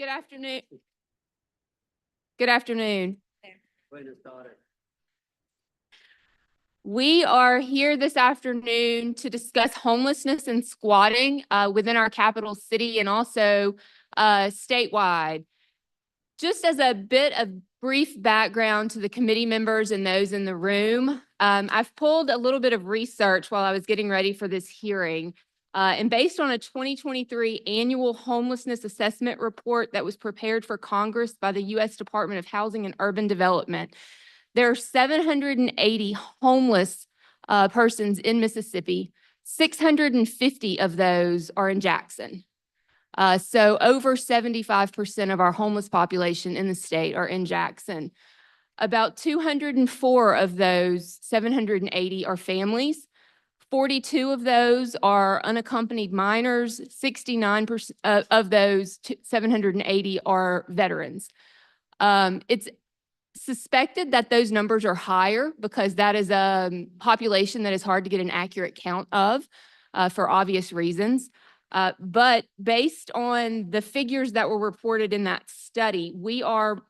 Good afternoon. Good afternoon. We are here this afternoon to discuss homelessness and squatting within our capital city and also statewide. Just as a bit of brief background to the committee members and those in the room, I've pulled a little bit of research while I was getting ready for this hearing. And based on a 2023 annual homelessness assessment report that was prepared for Congress by the U.S. Department of Housing and Urban Development, there are 780 homeless persons in Mississippi. 650 of those are in Jackson. So over 75% of our homeless population in the state are in Jackson. About 204 of those 780 are families. 42 of those are unaccompanied minors. 69% of those 780 are veterans. It's suspected that those numbers are higher because that is a population that is hard to get an accurate count of for obvious reasons. But based on the figures that were reported in that study, we are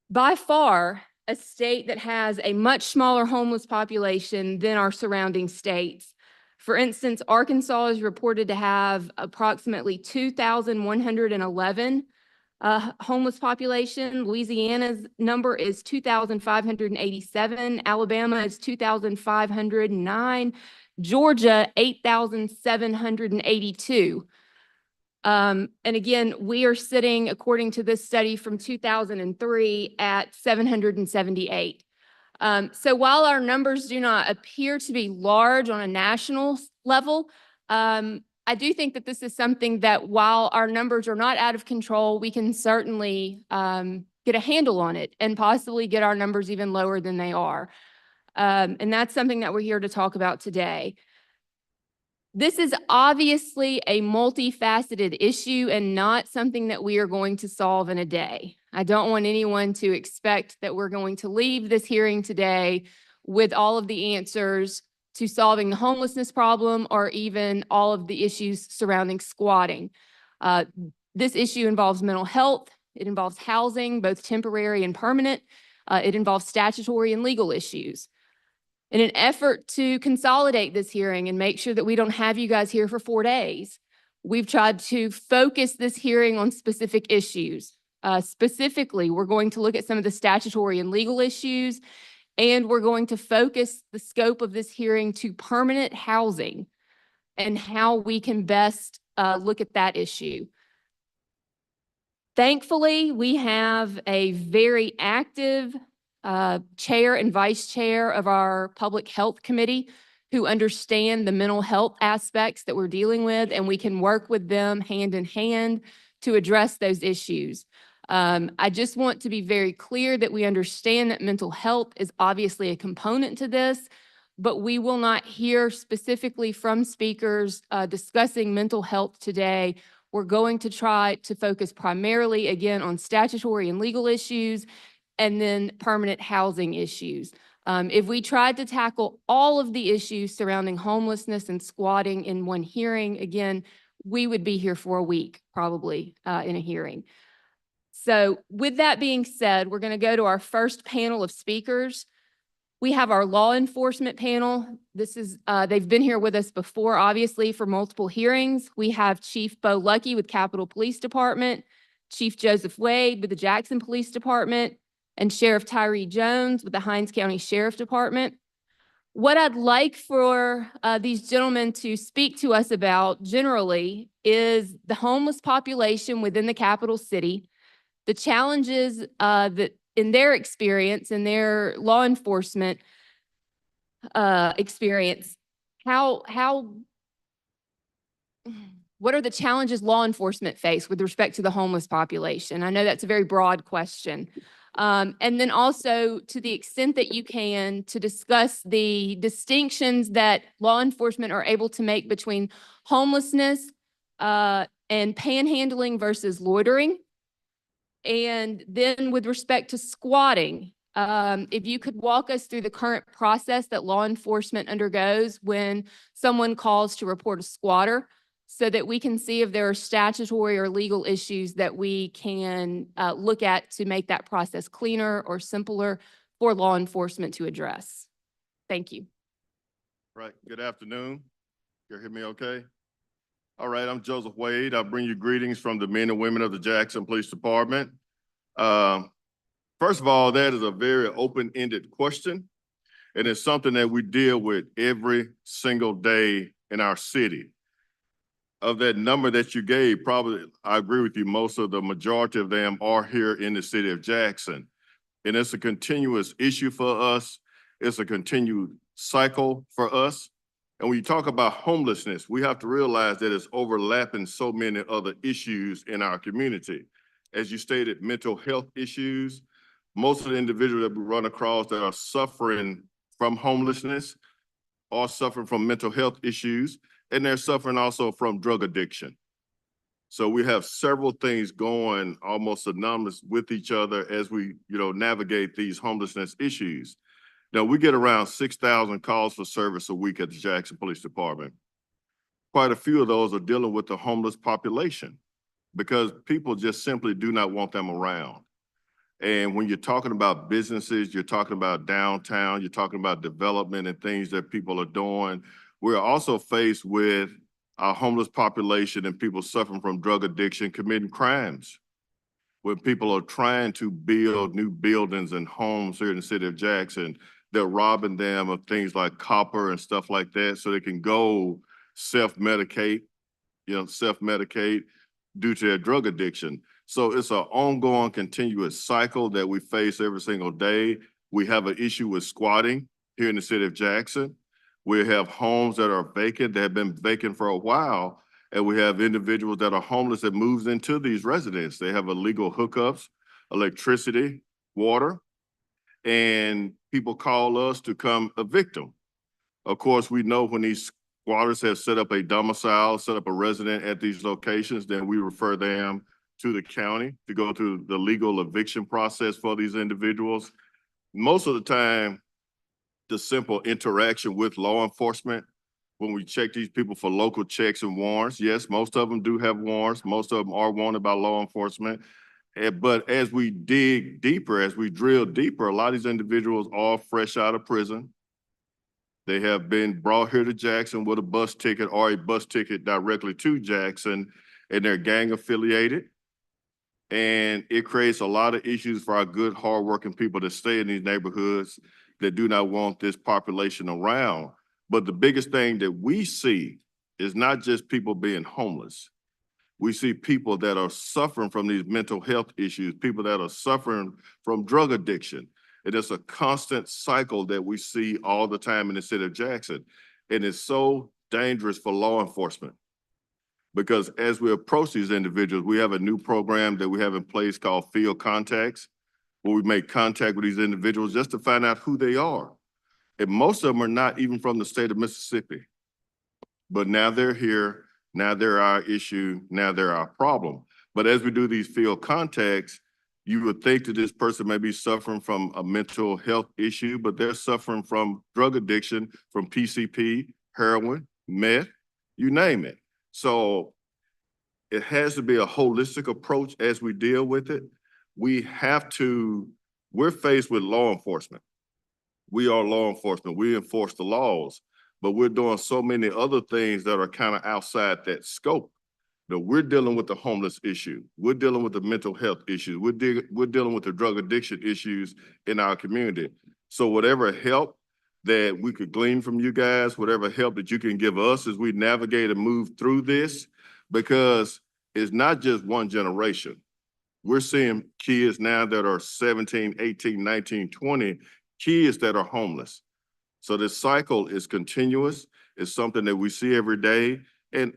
by far a state that has a much smaller homeless population than our surrounding states. For instance, Arkansas is reported to have approximately 2,111 homeless population. Louisiana's number is 2,587. Alabama is 2,509. Georgia, 8,782. And again, we are sitting, according to this study from 2003, at 778. So while our numbers do not appear to be large on a national level, I do think that this is something that while our numbers are not out of control, we can certainly get a handle on it and possibly get our numbers even lower than they are. And that's something that we're here to talk about today. This is obviously a multifaceted issue and not something that we are going to solve in a day. I don't want anyone to expect that we're going to leave this hearing today with all of the answers to solving the homelessness problem or even all of the issues surrounding squatting. This issue involves mental health. It involves housing, both temporary and permanent. It involves statutory and legal issues. In an effort to consolidate this hearing and make sure that we don't have you guys here for 4 days, we've tried to focus this hearing on specific issues. Specifically, we're going to look at some of the statutory and legal issues, and we're going to focus the scope of this hearing to permanent housing and how we can best look at that issue. Thankfully, we have a very active chair and vice chair of our public health committee who understand the mental health aspects that we're dealing with, and we can work with them hand in hand to address those issues. I just want to be very clear that we understand that mental health is obviously a component to this, but we will not hear specifically from speakers discussing mental health today. We're going to try to focus primarily, again, on statutory and legal issues and then permanent housing issues. If we tried to tackle all of the issues surrounding homelessness and squatting in one hearing, again, we would be here for a week, probably, in a hearing. So with that being said, we're going to go to our first panel of speakers. We have our law enforcement panel. This is, they've been here with us before, obviously, for multiple hearings. We have Chief Bo Lucky with Capitol Police Department, Chief Joseph Wade with the Jackson Police Department, and Sheriff Tyree Jones with the Hinds County Sheriff Department. What I'd like for these gentlemen to speak to us about generally is the homeless population within the capital city, the challenges that in their experience, in their law enforcement experience, what are the challenges law enforcement face with respect to the homeless population? I know that's a very broad question. And then also, to the extent that you can, to discuss the distinctions that law enforcement are able to make between homelessness and panhandling versus loitering. And then with respect to squatting, if you could walk us through the current process that law enforcement undergoes when someone calls to report a squatter, so that we can see if there are statutory or legal issues that we can look at to make that process cleaner or simpler for law enforcement to address. Thank you. Right, good afternoon. You hear me okay? All right, I'm Joseph Wade. I bring you greetings from the men and women of the Jackson Police Department. First of all, that is a very open-ended question, and it's something that we deal with every single day in our city. Of that number that you gave, probably, I agree with you, most of the majority of them are here in the city of Jackson. And it's a continuous issue for us. It's a continued cycle for us. And when you talk about homelessness, we have to realize that it's overlapping so many other issues in our community. As you stated, mental health issues. Most of the individuals that we run across that are suffering from homelessness are suffering from mental health issues, and they're suffering also from drug addiction. So we have several things going almost synonymous with each other as we, navigate these homelessness issues. Now, we get around 6,000 calls for service a week at the Jackson Police Department. Quite a few of those are dealing with the homeless population because people just simply do not want them around. And when you're talking about businesses, you're talking about downtown, you're talking about development and things that people are doing. We're also faced with our homeless population and people suffering from drug addiction, committing crimes. When people are trying to build new buildings and homes here in the city of Jackson, they're robbing them of things like copper and stuff like that so they can go self-medicate due to their drug addiction. So it's an ongoing, continuous cycle that we face every single day. We have an issue with squatting here in the city of Jackson. We have homes that are vacant, that have been vacant for a while, and we have individuals that are homeless that moves into these residences. They have illegal hookups, electricity, water, and people call us to come evict them. Of course, we know when these squatters have set up a domicile, set up a resident at these locations, then we refer them to the county to go through the legal eviction process for these individuals. Most of the time, the simple interaction with law enforcement, when we check these people for local checks and warrants, yes, most of them do have warrants. Most of them are wanted by law enforcement. But as we dig deeper, as we drill deeper, a lot of these individuals are fresh out of prison. They have been brought here to Jackson with a bus ticket or a bus ticket directly to Jackson, and they're gang affiliated. And it creates a lot of issues for our good, hardworking people that stay in these neighborhoods that do not want this population around. But the biggest thing that we see is not just people being homeless. We see people that are suffering from these mental health issues, people that are suffering from drug addiction. And it's a constant cycle that we see all the time in the city of Jackson. And it's so dangerous for law enforcement because as we approach these individuals, we have a new program that we have in place called Field Contacts, where we make contact with these individuals just to find out who they are. And most of them are not even from the state of Mississippi. But now they're here, now they're our issue, now they're our problem. But as we do these field contacts, you would think that this person may be suffering from a mental health issue, but they're suffering from drug addiction, from PCP, heroin, meth, you name it. So it has to be a holistic approach as we deal with it. We're faced with law enforcement. We are law enforcement, we enforce the laws, but we're doing so many other things that are kind of outside that scope. We're dealing with the homeless issue. We're dealing with the mental health issues. We're dealing with the drug addiction issues in our community. So whatever help that we could glean from you guys, whatever help that you can give us as we navigate and move through this, because it's not just one generation. We're seeing kids now that are 17, 18, 19, 20, kids that are homeless. So this cycle is continuous. It's something that we see every day. And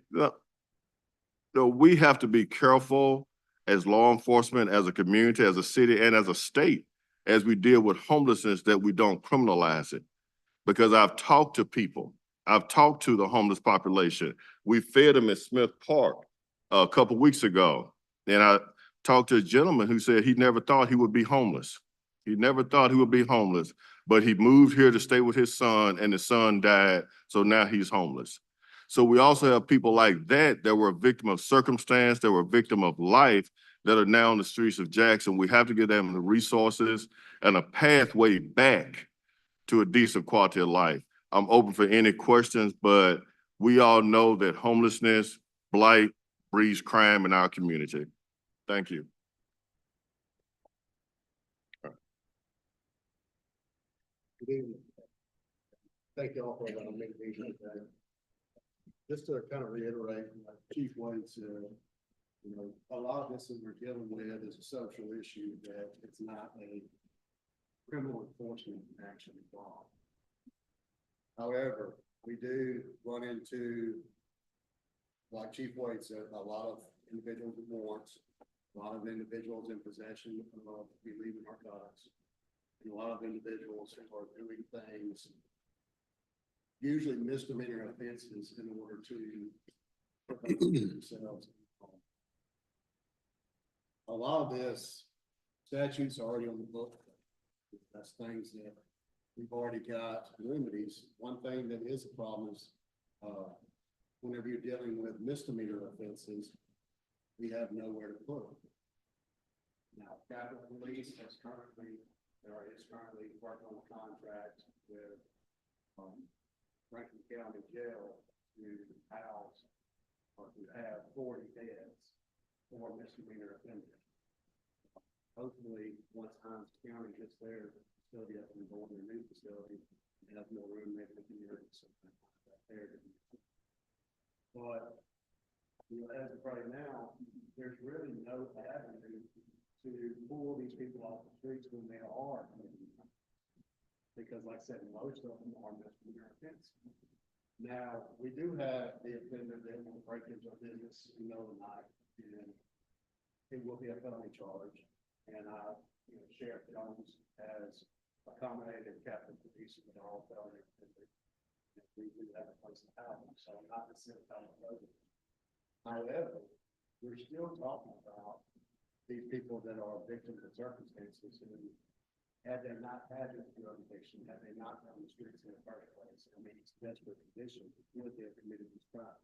we have to be careful as law enforcement, as a community, as a city, and as a state, as we deal with homelessness, that we don't criminalize it. Because I've talked to people, I've talked to the homeless population. We fed them at Smith Park a couple weeks ago. And I talked to a gentleman who said he never thought he would be homeless. He never thought he would be homeless, but he moved here to stay with his son and his son died. So now he's homeless. So we also have people like that that were a victim of circumstance, that were a victim of life, that are now on the streets of Jackson. We have to give them the resources and a pathway back to a decent quality of life. I'm open for any questions, but we all know that homelessness, blight, breeds crime in our community. Thank you. Good evening. Thank you all for allowing me to be here today. Just to kind of reiterate, like Chief Wade said, you know, a lot of this that we're dealing with is a social issue that it's not a criminal enforcement action involved. However, we do run into, like Chief Wade said, a lot of individuals with warrants, a lot of individuals in possession of illegal narcotics, and a lot of individuals who are doing things, usually misdemeanor offenses, in order to protect themselves. A lot of this statutes are already on the book. That's things that we've already got remedies. One thing that is a problem is, whenever you're dealing with misdemeanor offenses, we have nowhere to put them. Now, Capitol Police is currently working on a contract with, Franklin County Jail to house or to have 40 beds for misdemeanor offenders. Hopefully, once Hines County gets their facility up and going, their new facility, and have more room, maybe they can use something like that there. But, you know, as of right now, there's really no avenue to pull these people off the streets when they are. Because like I said, most of them are misdemeanor offenses. Now, we do have the offender that will break into a business in the middle of the night, and it will be a felony charge. And you know, Sheriff Jones has accommodated Captain Police with all felony offenders. We do have a place to have them, so not necessarily felony offenders. However, we're still talking about these people that are victims of circumstances who, had they not had this drug addiction, had they not been on the streets in the first place, I mean, it's desperate condition, would they have committed this crime?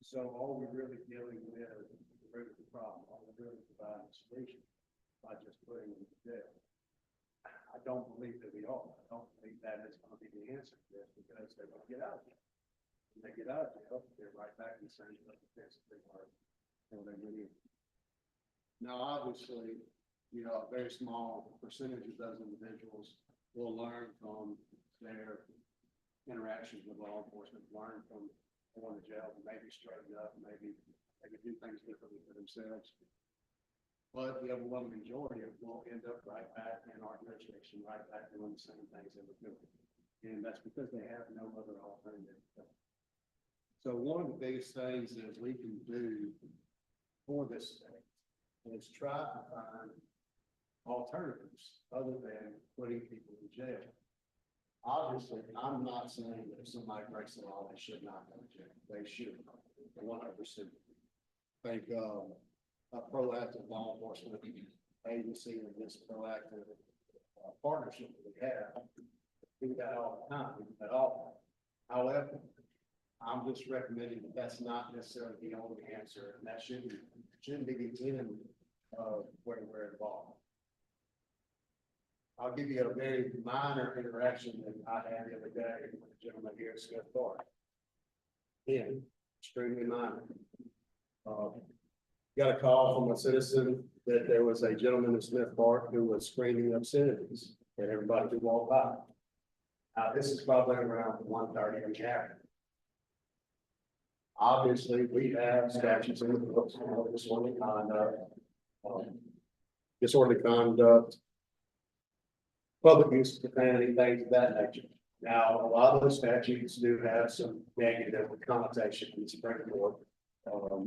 So all we're really dealing with is the root of the problem. All we're really providing a solution by just putting them to jail. I don't believe that we are. I don't believe that is going to be the answer to this, because they're going to get out of jail. When they get out of jail, they're right back in the same place they were when they went in. Now, obviously, you know, a very small percentage of those individuals will learn from their interactions with law enforcement, learn from going to jail, maybe straighten up, maybe do things differently for themselves. But the overwhelming majority of them will end up right back in our jurisdiction, right back doing the same things they were doing. And that's because they have no other alternative. So one of the biggest things that we can do for this state is try to find alternatives other than putting people in jail. Obviously, I'm not saying that if somebody breaks the law, they should not go to jail. They should, 100%. I think a proactive law enforcement agency and this proactive partnership that we have, we do that all the time, we do that all. However, I'm just recommending that that's not necessarily the only answer, and that shouldn't be the end of where we're involved. I'll give you a very minor interaction that I had the other day with a gentleman here at Smith Park. Again, extremely minor. Got a call from a citizen that there was a gentleman in Smith Park who was screaming obscenities that everybody could walk by. This is probably around 1:30 in the afternoon. Obviously, we have statutes in the books on disorderly conduct, public use of profanity, things of that nature. Now, a lot of those statutes do have some negative connotations, bring forth.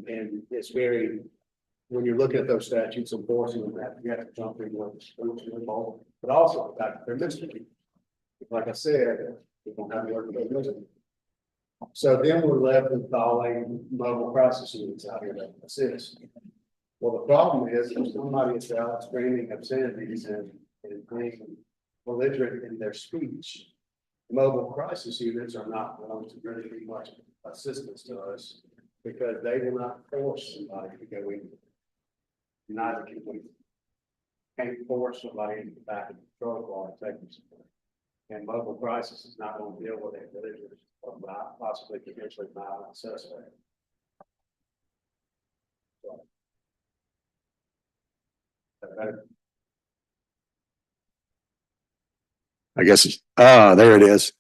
And it's very, when you're looking at those statutes, enforcing them, you have to jump in with the involved, but also the fact that they're misdemeanors. Like I said, we don't have the word for misdemeanor. So then we're left with calling mobile crisis units out here to assist. Well, the problem is if somebody is out screaming obscenities and being belligerent in their speech, mobile crisis units are not going to really be much assistance to us because they will not force somebody to go in. Neither can we. Can't force somebody into the back of the truck while they're taking something. And mobile crisis is not going to deal with individuals or possibly potentially violent suspect. So, I guess it's, there it is.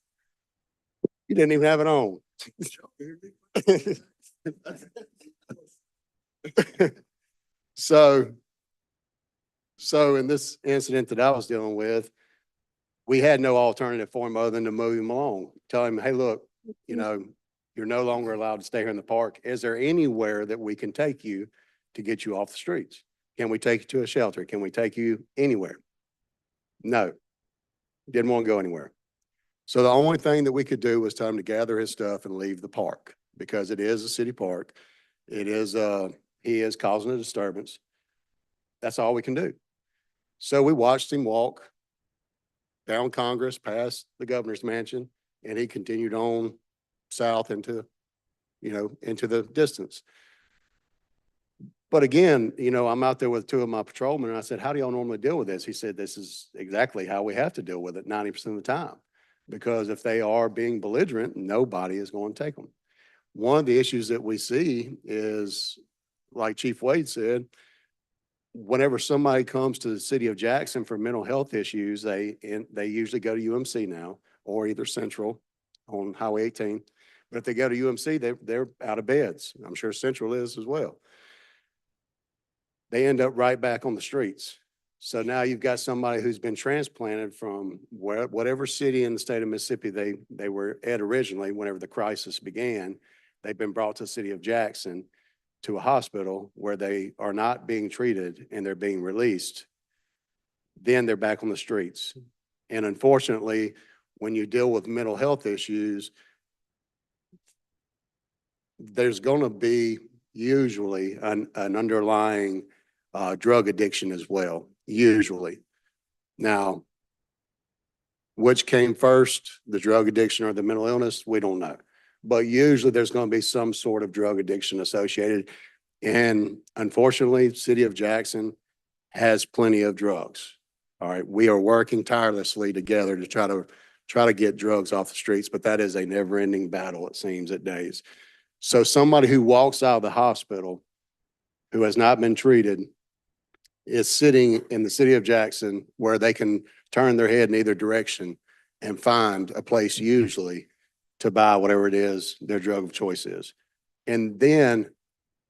You didn't even have it on. So in this incident that I was dealing with, we had no alternative for him other than to move him along. Tell him, hey, look, you know, you're no longer allowed to stay here in the park. Is there anywhere that we can take you to get you off the streets? Can we take you to a shelter? Can we take you anywhere? No, didn't want to go anywhere. So the only thing that we could do was tell him to gather his stuff and leave the park because it is a city park. It is, he is causing a disturbance. That's all we can do. So we watched him walk down Congress, past the governor's mansion, and he continued on south into, you know, into the distance. But again, you know, I'm out there with two of my patrolmen and I said, how do y'all normally deal with this? He said, this is exactly how we have to deal with it 90% of the time. Because if they are being belligerent, nobody is going to take them. One of the issues that we see is, like Chief Wade said, whenever somebody comes to the city of Jackson for mental health issues, they usually go to UMC now or either Central on Highway 18. But if they go to UMC, they're out of beds. I'm sure Central is as well. They end up right back on the streets. So now you've got somebody who's been transplanted from whatever city in the state of Mississippi they were at originally whenever the crisis began. They've been brought to the city of Jackson to a hospital where they are not being treated and they're being released. Then they're back on the streets. And unfortunately, when you deal with mental health issues, there's going to be usually an underlying drug addiction as well, usually. Now, which came first, the drug addiction or the mental illness, we don't know. But usually there's going to be some sort of drug addiction associated. And unfortunately, the city of Jackson has plenty of drugs. All right, we are working tirelessly together to try to get drugs off the streets, but that is a never-ending battle, it seems, at days. So somebody who walks out of the hospital who has not been treated is sitting in the city of Jackson where they can turn their head in either direction and find a place usually to buy whatever it is their drug of choice is. And then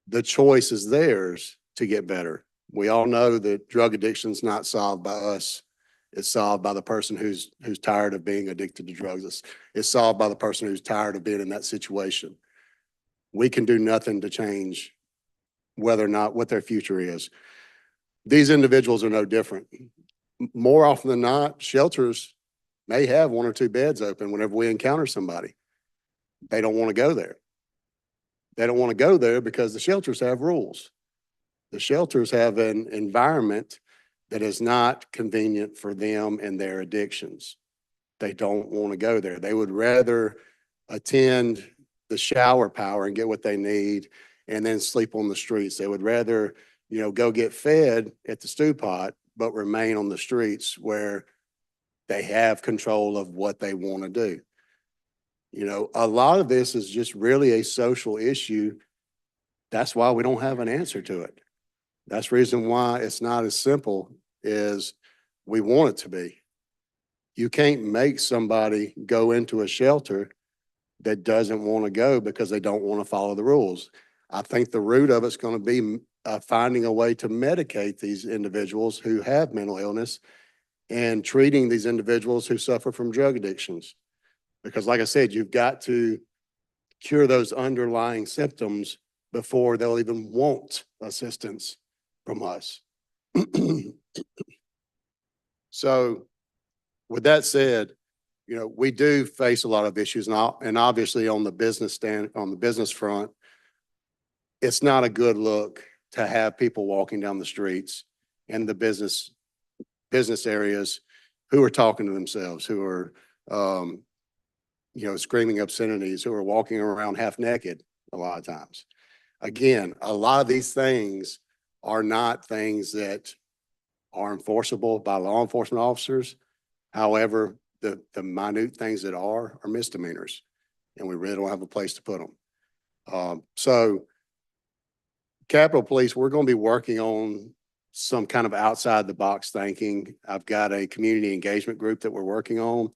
the choice is theirs to get better. We all know that drug addiction is not solved by us. It's solved by the person who's tired of being addicted to drugs. It's solved by the person who's tired of being in that situation. We can do nothing to change whether or not what their future is. These individuals are no different. More often than not, shelters may have one or two beds open whenever we encounter somebody. They don't want to go there. They don't want to go there because the shelters have rules. The shelters have an environment that is not convenient for them and their addictions. They don't want to go there. They would rather attend the shower power and get what they need and then sleep on the streets. They would rather, you know, go get fed at the stew pot, but remain on the streets where they have control of what they want to do. You know, a lot of this is just really a social issue. That's why we don't have an answer to it. That's the reason why it's not as simple as we want it to be. You can't make somebody go into a shelter that doesn't want to go because they don't want to follow the rules. I think the root of it's going to be finding a way to medicate these individuals who have mental illness and treating these individuals who suffer from drug addictions. Because like I said, you've got to cure those underlying symptoms before they'll even want assistance from us. So with that said, you know, we do face a lot of issues and obviously on the business front, it's not a good look to have people walking down the streets in the business areas who are talking to themselves, who are screaming obscenities, who are walking around half naked a lot of times. Again, a lot of these things are not things that are enforceable by law enforcement officers. However, the minute things that are misdemeanors, and we really don't have a place to put them. So Capitol Police, we're going to be working on some kind of outside the box thinking. I've got a community engagement group that we're working on.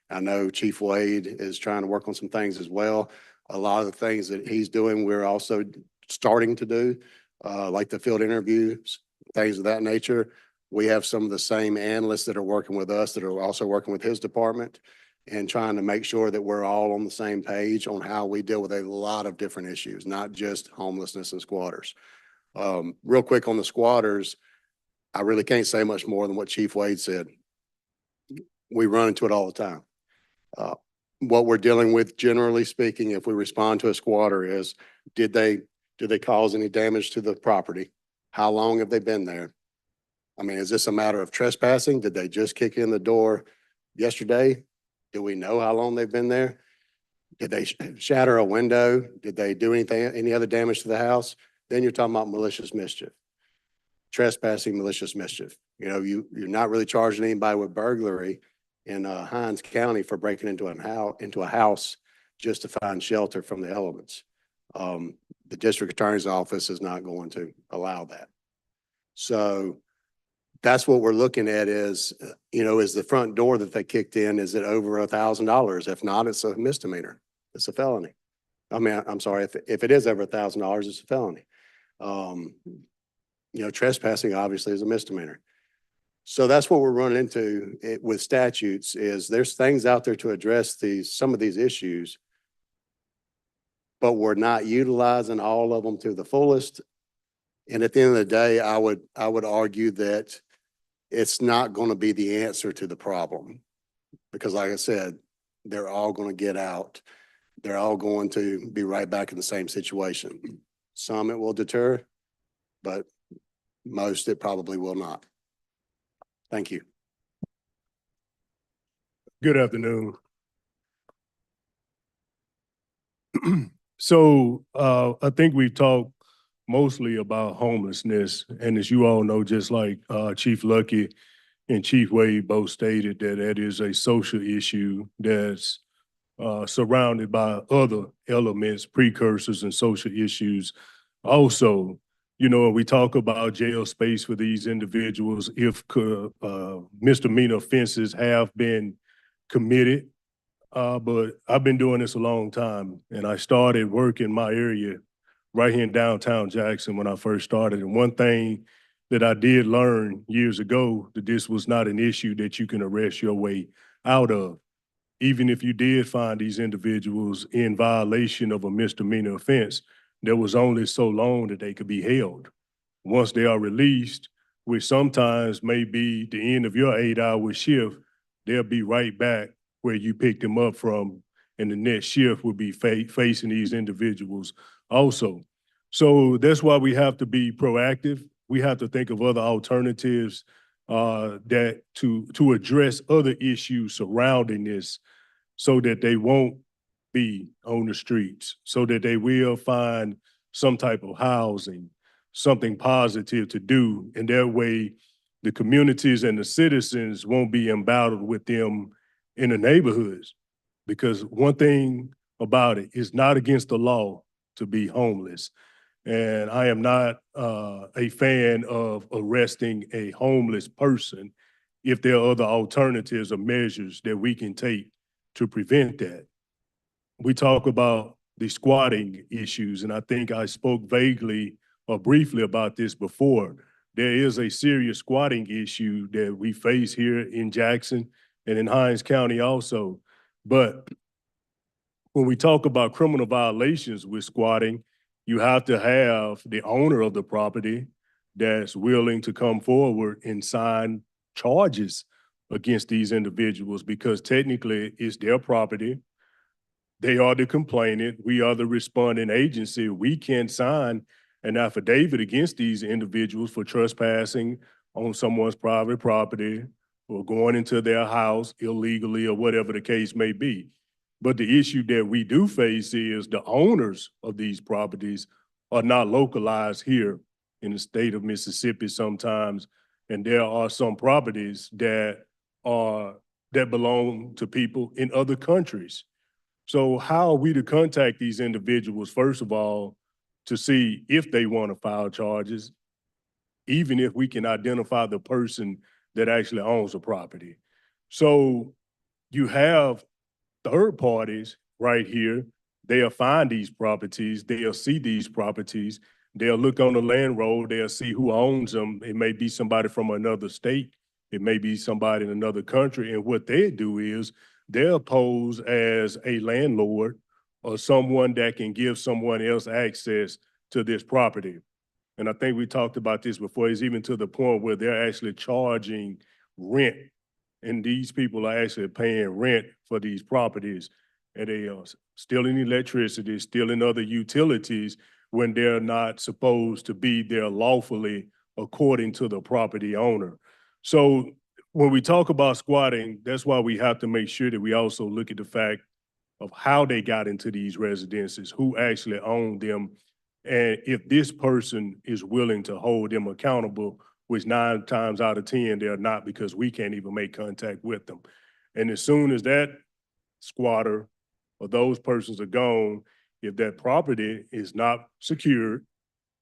I know Chief Wade is trying to work on some things as well. A lot of the things that he's doing, we're also starting to do, like the field interviews, things of that nature. We have some of the same analysts that are working with us that are also working with his department and trying to make sure that we're all on the same page on how we deal with a lot of different issues, not just homelessness and squatters. Real quick on the squatters, I really can't say much more than what Chief Wade said. We run into it all the time. What we're dealing with, generally speaking, if we respond to a squatter is, did they cause any damage to the property? How long have they been there? I mean, is this a matter of trespassing? Did they just kick in the door yesterday? Do we know how long they've been there? Did they shatter a window? Did they do any other damage to the house? Then you're talking about malicious mischief. Trespassing, malicious mischief. You're not really charging anybody with burglary in Hinds County for breaking into a house just to find shelter from the elements. The district attorney's office is not going to allow that. So that's what we're looking at is the front door that they kicked in, is it over $1,000? If not, it's a misdemeanor. It's a felony. I mean, I'm sorry, if it is over $1,000, it's a felony. Trespassing obviously is a misdemeanor. So that's what we're running into with statutes is there's things out there to address some of these issues, but we're not utilizing all of them to the fullest. And at the end of the day, I would argue that it's not going to be the answer to the problem because, like I said, they're all going to get out. They're all going to be right back in the same situation. Some it will deter, but most it probably will not. Thank you. Good afternoon. So I think we've talked mostly about homelessness. And as you all know, just like Chief Lucky and Chief Wade both stated, that is a social issue that's surrounded by other elements, precursors, and social issues. Also, we talk about jail space for these individuals if misdemeanor offenses have been committed. But I've been doing this a long time, and I started work in my area right here in downtown Jackson when I first started. And one thing that I did learn years ago, that this was not an issue that you can arrest your way out of. Even if you did find these individuals in violation of a misdemeanor offense, there was only so long that they could be held. Once they are released, which sometimes may be the end of your 8-hour shift, they'll be right back where you picked them up from, and the next shift will be facing these individuals also. So that's why we have to be proactive. We have to think of other alternatives that to address other issues surrounding this so that they won't be on the streets, so that they will find some type of housing, something positive to do. And that way the communities and the citizens won't be embattled with them in the neighborhoods. Because one thing about it, it's not against the law to be homeless. And I am not a fan of arresting a homeless person if there are other alternatives or measures that we can take to prevent that. We talk about the squatting issues, and I think I spoke vaguely or briefly about this before. There is a serious squatting issue that we face here in Jackson and in Hinds County also. But when we talk about criminal violations with squatting, you have to have the owner of the property that's willing to come forward and sign charges against these individuals, because technically it's their property. They are the complainant. We are the responding agency. We can sign an affidavit against these individuals for trespassing on someone's private property or going into their house illegally or whatever the case may be. But the issue that we do face is the owners of these properties are not localized here in the state of Mississippi sometimes. And there are some properties that belong to people in other countries. So how are we to contact these individuals, first of all, to see if they want to file charges, even if we can identify the person that actually owns the property? So you have third parties right here. They'll find these properties, they'll see these properties, they'll look on the land roll, they'll see who owns them. It may be somebody from another state, it may be somebody in another country. And what they do is they'll pose as a landlord or someone that can give someone else access to this property. And I think we talked about this before, it's even to the point where they're actually charging rent. And these people are actually paying rent for these properties. And they are stealing electricity, stealing other utilities when they're not supposed to be there lawfully according to the property owner. So when we talk about squatting, that's why we have to make sure that we also look at the fact of how they got into these residences, who actually owned them, and if this person is willing to hold them accountable, which 9 times out of 10, they're not, because we can't even make contact with them. And as soon as that squatter or those persons are gone, if that property is not secured,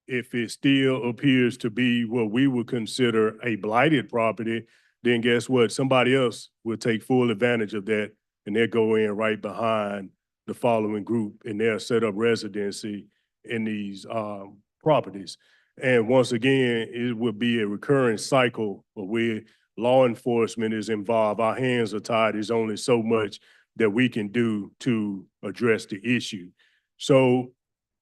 if it still appears to be what we would consider a blighted property, then guess what? Somebody else will take full advantage of that, and they'll go in right behind the following group, and they'll set up residency in these properties. And once again, it would be a recurring cycle where law enforcement is involved. Our hands are tied. There's only so much that we can do to address the issue. So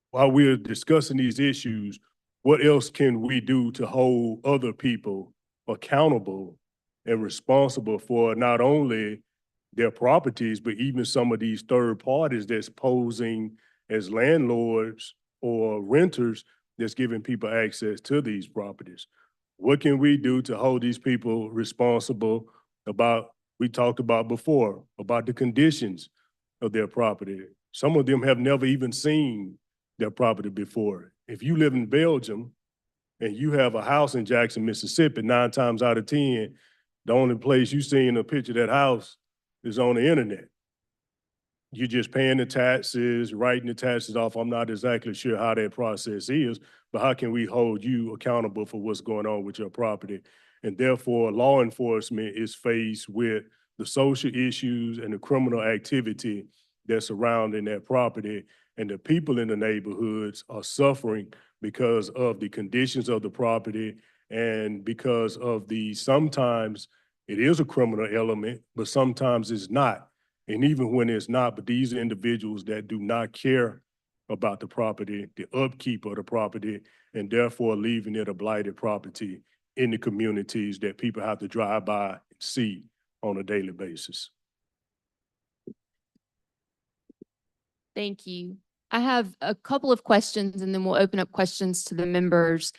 while we're discussing these issues, what else can we do to hold other people accountable and responsible for not only their properties, but even some of these third parties that's posing as landlords or renters that's giving people access to these properties? What can we do to hold these people responsible about, we talked about before, about the conditions of their property? Some of them have never even seen their property before. If you live in Belgium and you have a house in Jackson, Mississippi, 9 times out of 10, the only place you see in a picture of that house is on the internet. You're just paying the taxes, writing the taxes off. I'm not exactly sure how that process is, but how can we hold you accountable for what's going on with your property? And therefore, law enforcement is faced with the social issues and the criminal activity that's surrounding that property. And the people in the neighborhoods are suffering because of the conditions of the property and because of the, sometimes it is a criminal element, but sometimes it's not. And even when it's not, but these are individuals that do not care about the property, the upkeep of the property, and therefore leaving it a blighted property in the communities that people have to drive by and see on a daily basis. Thank you. I have a couple of questions and then we'll open up questions to the members.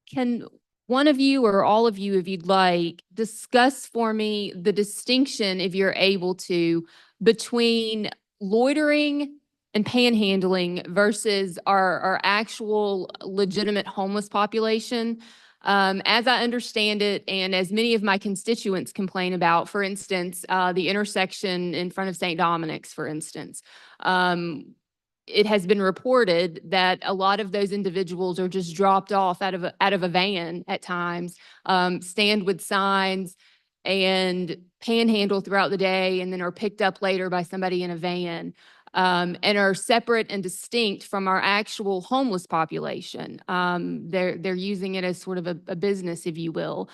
Can one of you or all of you, if you'd like, discuss for me the distinction, if you're able to, between loitering and panhandling versus our actual legitimate homeless population? As I understand it, and as many of my constituents complain about, for instance, the intersection in front of St. Dominic's, for instance, it has been reported that a lot of those individuals are just dropped off out of a van at times, stand with signs and panhandle throughout the day, and then are picked up later by somebody in a van, and are separate and distinct from our actual homeless population. They're using it as sort of a business, if you will.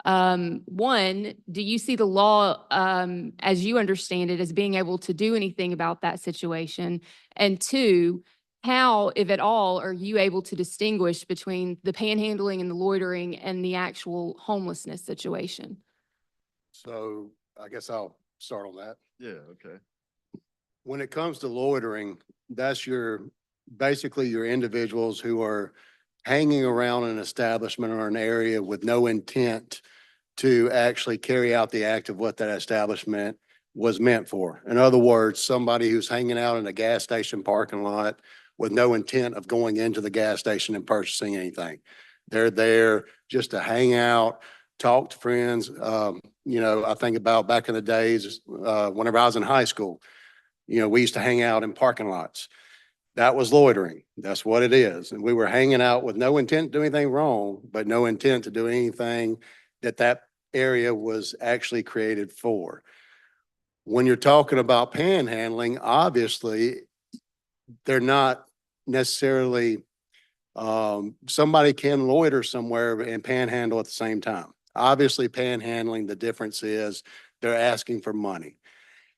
One, do you see the law, as you understand it, as being able to do anything about that situation? And two, how, if at all, are you able to distinguish between the panhandling and the loitering and the actual homelessness situation? So I guess I'll start on that. Yeah, okay. When it comes to loitering, that's basically your individuals who are hanging around an establishment or an area with no intent to actually carry out the act of what that establishment was meant for. In other words, somebody who's hanging out in a gas station parking lot with no intent of going into the gas station and purchasing anything. They're there just to hang out, talk to friends. I think about back in the days, whenever I was in high school, we used to hang out in parking lots. That was loitering. That's what it is. And we were hanging out with no intent to do anything wrong, but no intent to do anything that area was actually created for. When you're talking about panhandling, obviously, they're not necessarily, somebody can loiter somewhere and panhandle at the same time. Obviously, panhandling, the difference is they're asking for money.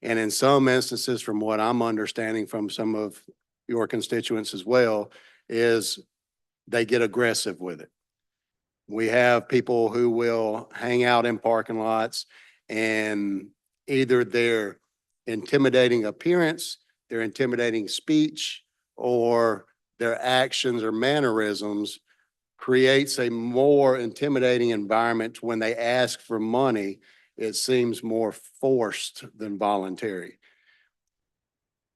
And in some instances, from what I'm understanding from some of your constituents as well, is they get aggressive with it. We have people who will hang out in parking lots and either their intimidating appearance, their intimidating speech, or their actions or mannerisms creates a more intimidating environment. When they ask for money, it seems more forced than voluntary.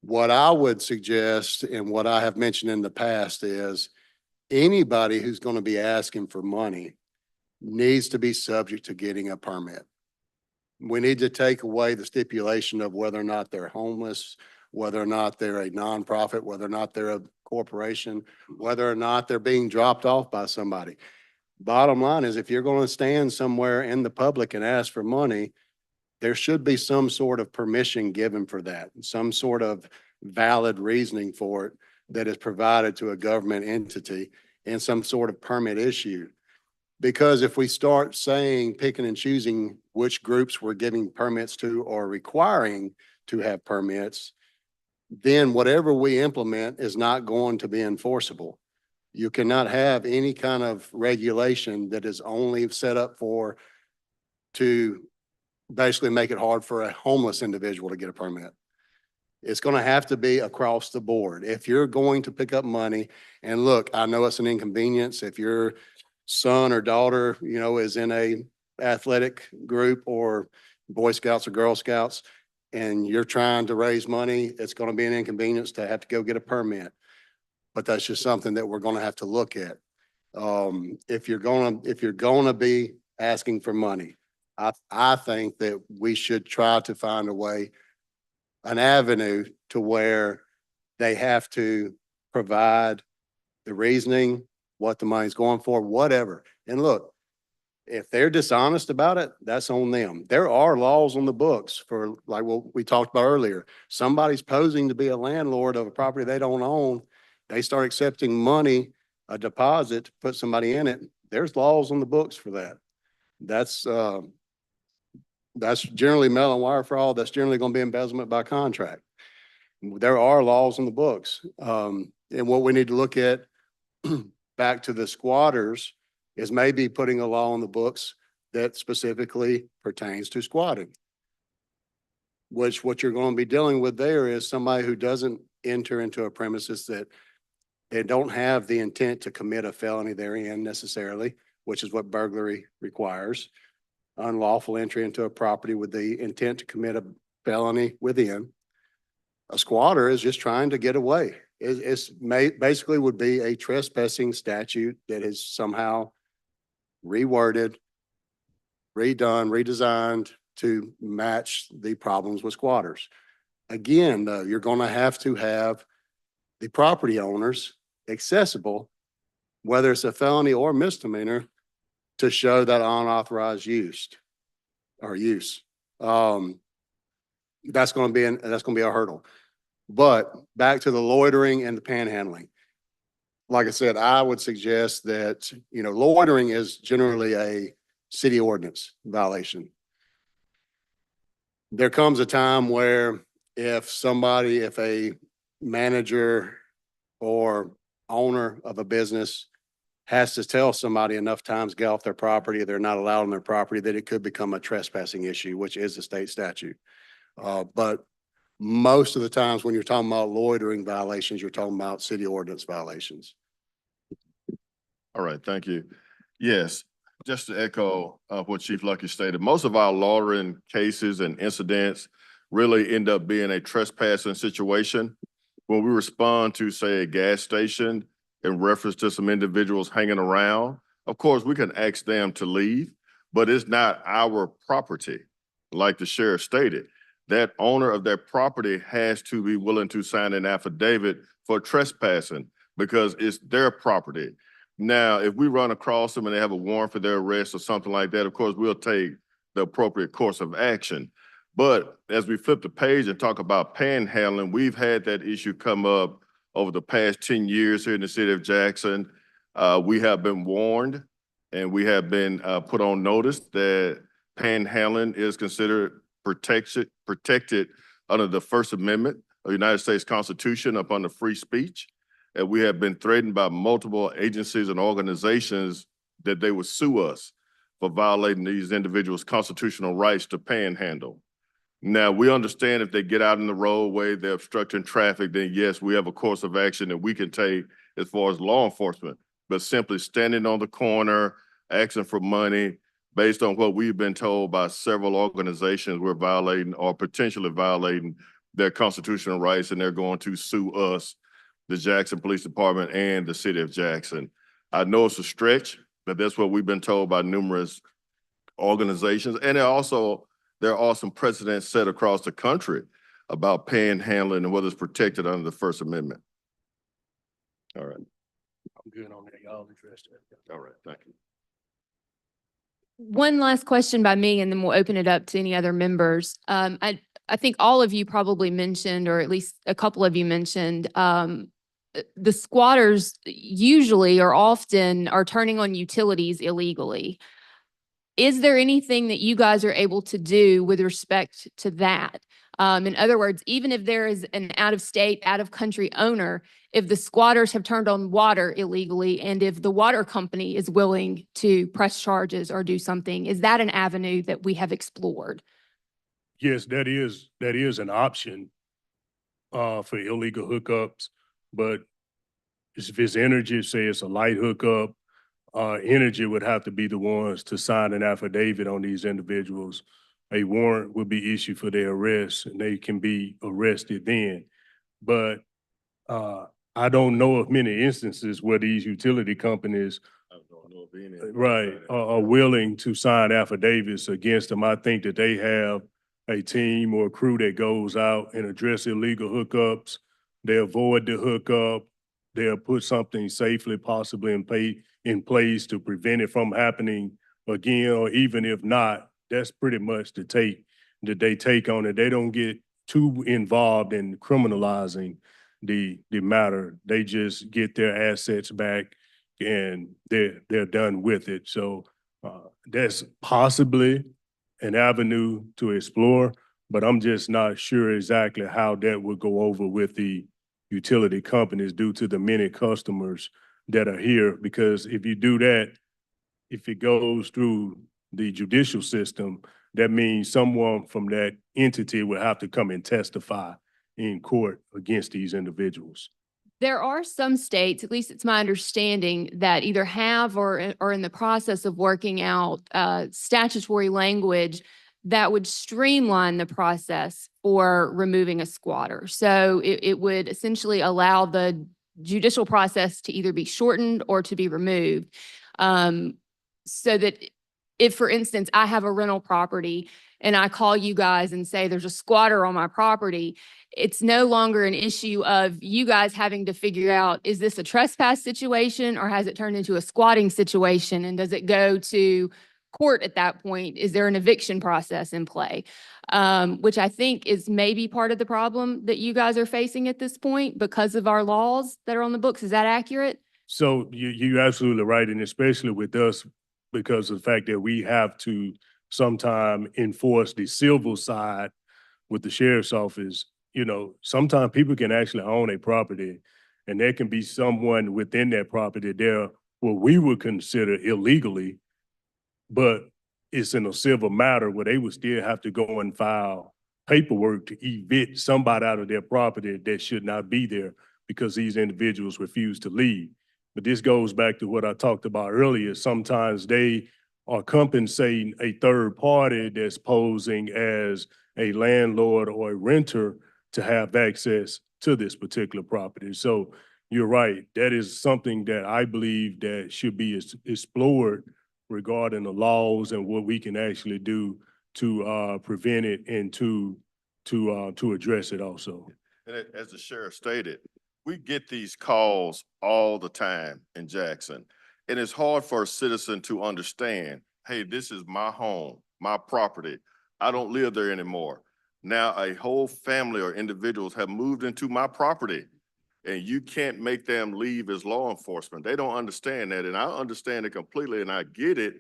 What I would suggest and what I have mentioned in the past is anybody who's going to be asking for money needs to be subject to getting a permit. We need to take away the stipulation of whether or not they're homeless, whether or not they're a nonprofit, whether or not they're a corporation, whether or not they're being dropped off by somebody. Bottom line is, if you're going to stand somewhere in the public and ask for money, there should be some sort of permission given for that, some sort of valid reasoning for it that is provided to a government entity and some sort of permit issue. Because if we start saying, picking and choosing which groups we're giving permits to or requiring to have permits, then whatever we implement is not going to be enforceable. You cannot have any kind of regulation that is only set up to basically make it hard for a homeless individual to get a permit. It's going to have to be across the board. If you're going to pick up money, and look, I know it's an inconvenience. If your son or daughter, is in a athletic group or Boy Scouts or Girl Scouts, and you're trying to raise money, it's going to be an inconvenience to have to go get a permit. But that's just something that we're going to have to look at. If you're going to be asking for money, I think that we should try to find a way, an avenue to where they have to provide the reasoning, what the money's going for, whatever. And look, if they're dishonest about it, that's on them. There are laws on the books for, like what we talked about earlier. Somebody's posing to be a landlord of a property they don't own. They start accepting money, a deposit to put somebody in it. There's laws on the books for that. That's generally mail and wire fraud. That's generally going to be embezzlement by contract. There are laws in the books. And what we need to look at back to the squatters is maybe putting a law in the books that specifically pertains to squatting. Which what you're going to be dealing with there is somebody who doesn't enter into a premises that they don't have the intent to commit a felony therein necessarily, which is what burglary requires. Unlawful entry into a property with the intent to commit a felony within. A squatter is just trying to get away. Basically would be a trespassing statute that is somehow reworded, redone, redesigned to match the problems with squatters. Again, though, you're going to have the property owners accessible, whether it's a felony or misdemeanor, to show that unauthorized use. That's going to be a hurdle. But back to the loitering and the panhandling. Like I said, I would suggest that, loitering is generally a city ordinance violation. There comes a time where if a manager or owner of a business has to tell somebody enough times get off their property, they're not allowed on their property, that it could become a trespassing issue, which is a state statute. But most of the times when you're talking about loitering violations, you're talking about city ordinance violations. All right, thank you. Yes, just to echo what Chief Lucky stated, most of our loitering cases and incidents really end up being a trespassing situation. When we respond to, say, a gas station in reference to some individuals hanging around, of course, we can ask them to leave, but it's not our property. Like the sheriff stated, that owner of that property has to be willing to sign an affidavit for trespassing because it's their property. Now, if we run across them and they have a warrant for their arrest or something like that, of course, we'll take the appropriate course of action. But as we flip the page and talk about panhandling, we've had that issue come up over the past 10 years here in the city of Jackson. We have been warned and we have been put on notice that panhandling is considered protected under the First Amendment of the United States Constitution up under free speech. And we have been threatened by multiple agencies and organizations that they would sue us for violating these individuals' constitutional rights to panhandle. Now, we understand if they get out in the roadway, they're obstructing traffic, then yes, we have a course of action that we can take as far as law enforcement. But simply standing on the corner, asking for money, based on what we've been told by several organizations, we're violating or potentially violating their constitutional rights, and they're going to sue us, the Jackson Police Department and the city of Jackson. I know it's a stretch, but that's what we've been told by numerous organizations. And there are some precedents set across the country about panhandling and whether it's protected under the First Amendment. All right. I'm good on that. Y'all addressed that. All right. Thank you. One last question by me, and then we'll open it up to any other members. I think all of you probably mentioned, or at least a couple of you mentioned, the squatters usually or often are turning on utilities illegally. Is there anything that you guys are able to do with respect to that? In other words, even if there is an out-of-state, out-of-country owner, if the squatters have turned on water illegally, and if the water company is willing to press charges or do something, is that an avenue that we have explored? Yes, that is an option for illegal hookups, but if it's energy, say it's a light hookup, energy would have to be the ones to sign an affidavit on these individuals. A warrant would be issued for their arrest, and they can be arrested then. But I don't know of many instances where these utility companies are willing to sign affidavits against them. I think that they have a team or a crew that goes out and address illegal hookups. They avoid the hookup. They'll put something safely possibly in place to prevent it from happening again, or even if not, that's pretty much the take that they take on it. They don't get too involved in criminalizing the matter. They just get their assets back and they're done with it. So that's possibly an avenue to explore, but I'm just not sure exactly how that would go over with the utility companies due to the many customers that are here. Because if you do that, if it goes through the judicial system, that means someone from that entity will have to come and testify in court against these individuals. There are some states, at least it's my understanding, that either have or are in the process of working out statutory language that would streamline the process for removing a squatter. So it would essentially allow the judicial process to either be shortened or to be removed. So that if, for instance, I have a rental property and I call you guys and say there's a squatter on my property, it's no longer an issue of you guys having to figure out, is this a trespass situation or has it turned into a squatting situation? And does it go to court at that point? Is there an eviction process in play? Which I think is maybe part of the problem that you guys are facing at this point because of our laws that are on the books. Is that accurate? So you're absolutely right. And especially with us, because of the fact that we have to sometime enforce the civil side with the sheriff's office. You know, sometimes people can actually own a property and there can be someone within that property there what we would consider illegally, but it's in a civil matter where they would still have to go and file paperwork to evict somebody out of their property that should not be there because these individuals refuse to leave. But this goes back to what I talked about earlier. Sometimes they are compensating a third party that's posing as a landlord or a renter to have access to this particular property. So you're right. That is something that I believe that should be explored regarding the laws and what we can actually do to prevent it and to address it also. And as the sheriff stated, we get these calls all the time in Jackson. And it's hard for a citizen to understand, hey, this is my home, my property. I don't live there anymore. Now a whole family or individuals have moved into my property and you can't make them leave as law enforcement. They don't understand that. And I understand it completely and I get it,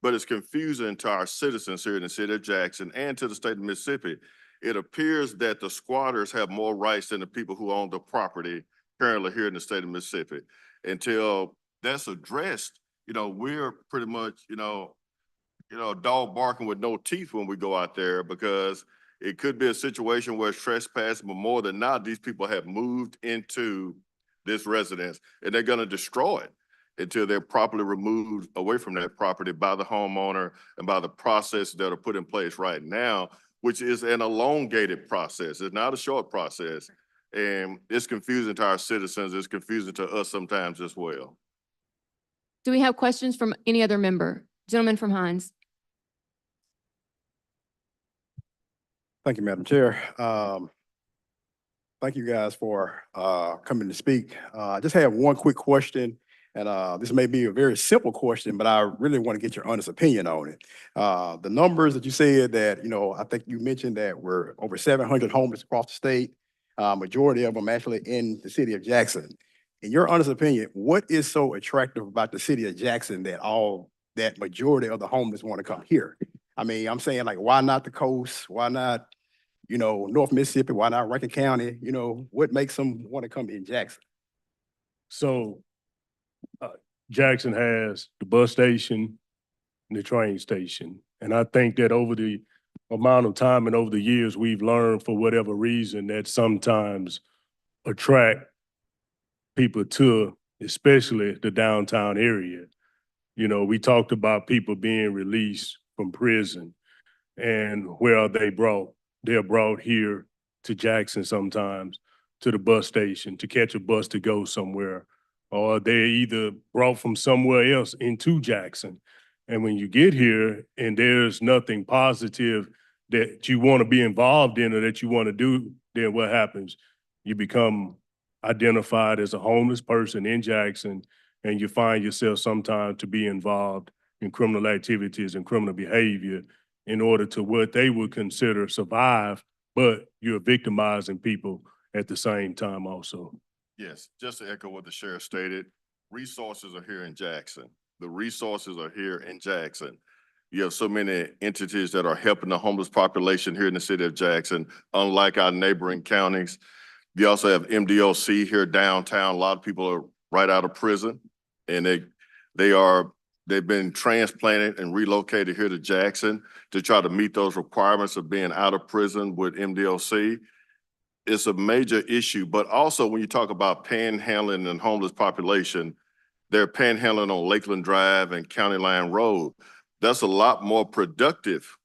but it's confusing to our citizens here in the city of Jackson and to the state of Mississippi. It appears that the squatters have more rights than the people who own the property currently here in the state of Mississippi. Until that's addressed, we're pretty much, a dog barking with no teeth when we go out there, because it could be a situation where it's trespassing, but more than not, these people have moved into this residence and they're gonna destroy it until they're properly removed away from that property by the homeowner and by the processes that are put in place right now, which is an elongated process. It's not a short process. And it's confusing to our citizens. It's confusing to us sometimes as well. Do we have questions from any other member? Gentleman from Hines. Thank you, Madam Chair. Thank you guys for coming to speak. I just have one quick question, and this may be a very simple question, but I really want to get your honest opinion on it. The numbers that you said that, I think you mentioned that we're over 700 homeless across the state, majority of them actually in the city of Jackson. In your honest opinion, what is so attractive about the city of Jackson that majority of the homeless want to come here? I mean, I'm saying, like, why not the coast? Why not, North Mississippi? Why not Rankin County? What makes them want to come in Jackson? So Jackson has the bus station and the train station. And I think that over the amount of time and over the years, we've learned, for whatever reason, that sometimes attract people to, especially the downtown area. We talked about people being released from prison, and where are they brought? They're brought here to Jackson sometimes, to the bus station, to catch a bus to go somewhere, or they're either brought from somewhere else into Jackson. And when you get here and there's nothing positive that you want to be involved in or that you want to do, then what happens? You become identified as a homeless person in Jackson, and you find yourself sometimes to be involved in criminal activities and criminal behavior in order to what they would consider survive, but you're victimizing people at the same time also. Yes, just to echo what the sheriff stated, resources are here in Jackson. The resources are here in Jackson. You have so many entities that are helping the homeless population here in the city of Jackson, unlike our neighboring counties. You also have MDOC here downtown. A lot of people are right out of prison, and they've been transplanted and relocated here to Jackson to try to meet those requirements of being out of prison with MDOC. It's a major issue, but also when you talk about panhandling and homeless population, they're panhandling on Lakeland Drive and County Line Road. That's a lot more productive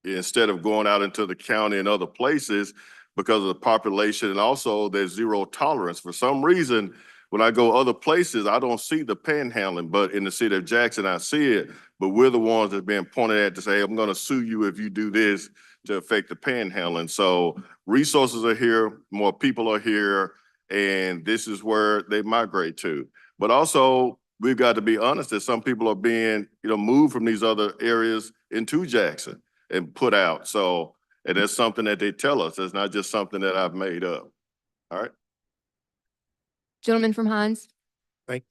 instead of going out into the county and other places because of the population. And also there's zero tolerance. For some reason, when I go other places, I don't see the panhandling, but in the city of Jackson, I see it. But we're the ones that's being pointed at to say, I'm going to sue you if you do this to affect the panhandling. So resources are here, more people are here, and this is where they migrate to. But also, we've got to be honest that some people are being, moved from these other areas into Jackson and put out. So, and that's something that they tell us. It's not just something that I've made up. All right. Gentleman from Hines.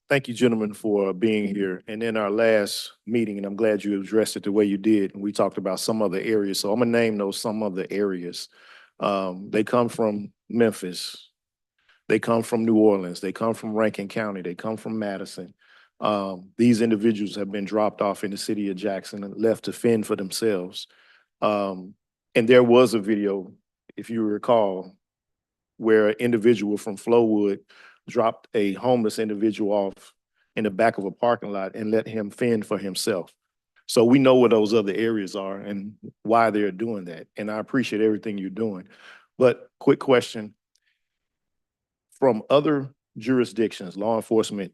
Thank you, gentlemen, for being here. And in our last meeting, and I'm glad you addressed it the way you did, and we talked about some other areas. So I'm gonna name those some other areas. They come from Memphis. They come from New Orleans. They come from Rankin County. They come from Madison. These individuals have been dropped off in the city of Jackson and left to fend for themselves. And there was a video, if you recall, where an individual from Flowood dropped a homeless individual off in the back of a parking lot and let him fend for himself. So we know where those other areas are and why they're doing that. And I appreciate everything you're doing. But quick question. From other jurisdictions, law enforcement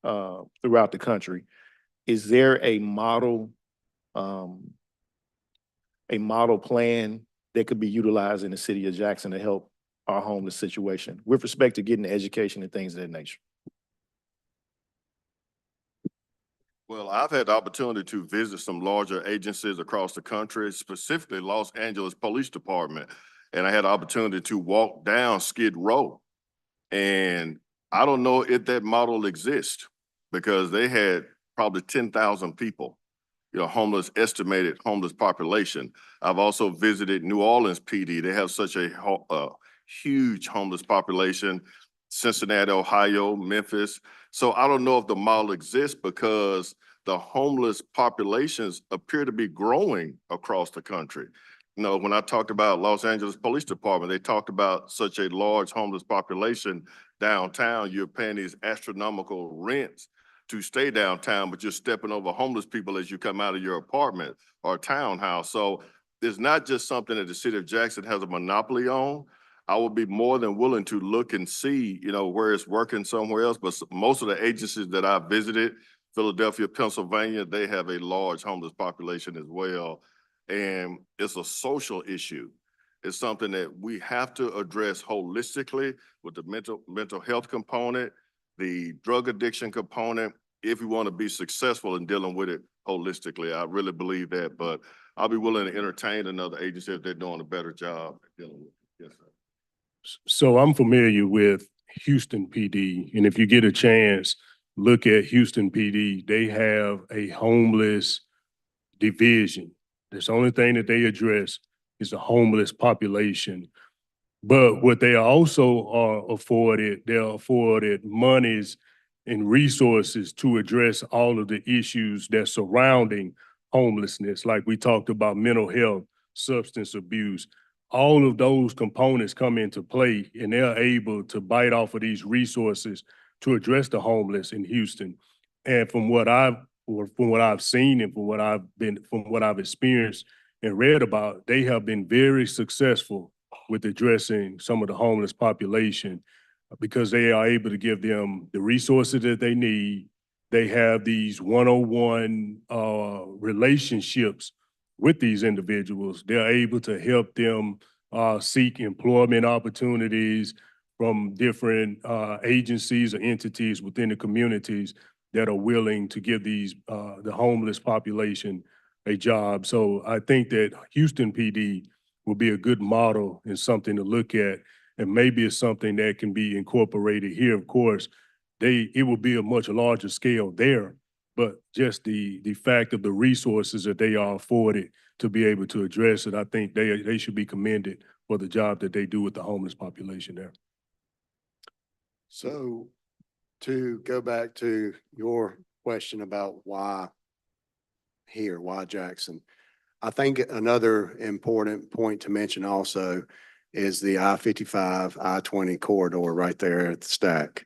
throughout the country, is there a model plan that could be utilized in the city of Jackson to help our homeless situation with respect to getting the education and things of that nature? Well, I've had the opportunity to visit some larger agencies across the country, specifically Los Angeles Police Department. And I had the opportunity to walk down Skid Row. And I don't know if that model exists because they had probably 10,000 people, estimated homeless population. I've also visited New Orleans PD. They have such a huge homeless population, Cincinnati, Ohio, Memphis. So I don't know if the model exists because the homeless populations appear to be growing across the country. When I talked about Los Angeles Police Department, they talked about such a large homeless population downtown. You're paying these astronomical rents to stay downtown, but you're stepping over homeless people as you come out of your apartment or townhouse. So it's not just something that the city of Jackson has a monopoly on. I would be more than willing to look and see, where it's working somewhere else. But most of the agencies that I visited, Philadelphia, Pennsylvania, they have a large homeless population as well. And it's a social issue. It's something that we have to address holistically with the mental health component, the drug addiction component, if we want to be successful in dealing with it holistically. I really believe that, but I'll be willing to entertain another agency if they're doing a better job dealing with it. Yes, sir. So I'm familiar with Houston PD, and if you get a chance, look at Houston PD. They have a homeless division. That's the only thing that they address is the homeless population. But what they also are afforded, they're afforded monies and resources to address all of the issues that's surrounding homelessness, like we talked about mental health, substance abuse. All of those components come into play, and they're able to bite off of these resources to address the homeless in Houston. And from what I've seen and from what I've experienced and read about, they have been very successful with addressing some of the homeless population because they are able to give them the resources that they need. They have these one-on-one relationships with these individuals. They're able to help them seek employment opportunities from different agencies or entities within the communities that are willing to give the homeless population a job. So I think that Houston PD will be a good model and something to look at, and maybe it's something that can be incorporated here. Of course, it will be a much larger scale there, but just the fact of the resources that they are afforded to be able to address it, I think they should be commended for the job that they do with the homeless population there. So to go back to your question about why here, why Jackson, I think another important point to mention also is the I-55, I-20 corridor right there at the stack.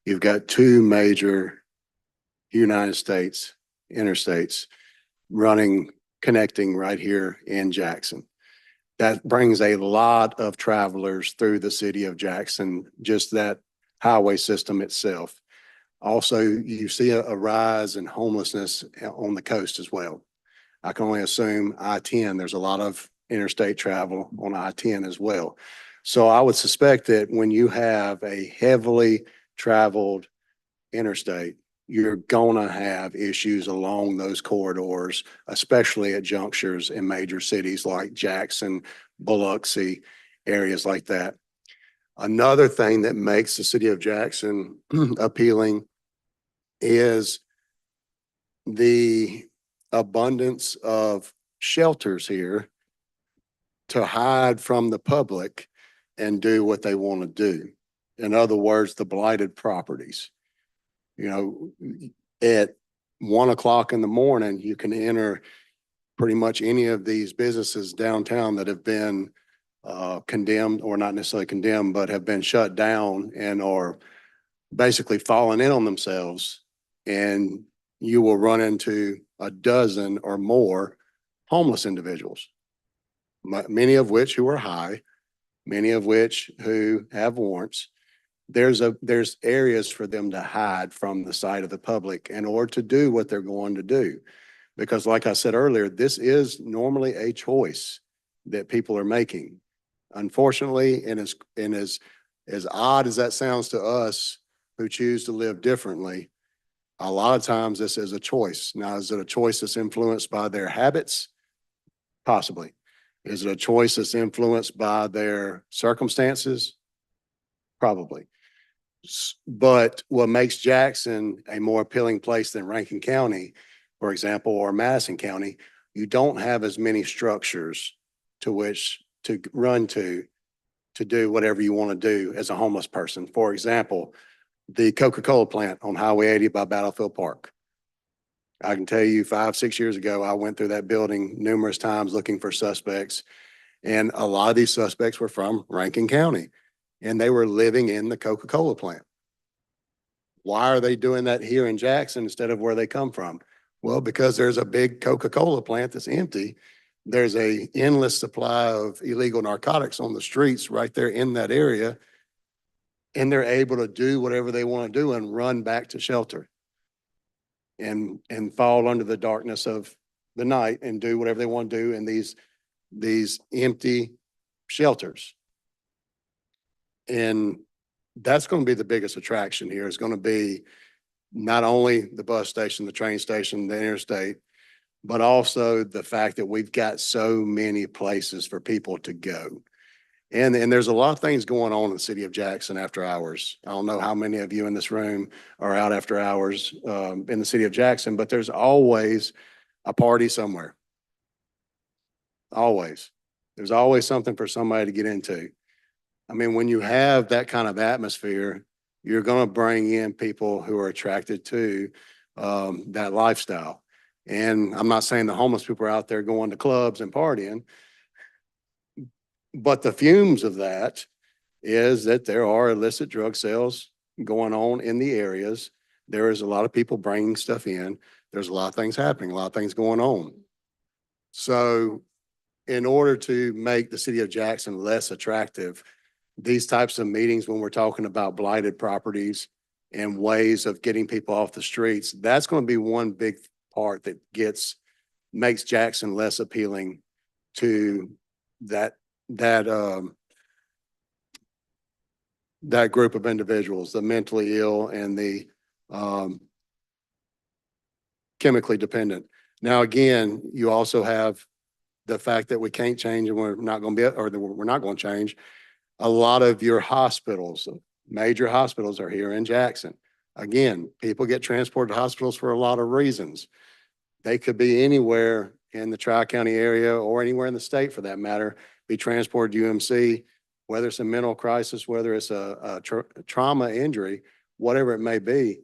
You've got two major United States interstates connecting right here in Jackson. That brings a lot of travelers through the city of Jackson, just that highway system itself. Also, you see a rise in homelessness on the coast as well. I can only assume I-10, there's a lot of interstate travel on I-10 as well. So I would suspect that when you have a heavily traveled interstate, you're gonna have issues along those corridors, especially at junctures in major cities like Jackson, Biloxi, areas like that. Another thing that makes the city of Jackson appealing is the abundance of shelters here to hide from the public and do what they want to do. In other words, the blighted properties. At 1 o'clock in the morning, you can enter pretty much any of these businesses downtown that have been condemned, or not necessarily condemned, but have been shut down and are basically falling in on themselves. And you will run into a dozen or more homeless individuals, many of which who are high, many of which who have warrants. There's areas for them to hide from the sight of the public in order to do what they're going to do. Because like I said earlier, this is normally a choice that people are making. Unfortunately, and as odd as that sounds to us who choose to live differently, a lot of times this is a choice. Now, is it a choice that's influenced by their habits? Possibly. Is it a choice that's influenced by their circumstances? Probably. But what makes Jackson a more appealing place than Rankin County, for example, or Madison County, you don't have as many structures to which to run to do whatever you want to do as a homeless person. For example, the Coca-Cola plant on Highway 80 by Battlefield Park. I can tell you 5, 6 years ago, I went through that building numerous times looking for suspects. And a lot of these suspects were from Rankin County and they were living in the Coca-Cola plant. Why are they doing that here in Jackson instead of where they come from? Well, because there's a big Coca-Cola plant that's empty. There's a endless supply of illegal narcotics on the streets right there in that area. And they're able to do whatever they want to do and run back to shelter and fall under the darkness of the night and do whatever they want to do in these empty shelters. And that's going to be the biggest attraction here, is going to be not only the bus station, the train station, the interstate, but also the fact that we've got so many places for people to go. And there's a lot of things going on in the city of Jackson after hours. I don't know how many of you in this room are out after hours in the city of Jackson, but there's always a party somewhere. Always. There's always something for somebody to get into. I mean, when you have that kind of atmosphere, you're going to bring in people who are attracted to that lifestyle. And I'm not saying the homeless people are out there going to clubs and partying, but the fumes of that is that there are illicit drug sales going on in the areas. There is a lot of people bringing stuff in. There's a lot of things happening, a lot of things going on. So in order to make the city of Jackson less attractive, these types of meetings, when we're talking about blighted properties and ways of getting people off the streets, that's going to be one big part that makes Jackson less appealing to that group of individuals, the mentally ill and the chemically dependent. Now, again, you also have the fact that we can't change and we're not going to change. A lot of your hospitals, major hospitals, are here in Jackson. Again, people get transported to hospitals for a lot of reasons. They could be anywhere in the Tri-County area or anywhere in the state for that matter, be transported to UMC, whether it's a mental crisis, whether it's a trauma injury, whatever it may be.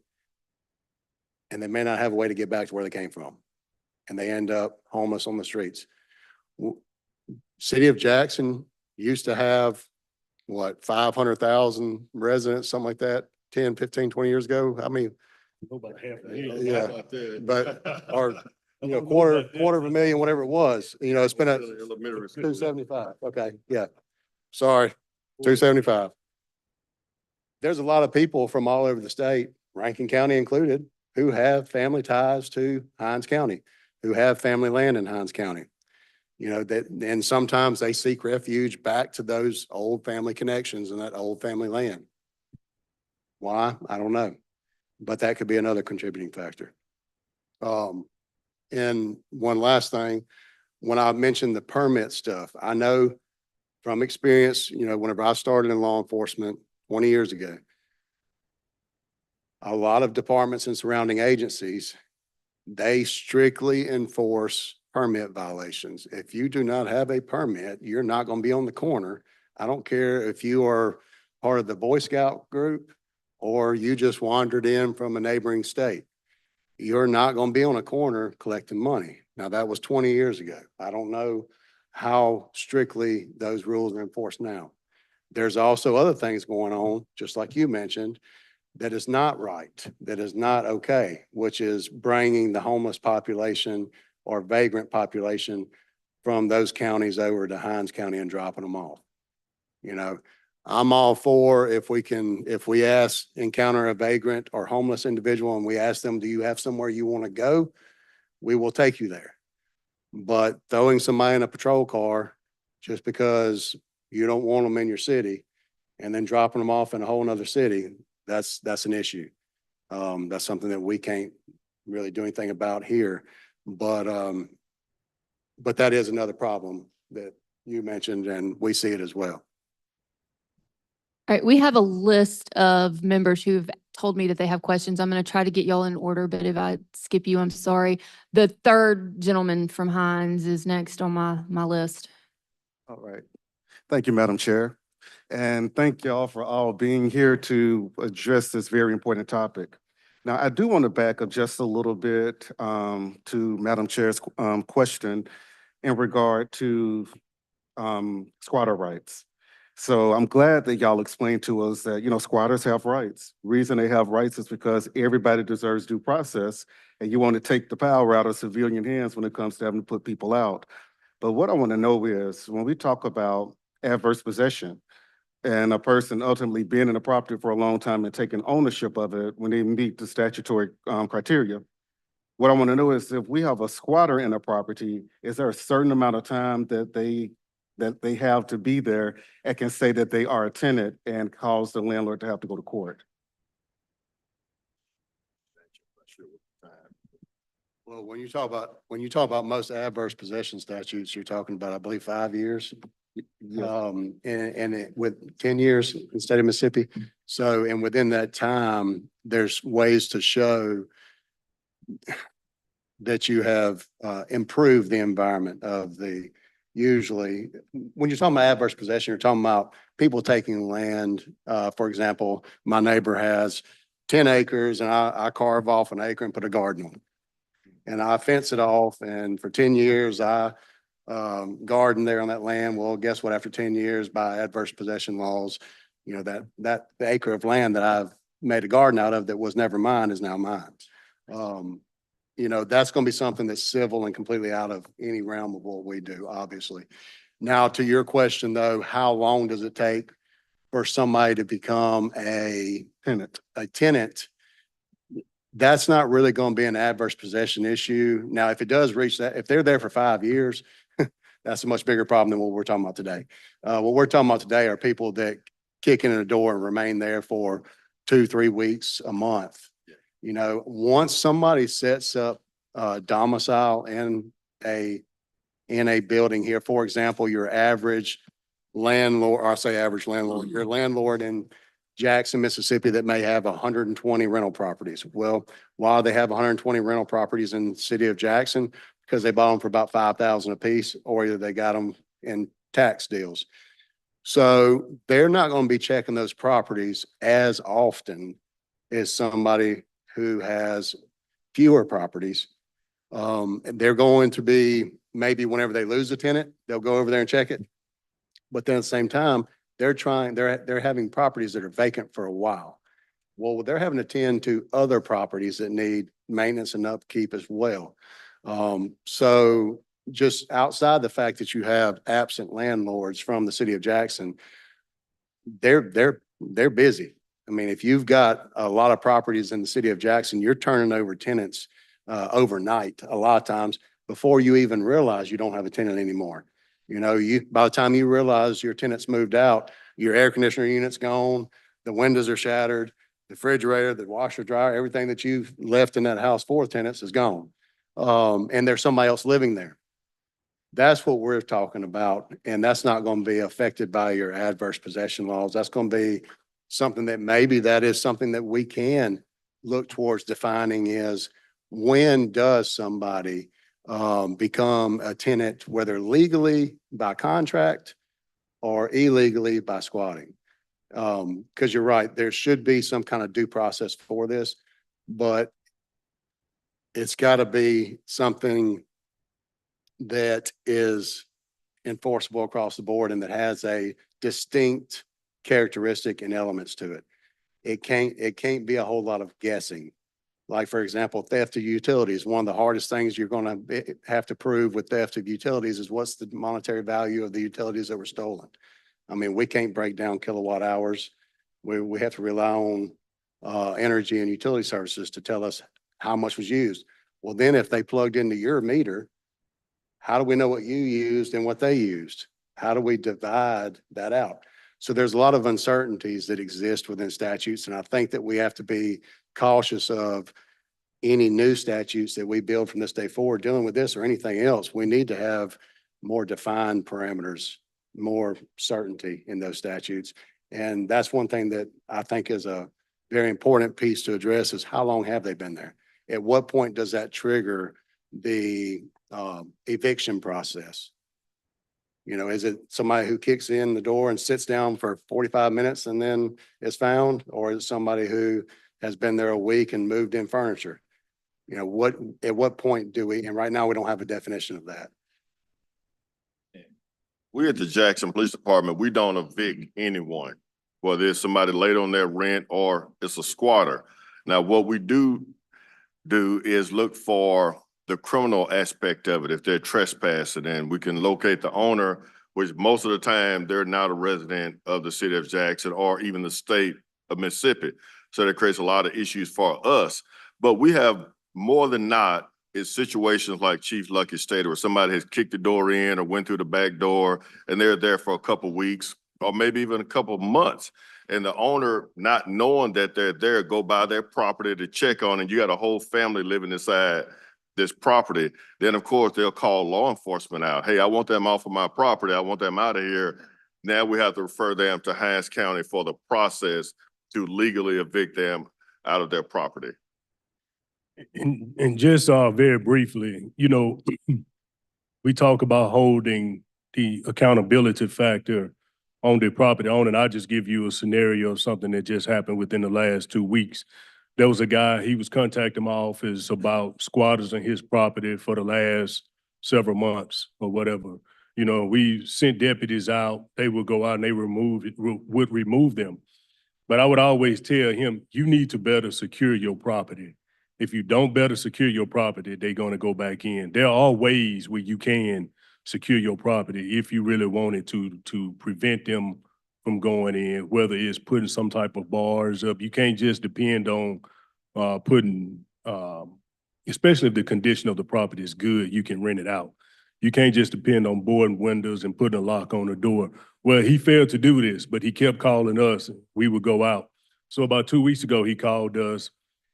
And they may not have a way to get back to where they came from. And they end up homeless on the streets. City of Jackson used to have, 500,000 residents, something like that, 10, 15, 20 years ago. I mean, About half a million. yeah, but, or, quarter of a million, whatever it was, it's been at 275. Okay, yeah. Sorry, 275. There's a lot of people from all over the state, Rankin County included, who have family ties to Hinds County, who have family land in Hinds County. And sometimes they seek refuge back to those old family connections and that old family land. Why? I don't know, but that could be another contributing factor. And one last thing, when I mentioned the permit stuff, I know from experience, whenever I started in law enforcement 20 years ago, a lot of departments and surrounding agencies, they strictly enforce permit violations. If you do not have a permit, you're not going to be on the corner. I don't care if you are part of the Boy Scout group or you just wandered in from a neighboring state. You're not going to be on a corner collecting money. Now, that was 20 years ago. I don't know how strictly those rules are enforced now. There's also other things going on, just like you mentioned, that is not right, that is not okay, which is bringing the homeless population or vagrant population from those counties over to Hines County and dropping them off. You know, I'm all for if we encounter a vagrant or homeless individual and we ask them, do you have somewhere you want to go? We will take you there. But throwing somebody in a patrol car just because you don't want them in your city and then dropping them off in a whole nother city, that's an issue. That's something that we can't really do anything about here. But that is another problem that you mentioned, and we see it as well. All right, we have a list of members who've told me that they have questions. I'm going to try to get y'all in order, but if I skip you, I'm sorry. The third gentleman from Hines is next on my list. All right. Thank you, Madam Chair. And thank y'all for all being here to address this very important topic. Now, I do want to back up just a little bit to Madam Chair's question in regard to squatter rights. So I'm glad that y'all explained to us that, squatters have rights. Reason they have rights is because everybody deserves due process, and you want to take the power out of civilian hands when it comes to having to put people out. But what I want to know is when we talk about adverse possession and a person ultimately being in a property for a long time and taking ownership of it when they meet the statutory criteria, what I want to know is if we have a squatter in a property, is there a certain amount of time that they have to be there and can say that they are a tenant and cause the landlord to have to go to court? Well, when you talk about most adverse possession statutes, you're talking about, I believe, 5 years. With 10 years in the state of Mississippi. So, and within that time, there's ways to show that you have improved the environment of usually, when you're talking about adverse possession, you're talking about people taking land. For example, my neighbor has 10 acres and I carve off an acre and put a garden on it. And I fence it off, and for 10 years, I garden there on that land. Well, guess what? After 10 years, by adverse possession laws, that acre of land that I've made a garden out of that was never mine is now mine. That's going to be something that's civil and completely out of any realm of what we do, obviously. Now, to your question, though, how long does it take for somebody to become a tenant? That's not really going to be an adverse possession issue. Now, if it does reach that, if they're there for 5 years, that's a much bigger problem than what we're talking about today. What we're talking about today are people that kick in the door and remain there for 2-3 weeks, a month. Once somebody sets up domicile in a building here, for example, your average landlord, or I say average landlord, your landlord in Jackson, Mississippi, that may have 120 rental properties. Well, why they have 120 rental properties in the city of Jackson? Because they bought them for about $5,000 a piece, or either they got them in tax deals. So they're not going to be checking those properties as often as somebody who has fewer properties. They're going to be, maybe whenever they lose a tenant, they'll go over there and check it. But then at the same time, they're having properties that are vacant for a while. Well, they're having to tend to other properties that need maintenance and upkeep as well. So just outside the fact that you have absent landlords from the city of Jackson, they're busy. I mean, if you've got a lot of properties in the city of Jackson, you're turning over tenants overnight a lot of times before you even realize you don't have a tenant anymore. By the time you realize your tenant's moved out, your air conditioner unit's gone, the windows are shattered, the refrigerator, the washer, dryer, everything that you've left in that house for tenants is gone. And there's somebody else living there. That's what we're talking about. And that's not going to be affected by your adverse possession laws. That's going to be something that is something that we can look towards defining is when does somebody become a tenant, whether legally by contract or illegally by squatting. Because you're right, there should be some kind of due process for this, but it's got to be something that is enforceable across the board and that has a distinct characteristic and elements to it. it can't be a whole lot of guessing. Like, for example, theft of utilities, one of the hardest things you're gonna have to prove with theft of utilities is what's the monetary value of the utilities that were stolen. I mean, we can't break down kilowatt hours. We have to rely on energy and utility services to tell us how much was used. Well, then if they plugged into your meter, how do we know what you used and what they used? How do we divide that out? So there's a lot of uncertainties that exist within statutes, and I think that we have to be cautious of any new statutes that we build from this day forward dealing with this or anything else. We need to have more defined parameters, more certainty in those statutes. And that's one thing that I think is a very important piece to address is how long have they been there? At what point does that trigger the eviction process? You know, is it somebody who kicks in the door and sits down for 45 minutes and then is found? Or is it somebody who has been there a week and moved in furniture? You know, at what point do we, and right now we don't have a definition of that. We at the Jackson Police Department, we don't evict anyone, whether it's somebody late on their rent or it's a squatter. Now, what we do is look for the criminal aspect of it. If they're trespassing, and we can locate the owner, which most of the time they're not a resident of the city of Jackson or even the state of Mississippi. So that creates a lot of issues for us. But we have more than not is situations like Chief Lucky stated, where somebody has kicked the door in or went through the back door and they're there for a couple of weeks or maybe even a couple of months. And the owner, not knowing that they're there, go by their property to check on, and you got a whole family living inside this property. Then of course they'll call law enforcement out. Hey, I want them off of my property. I want them out of here. Now we have to refer them to Hinds County for the process to legally evict them out of their property. And just very briefly, you know, we talk about holding the accountability factor on the property owner. And I'll just give you a scenario of something that just happened within the last 2 weeks. There was a guy, he was contacting my office about squatters on his property for the last several months or whatever. You know, we sent deputies out, they would go out and they would remove them. But I would always tell him, you need to better secure your property. If you don't better secure your property, they're going to go back in. There are ways where you can secure your property if you really wanted to prevent them from going in, whether it's putting some type of bars up. You can't just depend on putting, especially if the condition of the property is good, you can rent it out. You can't just depend on boarding windows and putting a lock on the door. Well, he failed to do this, but he kept calling us. We would go out. So about 2 weeks ago, he called us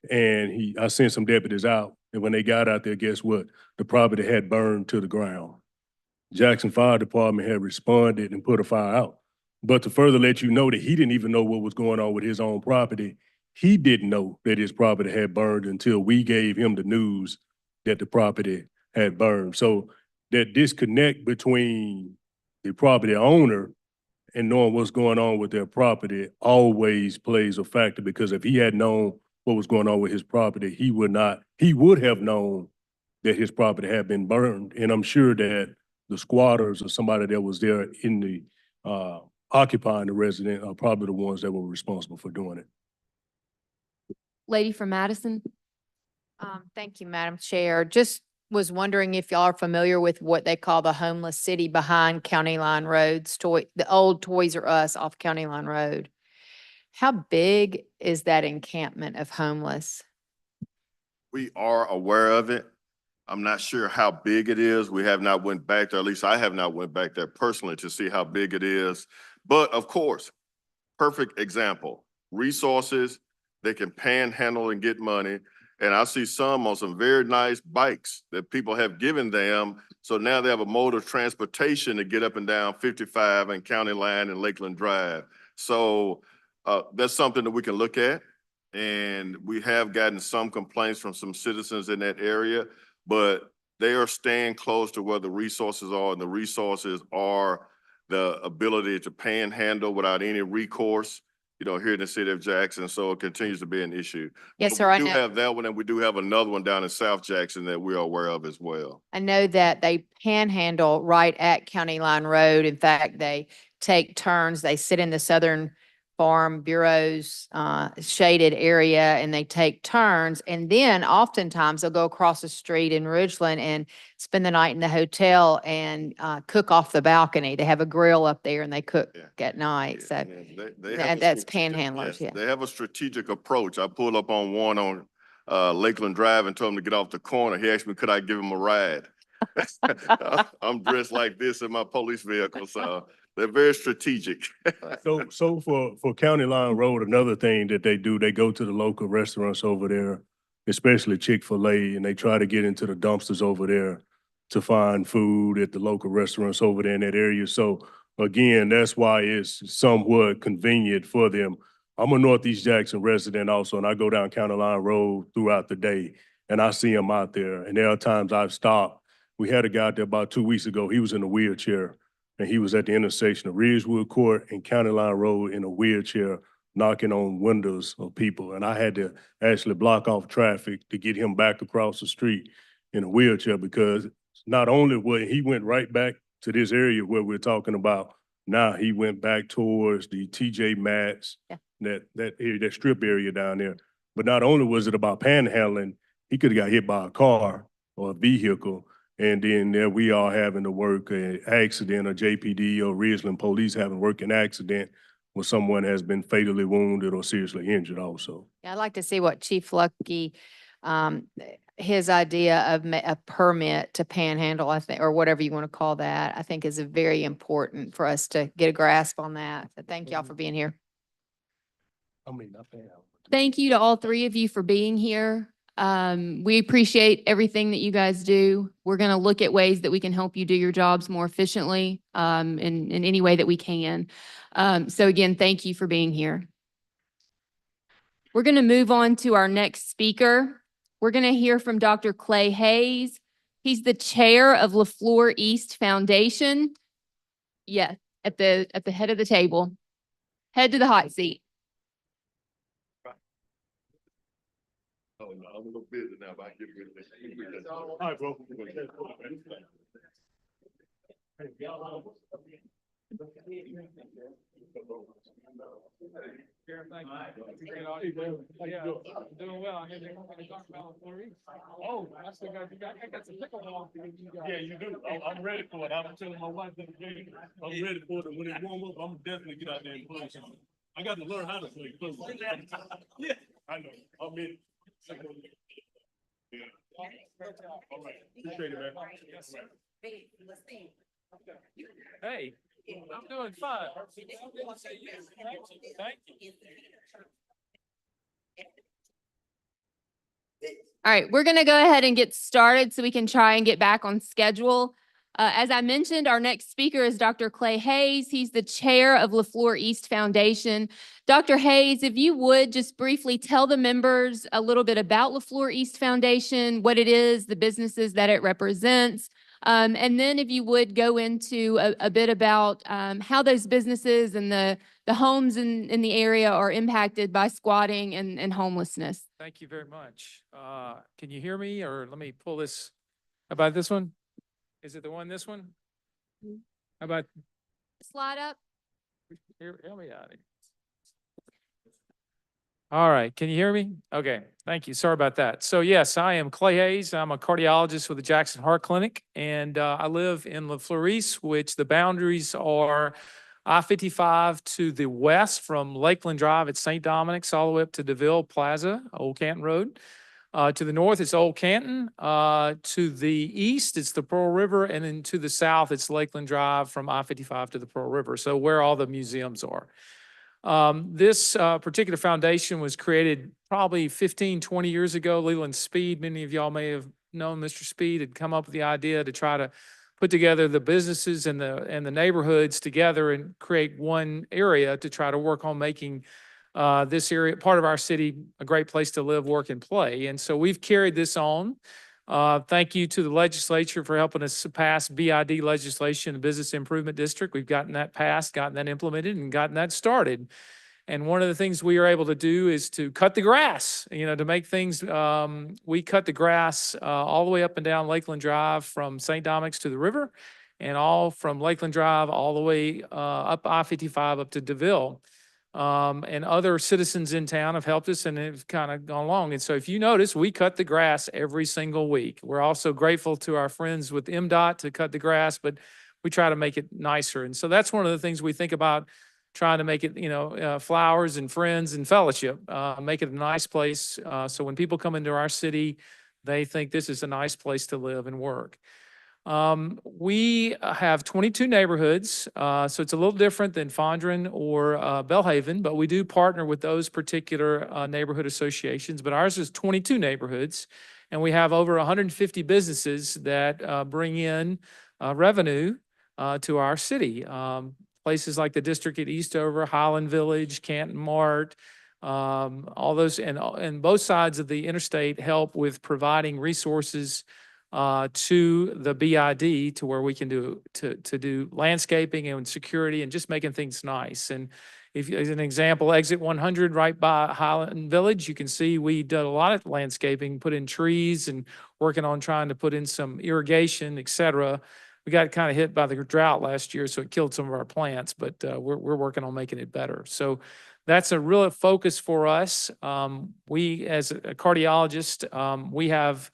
and I sent some deputies out. And when they got out there, guess what? The property had burned to the ground. Jackson Fire Department had responded and put a fire out. But to further let you know that he didn't even know what was going on with his own property, he didn't know that his property had burned until we gave him the news that the property had burned. So that disconnect between the property owner and knowing what's going on with their property always plays a factor, because if he had known what was going on with his property, he would have known that his property had been burned. And I'm sure that the squatters or somebody that was there in the occupying the resident are probably the ones that were responsible for doing it. Lady from Madison. Thank you, Madam Chair. Just was wondering if y'all are familiar with what they call the homeless city behind County Line Roads, the old Toys R Us off County Line Road. How big is that encampment of homeless? We are aware of it. I'm not sure how big it is. We have not went back there, at least I have not went back there personally to see how big it is. But of course, perfect example, resources, they can panhandle and get money. And I see some on some very nice bikes that people have given them. So now they have a mode of transportation to get up and down 55 and County Line and Lakeland Drive. So that's something that we can look at. And we have gotten some complaints from some citizens in that area, but they are staying close to where the resources are, and the resources are the ability to panhandle without any recourse, you know, here in the city of Jackson. So it continues to be an issue. Yes, But sir. we do have that one, and we do have another one down in South Jackson that we are aware of as well. I know that they panhandle right at County Line Road. In fact, they take turns. They sit in the southern Farm Bureau's shaded area and they take turns. And then oftentimes they'll go across the street in Ridgeland and spend the night in the hotel and cook off the balcony. They have a grill up there and they cook Yeah. at night. So They have a that's strategic- panhandlers, yes, yeah. They have a strategic approach. I pulled up on one on Lakeland Drive and told him to get off the corner. He asked me, could I give him a ride? I'm dressed like this in my police vehicle, so they're very strategic. So for County Line Road, another thing that they do, they go to the local restaurants over there, especially Chick-fil-A, and they try to get into the dumpsters over there to find food at the local restaurants over there in that area. So again, that's why it's somewhat convenient for them. I'm a Northeast Jackson resident also, and I go down County Line Road throughout the day, and I see them out there. And there are times I've stopped. We had a guy out there about 2 weeks ago. He was in a wheelchair, and he was at the intersection of Ridgewood Court and County Line Road in a wheelchair, knocking on windows of people. And I had to actually block off traffic to get him back across the street in a wheelchair, because not only would he went right back to this area where we're talking about now, he went back towards the TJ Maxx, Yeah. that area, that strip area down there. But not only was it about panhandling, he could have got hit by a car or a vehicle. And then there we are having to work an accident, or JPD or Ridgeland Police having to work an accident where someone has been fatally wounded or seriously injured also. Yeah, I'd like to see what Chief Lucky, his idea of a permit to panhandle, I think, or whatever you want to call that, I think is a very important for us to get a grasp on that. So thank y'all for being here. I mean, not bad. Thank you to all three of you for being here. We appreciate everything that you guys do. We're going to look at ways that we can help you do your jobs more efficiently, in any way that we can. So again, thank you for being here. We're going to move on to our next speaker. We're going to hear from Dr. Clay Hayes. He's the chair of LaFleur East Foundation. Yeah, at the head of the table. Head to the hot seat. Oh, no, I'm a little busy now, but I get rid of this. All right, bro. Doing well. I hear they're going to talk about Florida. Oh, I still got, I got some pickleball. Yeah, you do. I'm ready for it. I'm telling my wife that I'm ready for it. When it warm up, I'm definitely get out there and play something. I got to learn how to play. Yeah, I know. I'm in. Yeah. All right. Appreciate it, man. Hey, I'm doing fine. Thank you. All right, we're going to go ahead and get started so we can try and get back on schedule. As I mentioned, our next speaker is Dr. Clay Hayes. He's the chair of LaFleur East Foundation. Dr. Hayes, if you would just briefly tell the members a little bit about LaFleur East Foundation, what it is, the businesses that it represents, and then if you would go into a bit about how those businesses and the homes in the area are impacted by squatting and homelessness. Thank you very much. Can you hear me, or let me pull this? How about this one? Is it the one, this one? How about, Slide up. here, help me out here. All right, can you hear me? Okay, thank you. Sorry about that. So yes, I am Clay Hayes. I'm a cardiologist with the Jackson Heart Clinic, and I live in LaFleur East, which the boundaries are I-55 to the west from Lakeland Drive at St. Dominic's all the way up to DeVille Plaza, Old Canton Road. To the north, it's Old Canton. To the east, it's the Pearl River. And then to the south, it's Lakeland Drive from I-55 to the Pearl River. So where all the museums are. This particular foundation was created probably 15, 20 years ago. Leland Speed, many of y'all may have known Mr. Speed, had come up with the idea to try to put together the businesses and the neighborhoods together and create one area to try to work on making this area, part of our city, a great place to live, work, and play. And so we've carried this on. Thank you to the legislature for helping us pass BID legislation, the Business Improvement District. We've gotten that passed, gotten that implemented, and gotten that started. And one of the things we are able to do is to cut the grass, to make things, we cut the grass all the way up and down Lakeland Drive from St. Dominic's to the river, and all from Lakeland Drive all the way up I-55 up to DeVille. and other citizens in town have helped us and have kind of gone along. And so if you notice, we cut the grass every single week. We're also grateful to our friends with MDOT to cut the grass, but we try to make it nicer. And so that's one of the things we think about, trying to make it, flowers and friends and fellowship, make it a nice place. So when people come into our city, they think this is a nice place to live and work. We have 22 neighborhoods, so it's a little different than Fondren or Bellhaven, but we do partner with those particular neighborhood associations. But ours is 22 neighborhoods, and we have over 150 businesses that bring in revenue to our city. Places like the District at Eastover, Highland Village, Canton Mart, all those, and both sides of the interstate help with providing resources to the BID, to where we can do landscaping and security and just making things nice. And if, as an example, exit 100 right by Highland Village, you can see we did a lot of landscaping, put in trees and working on trying to put in some irrigation, et cetera. We got kind of hit by the drought last year, so it killed some of our plants, but we're working on making it better. So that's a real focus for us. We, as a cardiologist, we have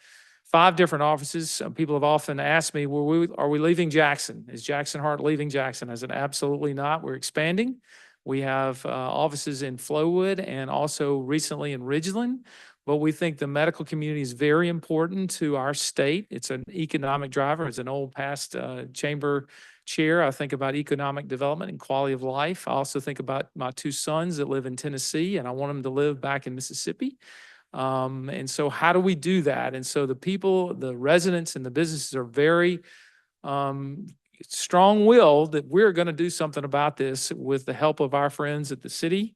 5 different offices. People have often asked me, are we leaving Jackson? Is Jackson Heart leaving Jackson? I said, absolutely not. We're expanding. We have offices in Flowood and also recently in Ridgeland. But we think the medical community is very important to our state. It's an economic driver. As an old past chamber chair, I think about economic development and quality of life. I also think about my 2 sons that live in Tennessee, and I want them to live back in Mississippi. And so how do we do that? And so the people, the residents and the businesses are very strong-willed that we're going to do something about this with the help of our friends at the city,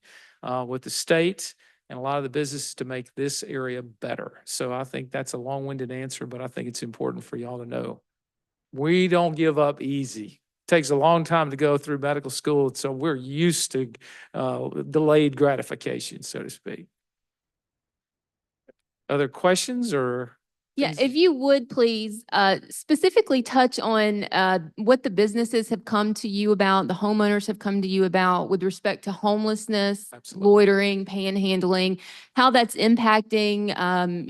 with the state, and a lot of the businesses to make this area better. So I think that's a long-winded answer, but I think it's important for y'all to know. We don't give up easy. Takes a long time to go through medical school, so we're used to delayed gratification, so to speak. Other questions or? Yeah, things- if you would please, specifically touch on, what the businesses have come to you about, the homeowners have come to you about with respect to homelessness, Absolutely. loitering, panhandling, how that's impacting,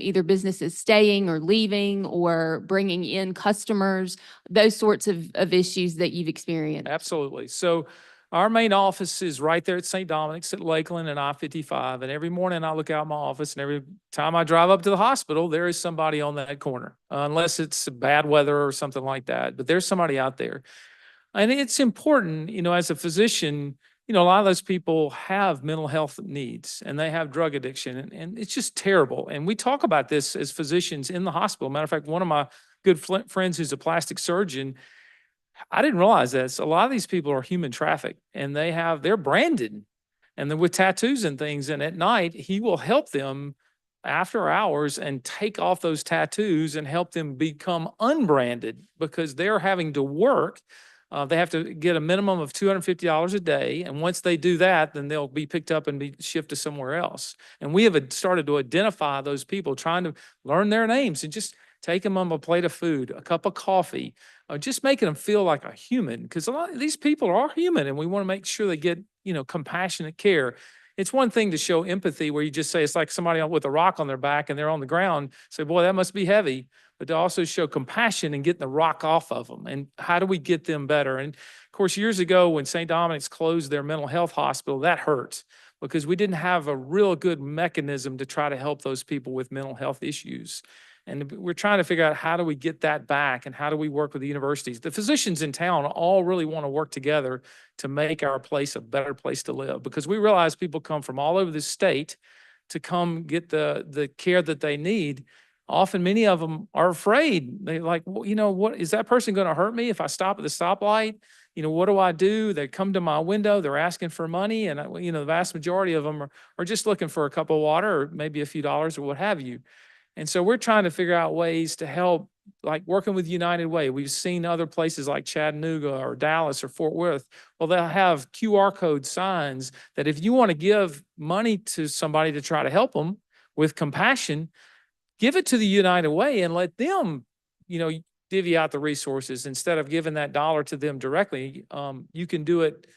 either businesses staying or leaving or bringing in customers, those sorts of issues that you've experienced. Absolutely. So our main office is right there at St. Dominic's at Lakeland and I-55. And every morning I look out my office, and every time I drive up to the hospital, there is somebody on that corner, unless it's bad weather or something like that. But there's somebody out there. And it's important, as a physician, a lot of those people have mental health needs and they have drug addiction, and it's just terrible. And we talk about this as physicians in the hospital. Matter of fact, one of my good friends who's a plastic surgeon, I didn't realize this. A lot of these people are human trafficked, and they're branded, and then with tattoos and things. And at night, he will help them after hours and take off those tattoos and help them become unbranded, because they're having to work. They have to get a minimum of $250 a day. And once they do that, then they'll be picked up and be shifted somewhere else. And we have started to identify those people, trying to learn their names and just take them on a plate of food, a cup of coffee, just making them feel like a human, because a lot of these people are human, and we want to make sure they get, compassionate care. It's one thing to show empathy where you just say it's like somebody with a rock on their back and they're on the ground, say, boy, that must be heavy. But to also show compassion and getting the rock off of them. And how do we get them better? And of course, years ago when St. Dominic's closed their mental health hospital, that hurt, because we didn't have a real good mechanism to try to help those people with mental health issues. And we're trying to figure out, how do we get that back, and how do we work with the universities? The physicians in town all really want to work together to make our place a better place to live, because we realize people come from all over the state to come get the care that they need. Often, many of them are afraid. They're like, well, what is that person going to hurt me if I stop at the stoplight? What do I do? They come to my window, they're asking for money, and the vast majority of them are just looking for a cup of water or maybe a few dollars or what have you. And so we're trying to figure out ways to help, like working with United Way. We've seen other places like Chattanooga or Dallas or Fort Worth. Well, they'll have QR code signs that if you want to give money to somebody to try to help them with compassion, give it to the United Way and let them, divvy out the resources instead of giving that dollar to them directly. You can do it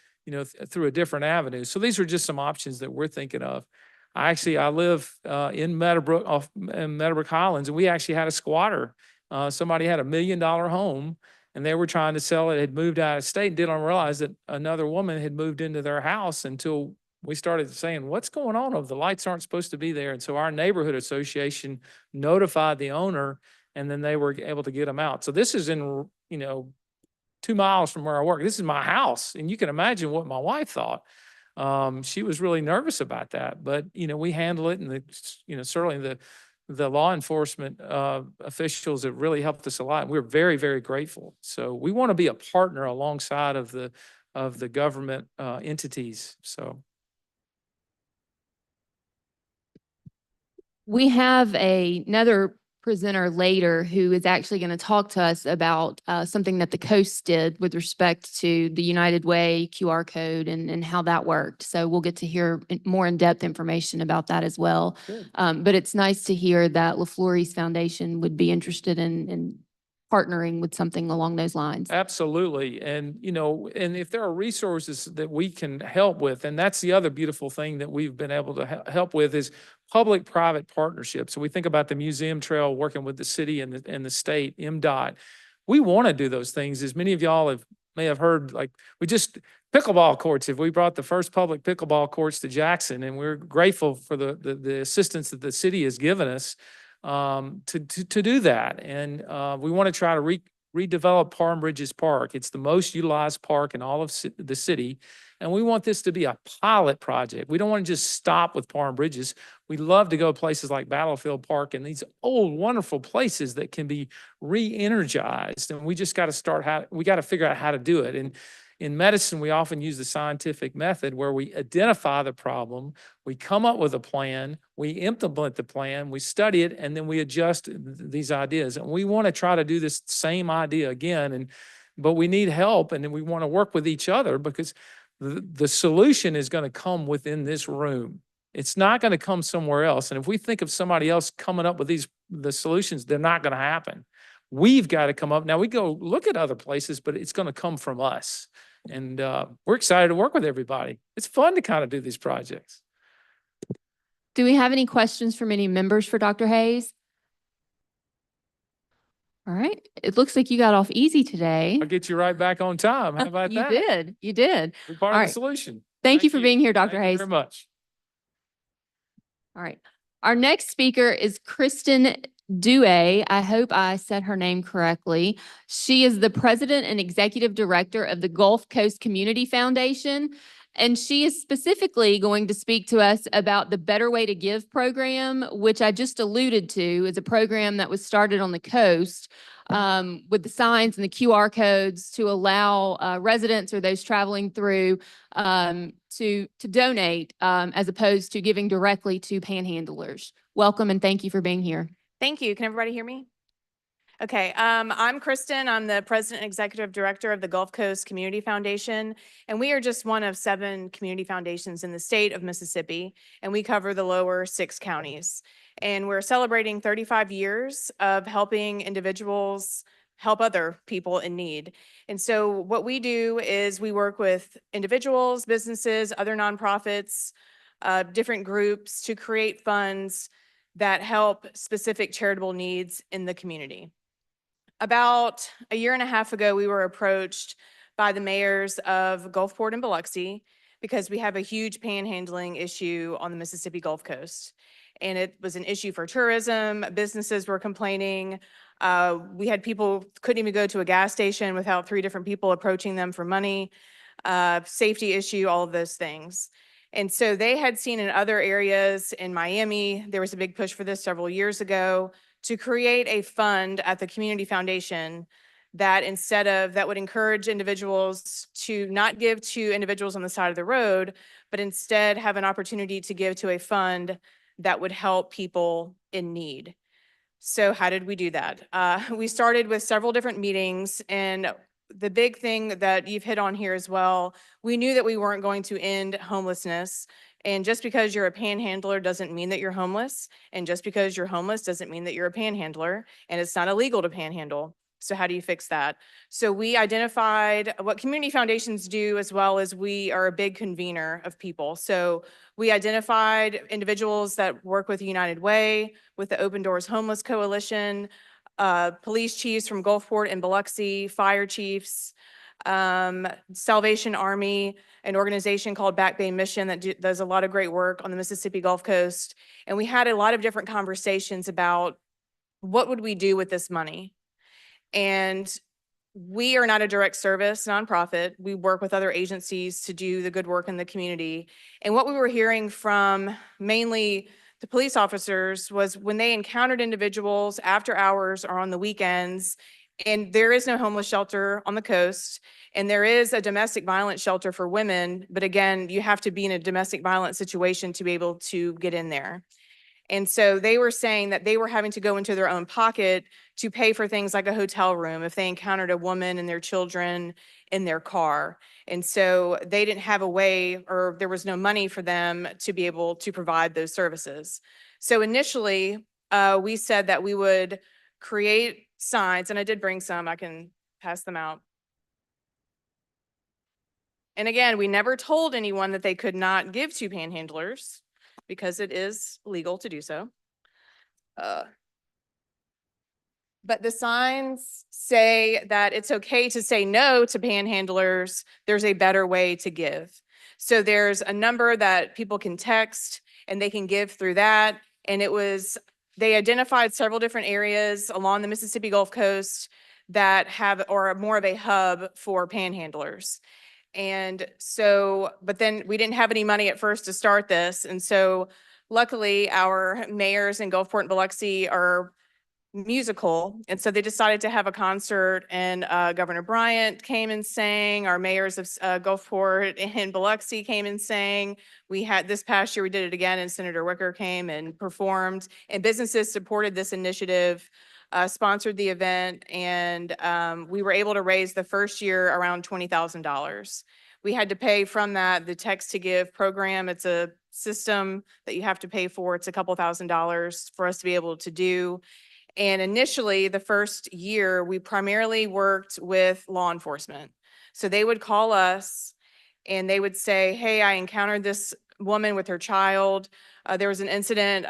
through a different avenue. So these are just some options that we're thinking of. I live in Meadowbrook Highlands, and we actually had a squatter. Somebody had $1 million home, and they were trying to sell it, had moved out of state, and didn't realize that another woman had moved into their house until we started saying, what's going on? The lights aren't supposed to be there. And so our neighborhood association notified the owner, and then they were able to get them out. So this is in, 2 miles from where I work. This is my house. And you can imagine what my wife thought. She was really nervous about that, but, we handle it, and certainly the law enforcement officials have really helped us a lot. And we're very, very grateful. So we want to be a partner alongside of the government entities. So. We have another presenter later who is actually going to talk to us about something that the coast did with respect to the United Way QR code and how that worked. So we'll get to hear more in-depth information about that as well. But it's nice to hear that LaFleur's Foundation would be interested in partnering with something along those lines. Absolutely. And, and if there are resources that we can help with, and that's the other beautiful thing that we've been able to help with is public-private partnerships. So we think about the museum trail working with the city and the state, MDOT. We want to do those things. As many of y'all may have heard, like we just pickleball courts. If we brought the first public pickleball courts to Jackson, and we're grateful for the assistance that the city has given us to do that. And we want to try to redevelop Palm Bridges Park. It's the most utilized park in all of the city. And we want this to be a pilot project. We don't want to just stop with Palm Bridges. We love to go places like Battlefield Park and these old, wonderful places that can be re-energized. And we just got to we got to figure out how to do it. And in medicine, we often use the scientific method where we identify the problem, we come up with a plan, we implement the plan, we study it, and then we adjust these ideas. And we want to try to do this same idea again, but we need help, and then we want to work with each other because the solution is going to come within this room. It's not going to come somewhere else. And if we think of somebody else coming up with the solutions, they're not going to happen. We've got to come up. Now we go look at other places, but it's going to come from us. And we're excited to work with everybody. It's fun to kind of do these projects. Do we have any questions from any members for Dr. Hayes? All right. It looks like you got off easy today. I'll get you right back on time. How about that? You did. You're part All of the right. solution. Thank you for being here, Dr. Thank Hayes. you very much. All right. Our next speaker is Kristen Due. I hope I said her name correctly. She is the president and executive director of the Gulf Coast Community Foundation. And she is specifically going to speak to us about the Better Way to Give program, which I just alluded to is a program that was started on the coast with the signs and the QR codes to allow residents or those traveling through to donate as opposed to giving directly to panhandlers. Welcome and thank you for being here. Thank you. Can everybody hear me? Okay, I'm Kristen. I'm the president and executive director of the Gulf Coast Community Foundation, and we are just one of 7 community foundations in the state of Mississippi, and we cover the lower 6 counties. And we're celebrating 35 years of helping individuals help other people in need. And so what we do is we work with individuals, businesses, other nonprofits, different groups to create funds that help specific charitable needs in the community. About a year and a half ago, we were approached by the mayors of Gulfport and Biloxi because we have a huge panhandling issue on the Mississippi Gulf Coast. And it was an issue for tourism. Businesses were complaining. We had people couldn't even go to a gas station without 3 different people approaching them for money, safety issue, all of those things. And so they had seen in other areas in Miami, there was a big push for this several years ago to create a fund at the community foundation that that would encourage individuals to not give to individuals on the side of the road, but instead have an opportunity to give to a fund that would help people in need. So how did we do that? We started with several different meetings, and the big thing that you've hit on here as well, we knew that we weren't going to end homelessness. And just because you're a panhandler doesn't mean that you're homeless. And just because you're homeless doesn't mean that you're a panhandler. And it's not illegal to panhandle. So how do you fix that? So we identified what community foundations do, as well as we are a big convener of people. So we identified individuals that work with United Way, with the Open Doors Homeless Coalition, police chiefs from Gulfport and Biloxi, fire chiefs, Salvation Army, an organization called Back Bay Mission that does a lot of great work on the Mississippi Gulf Coast. And we had a lot of different conversations about what would we do with this money? And we are not a direct service nonprofit. We work with other agencies to do the good work in the community. And what we were hearing from mainly the police officers was when they encountered individuals after hours or on the weekends, and there is no homeless shelter on the coast, and there is a domestic violence shelter for women, but again, you have to be in a domestic violence situation to be able to get in there. And so they were saying that they were having to go into their own pocket to pay for things like a hotel room if they encountered a woman and their children in their car. And so they didn't have a way, or there was no money for them to be able to provide those services. So initially, we said that we would create signs, and I did bring some, I can pass them out. And again, we never told anyone that they could not give to panhandlers, because it is legal to do so. But the signs say that it's okay to say no to panhandlers. There's a better way to give. So there's a number that people can text and they can give through that. And they identified several different areas along the Mississippi Gulf Coast that have, or are more of a hub for panhandlers. And so, but then we didn't have any money at first to start this. And so luckily our mayors in Gulfport and Biloxi are musical. And so they decided to have a concert, and Governor Bryant came and sang. Our mayors of Gulfport and Biloxi came and sang. We had this past year, we did it again, and Senator Wicker came and performed, and businesses supported this initiative, sponsored the event, and we were able to raise the first year around $20,000. We had to pay from that the Text to Give program. It's a system that you have to pay for. It's a couple $1,000s for us to be able to do. And initially, the first year, we primarily worked with law enforcement. So they would call us and they would say, hey, I encountered this woman with her child. There was an incident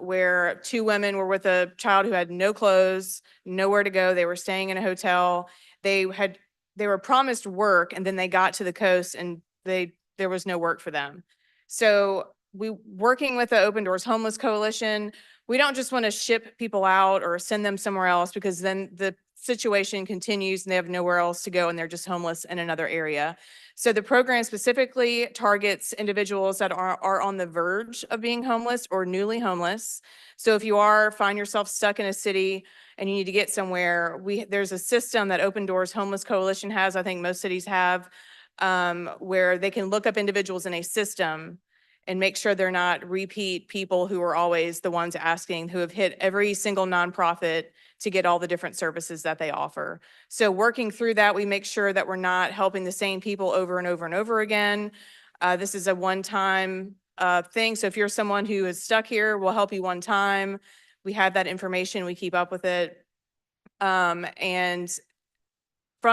where two women were with a child who had no clothes, nowhere to go. They were staying in a hotel. They were promised work, and then they got to the coast and there was no work for them. So working with the Open Doors Homeless Coalition, we don't just want to ship people out or send them somewhere else, because then the situation continues and they have nowhere else to go and they're just homeless in another area. So the program specifically targets individuals that are on the verge of being homeless or newly homeless. So if you find yourself stuck in a city and you need to get somewhere, there's a system that Open Doors Homeless Coalition has, I think most cities have, where they can look up individuals in a system and make sure they're not repeat people who are always the ones asking, who have hit every single nonprofit to get all the different services that they offer. So working through that, we make sure that we're not helping the same people over and over and over again. This is a one-time thing. So if you're someone who is stuck here, we'll help you one time. We have that information, we keep up with it. And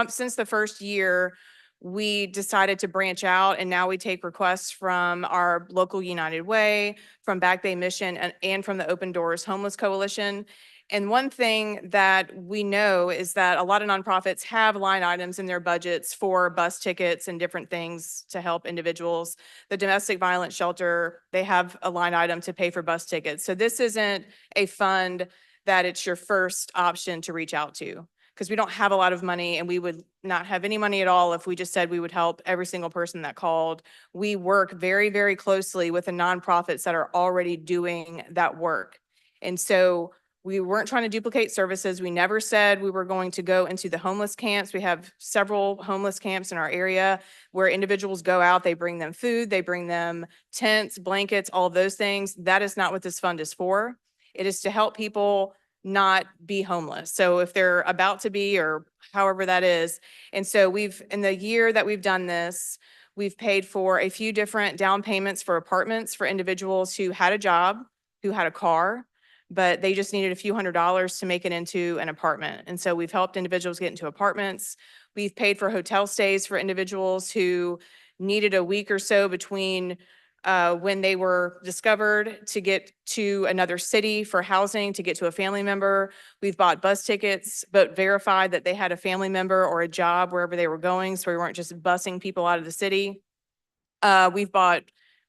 since the first year, we decided to branch out, and now we take requests from our local United Way, from Back Bay Mission, and from the Open Doors Homeless Coalition. And one thing that we know is that a lot of nonprofits have line items in their budgets for bus tickets and different things to help individuals. The domestic violence shelter, they have a line item to pay for bus tickets. So this isn't a fund that it's your first option to reach out to, because we don't have a lot of money, and we would not have any money at all if we just said we would help every single person that called. We work very, very closely with the nonprofits that are already doing that work. And so we weren't trying to duplicate services. We never said we were going to go into the homeless camps. We have several homeless camps in our area where individuals go out, they bring them food, they bring them tents, blankets, all of those things. That is not what this fund is for. It is to help people not be homeless. So if they're about to be, or however that is. And so in the year that we've done this, we've paid for a few different down payments for apartments for individuals who had a job, who had a car, but they just needed a few $100s to make it into an apartment. And so we've helped individuals get into apartments. We've paid for hotel stays for individuals who needed a week or so between when they were discovered to get to another city for housing, to get to a family member. We've bought bus tickets, but verified that they had a family member or a job wherever they were going, so we weren't just busing people out of the city.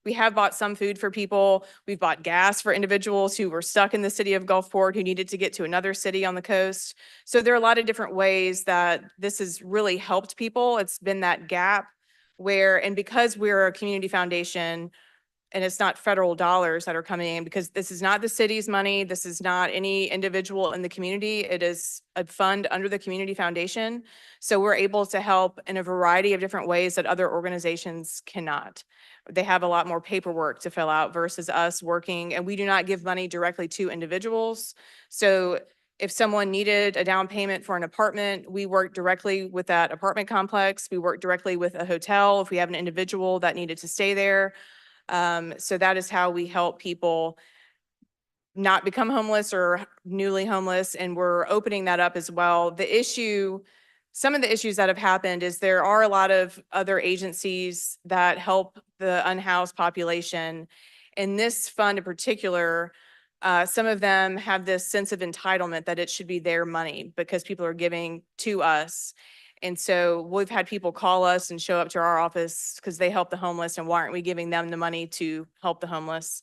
We have bought some food for people. We've bought gas for individuals who were stuck in the city of Gulfport who needed to get to another city on the coast. So there are a lot of different ways that this has really helped people. It's been that gap where, and because we're a community foundation, and it's not federal dollars that are coming in, because this is not the city's money. This is not any individual in the community. It is a fund under the community foundation. So we're able to help in a variety of different ways that other organizations cannot. They have a lot more paperwork to fill out versus us working, and we do not give money directly to individuals. So if someone needed a down payment for an apartment, we work directly with that apartment complex. We work directly with a hotel if we have an individual that needed to stay there. So that is how we help people not become homeless or newly homeless, and we're opening that up as well. Some of the issues that have happened is there are a lot of other agencies that help the unhoused population. In this fund in particular, some of them have this sense of entitlement that it should be their money because people are giving to us. And so we've had people call us and show up to our office because they help the homeless, and why aren't we giving them the money to help the homeless?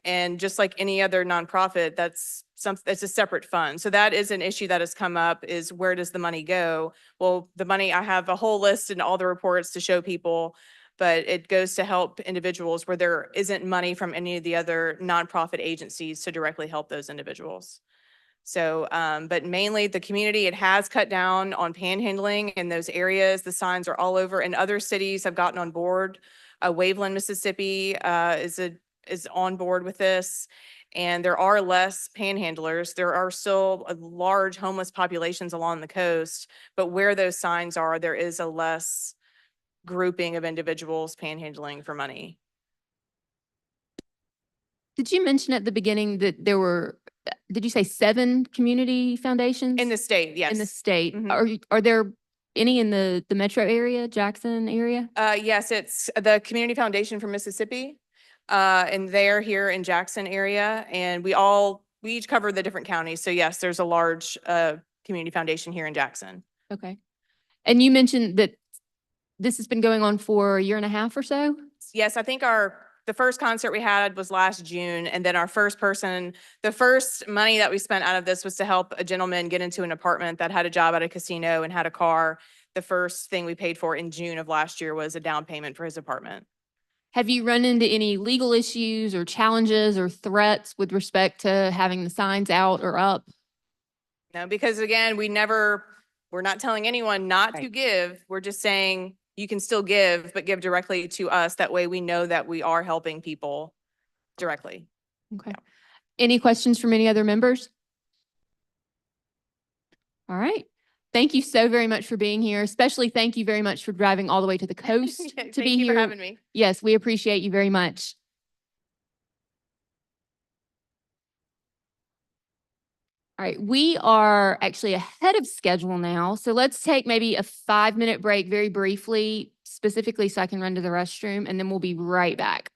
And just like any other nonprofit, it's a separate fund. So that is an issue that has come up, is where does the money go? Well, the money, I have a whole list and all the reports to show people, but it goes to help individuals where there isn't money from any of the other nonprofit agencies to directly help those individuals. So, but mainly the community, it has cut down on panhandling in those areas. The signs are all over, and other cities have gotten on board. Waveland, Mississippi, is on board with this, and there are less panhandlers. There are still a large homeless populations along the coast, but where those signs are, there is a less grouping of individuals panhandling for money. Did you mention at the beginning that there were, did you say 7 community foundations? In the state, yes. In the state. Mhm. Are there any in the metro area, Jackson area? Yes, it's the Community Foundation for Mississippi, and they're here in Jackson area, and we each cover the different counties. So yes, there's a large, community foundation here in Jackson. Okay. And you mentioned that this has been going on for a year and a half or so? Yes, I think the first concert we had was last June, and then the first money that we spent out of this was to help a gentleman get into an apartment that had a job at a casino and had a car. The first thing we paid for in June of last year was a down payment for his apartment. Have you run into any legal issues or challenges or threats with respect to having the signs out or up? No, because again, we're not telling anyone not to Right. give. We're just saying you can still give, but give directly to us. That way we know that we are helping people directly. Okay. Any questions from any other members? All right. Thank you so very much for being here. Especially thank you very much for driving all the way to the coast to Thank be you here. for having me. Yes, we appreciate you very much. All right, we are actually ahead of schedule now. So let's take maybe a 5-minute break very briefly, specifically so I can run to the restroom, and then we'll be right back.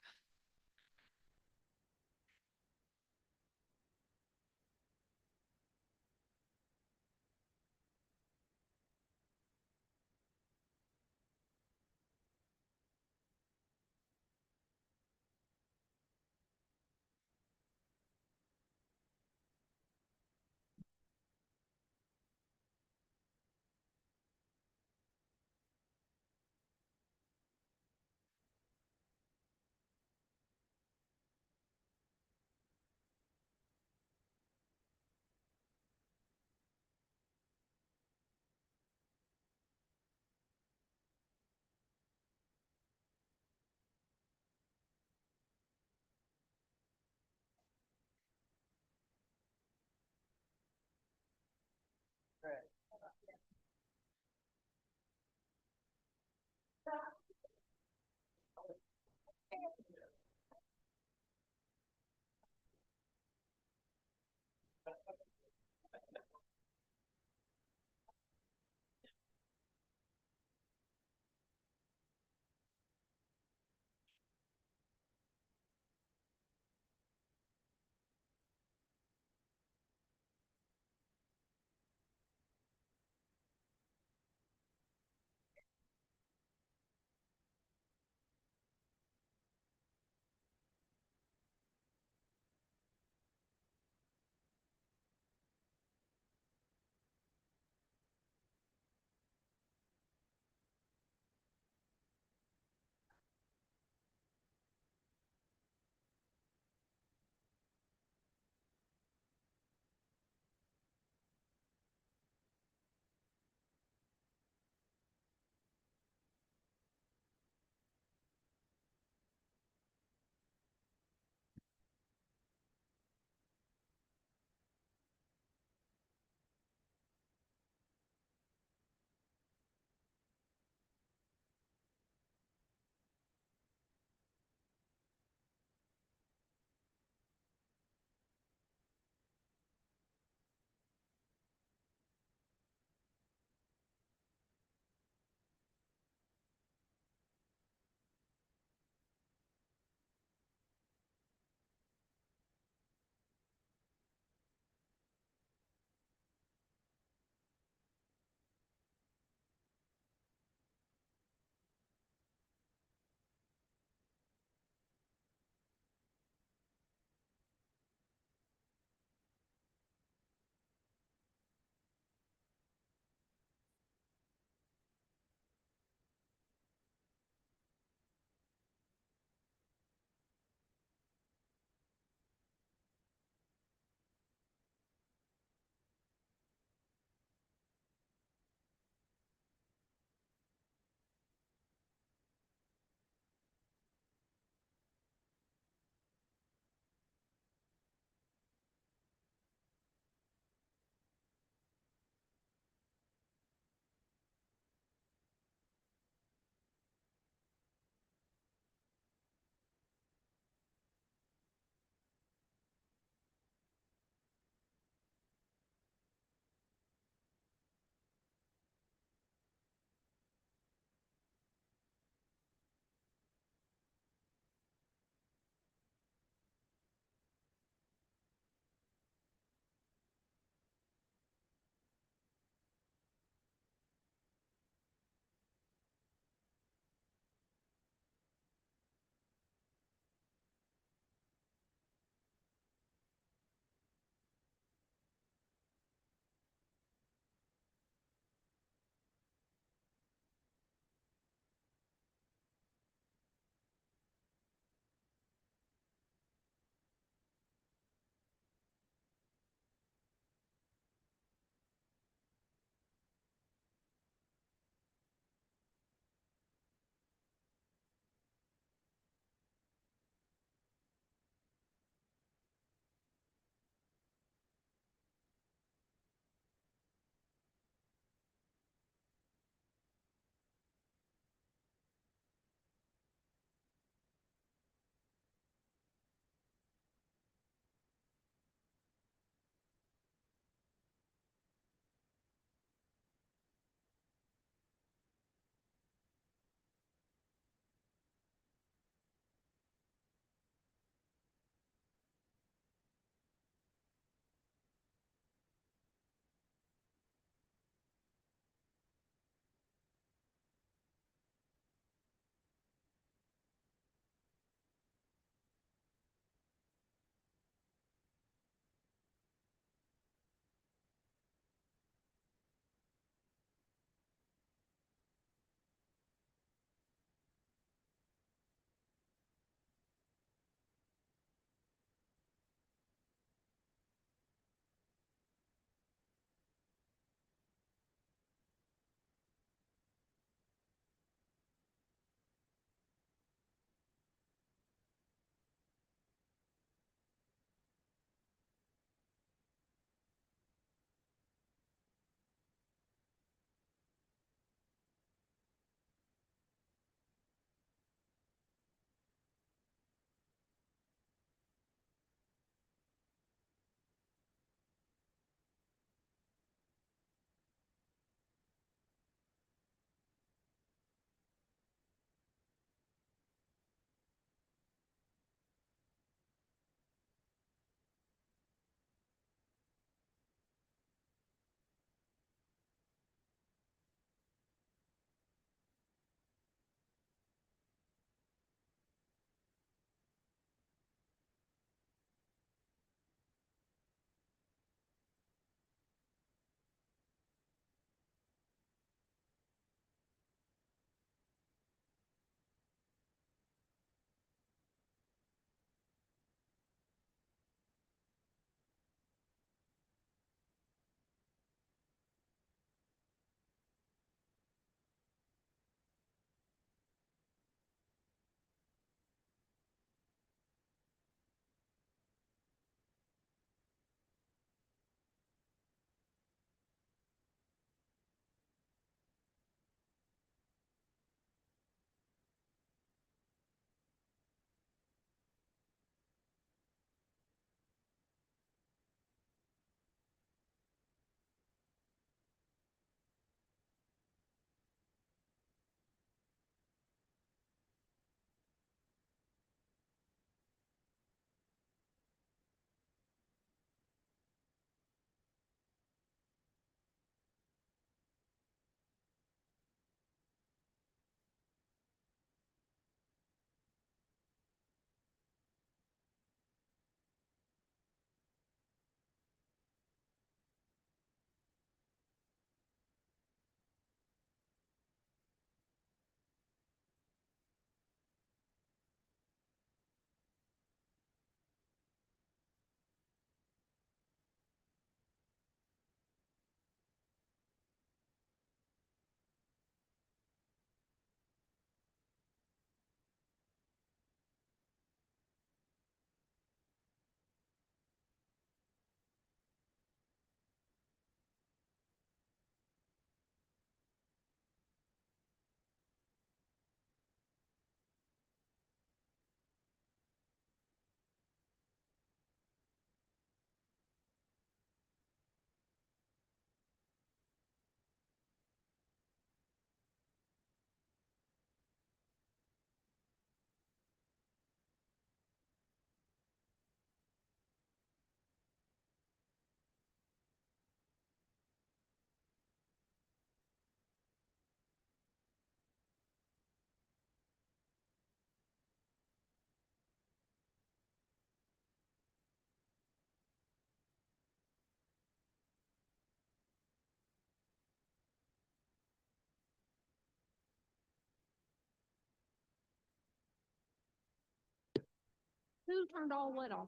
Who turned all what off?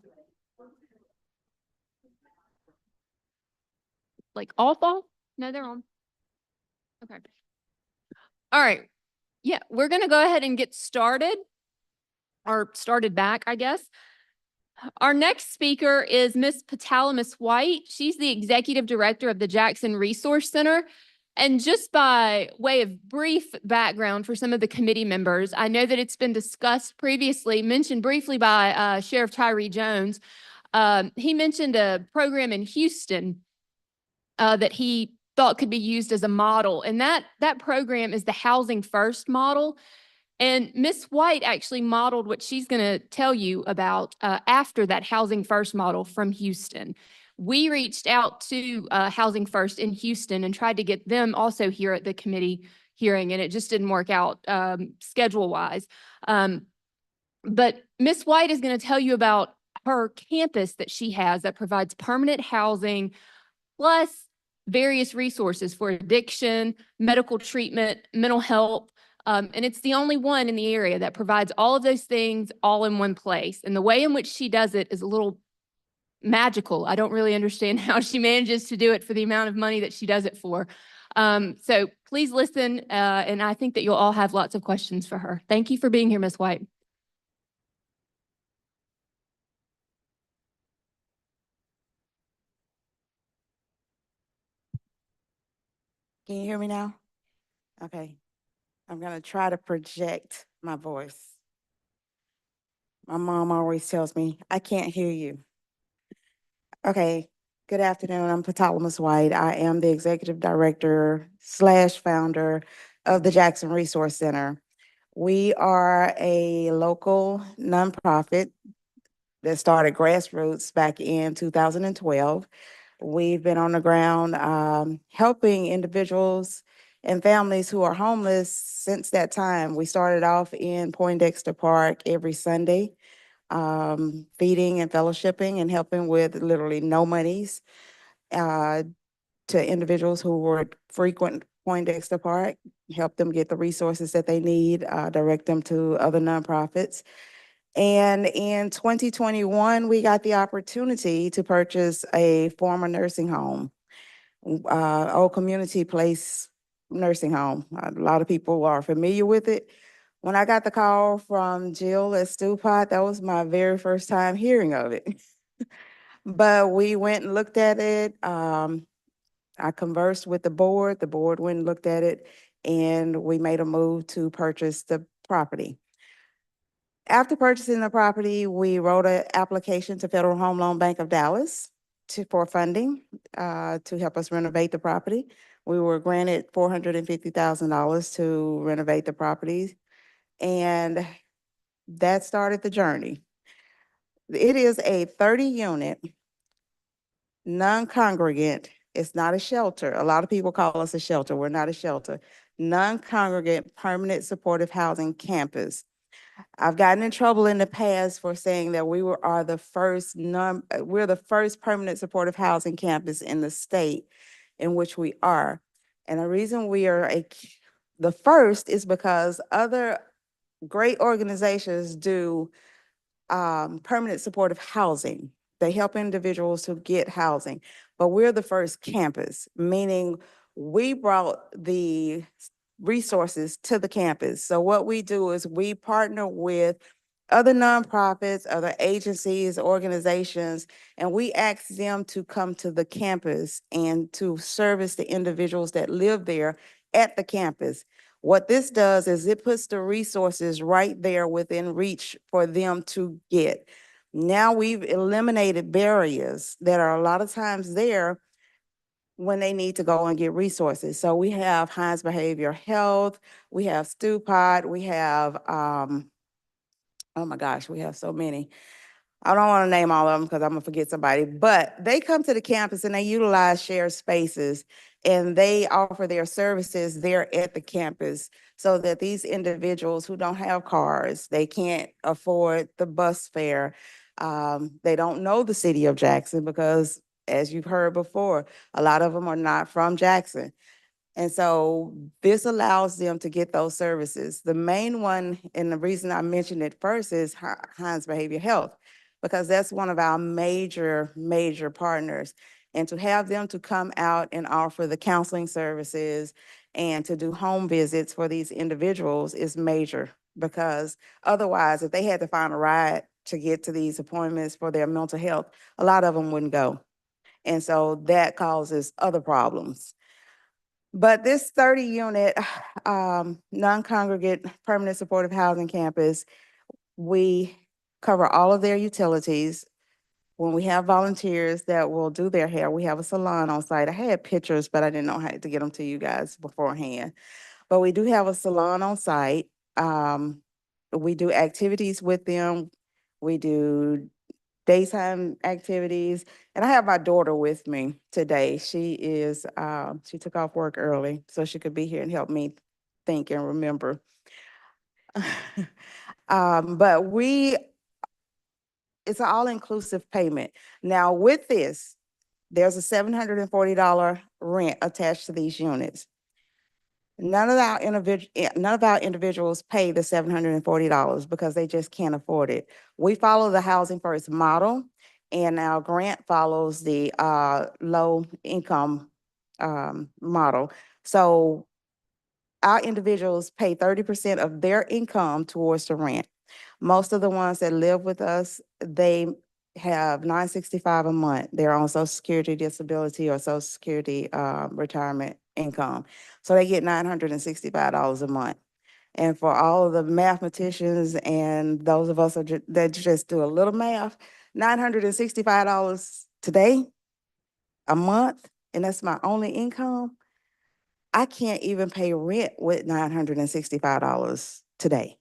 Like off off? No, they're on. Okay. All right. Yeah, we're gonna go ahead and get started. Or started back, I guess. Our next speaker is Miss Patalamis White. She's the Executive Director of the Jackson Resource Center. And just by way of brief background for some of the committee members, I know that it's been discussed previously, mentioned briefly by Sheriff Tyree Jones. He mentioned a program in Houston that he thought could be used as a model. And that program is the Housing First model. And Miss White actually modeled what she's going to tell you about after that Housing First model from Houston. We reached out to Housing First in Houston and tried to get them also here at the committee hearing, and it just didn't work out schedule-wise. But Miss White is going to tell you about her campus that she has that provides permanent housing plus various resources for addiction, medical treatment, mental health. And it's the only one in the area that provides all of those things all in one place. And the way in which she does it is a little magical. I don't really understand how she manages to do it for the amount of money that she does it for. So please listen, and I think that you'll all have lots of questions for her. Thank you for being here, Ms. White. Can you hear me now? Okay. I'm going to try to project my voice. My mom always tells me, I can't hear you. Okay. Good afternoon. I'm Patalamis White. I am the Executive Director / founder of the Jackson Resource Center. We are a local nonprofit that started grassroots back in 2012. We've been on the ground helping individuals and families who are homeless since that time. We started off in Poindexter Park every Sunday, feeding and fellowshipping and helping with literally no monies to individuals who were frequent Poindexter Park, help them get the resources that they need, direct them to other nonprofits. And in 2021, we got the opportunity to purchase a former nursing home, Old Community Place Nursing Home. A lot of people are familiar with it. When I got the call from Jill at Stewpot, that was my very first time hearing of it. But we went and looked at it. I conversed with the board went and looked at it, and we made a move to purchase the property. After purchasing the property, we wrote an application to Federal Home Loan Bank of Dallas for funding to help us renovate the property. We were granted $450,000 to renovate the property, and that started the journey. It is a 30-unit, non-congregant. It's not a shelter. A lot of people call us a shelter. We're not a shelter. Non-congregant permanent supportive housing campus. I've gotten in trouble in the past for saying that we're the first permanent supportive housing campus in the state, in which we are. And the reason we are the first is because other great organizations do permanent supportive housing. They help individuals to get housing, but we're the first campus, meaning we brought the resources to the campus. So what we do is we partner with other nonprofits, other agencies, organizations, and we ask them to come to the campus and to service the individuals that live there at the campus. What this does is it puts the resources right there within reach for them to get. Now we've eliminated barriers that are a lot of times there when they need to go and get resources. So we have Hines Behavioral Health, we have Stewpot, we have, oh my gosh, we have so many. I don't want to name all of them because I'm gonna forget somebody, but they come to the campus and they utilize shared spaces and they offer their services there at the campus so that these individuals who don't have cars, they can't afford the bus fare, they don't know the city of Jackson because, as you've heard before, a lot of them are not from Jackson. And so this allows them to get those services. The main one, and the reason I mentioned it first is Hines Behavior Health, because that's one of our major partners. And to have them to come out and offer the counseling services and to do home visits for these individuals is major. Because otherwise, if they had to find a ride to get to these appointments for their mental health, a lot of them wouldn't go. And so that causes other problems. But this 30-unit non-congregate permanent supportive housing campus, we cover all of their utilities. When we have volunteers that will do their hair, we have a salon on site. I had pictures, but I didn't know how to get them to you guys beforehand. But we do have a salon on site. We do activities with them. We do daytime activities. And I have my daughter with me today. She took off work early so she could be here and help me think and remember. But it's an all-inclusive payment. Now with this, there's a $740 rent attached to these units. None of our individuals pay the $740 because they just can't afford it. We follow the Housing First model, and our grant follows the low income model. So our individuals pay 30% of their income towards the rent. Most of the ones that live with us, they have $965 a month. They're on Social Security disability or Social Security retirement income. So they get $965 a month. And for all of the mathematicians and those of us that just do a little math, $965 today, a month, and that's my only income. I can't even pay rent with $965 today.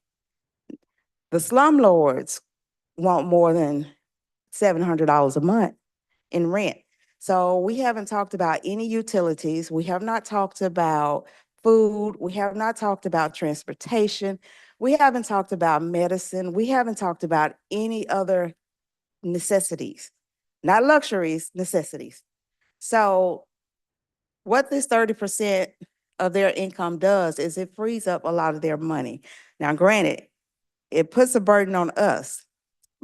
The slumlords want more than $700 a month in rent. So we haven't talked about any utilities. We have not talked about food. We have not talked about transportation. We haven't talked about medicine. We haven't talked about any other necessities, not luxuries, necessities. So what this 30% of their income does is it frees up a lot of their money. Now, granted, it puts a burden on us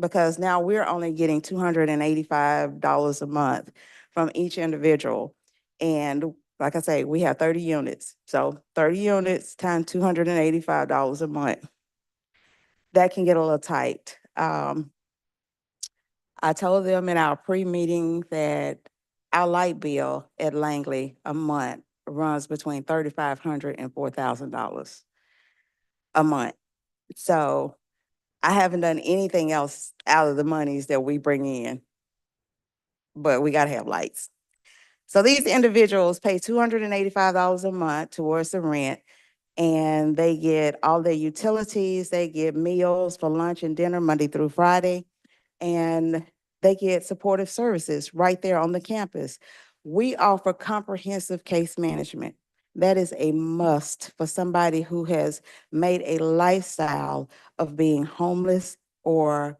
because now we're only getting $285 a month from each individual. And like I say, we have 30 units. So 30 units times $285 a month. That can get a little tight. I told them in our pre-meeting that our light bill at Langley a month runs between $3,500 and $4,000 a month. So I haven't done anything else out of the monies that we bring in, but we gotta have lights. So these individuals pay $285 a month towards the rent, and they get all their utilities, they get meals for lunch and dinner Monday through Friday, and they get supportive services right there on the campus. We offer comprehensive case management. That is a must for somebody who has made a lifestyle of being homeless or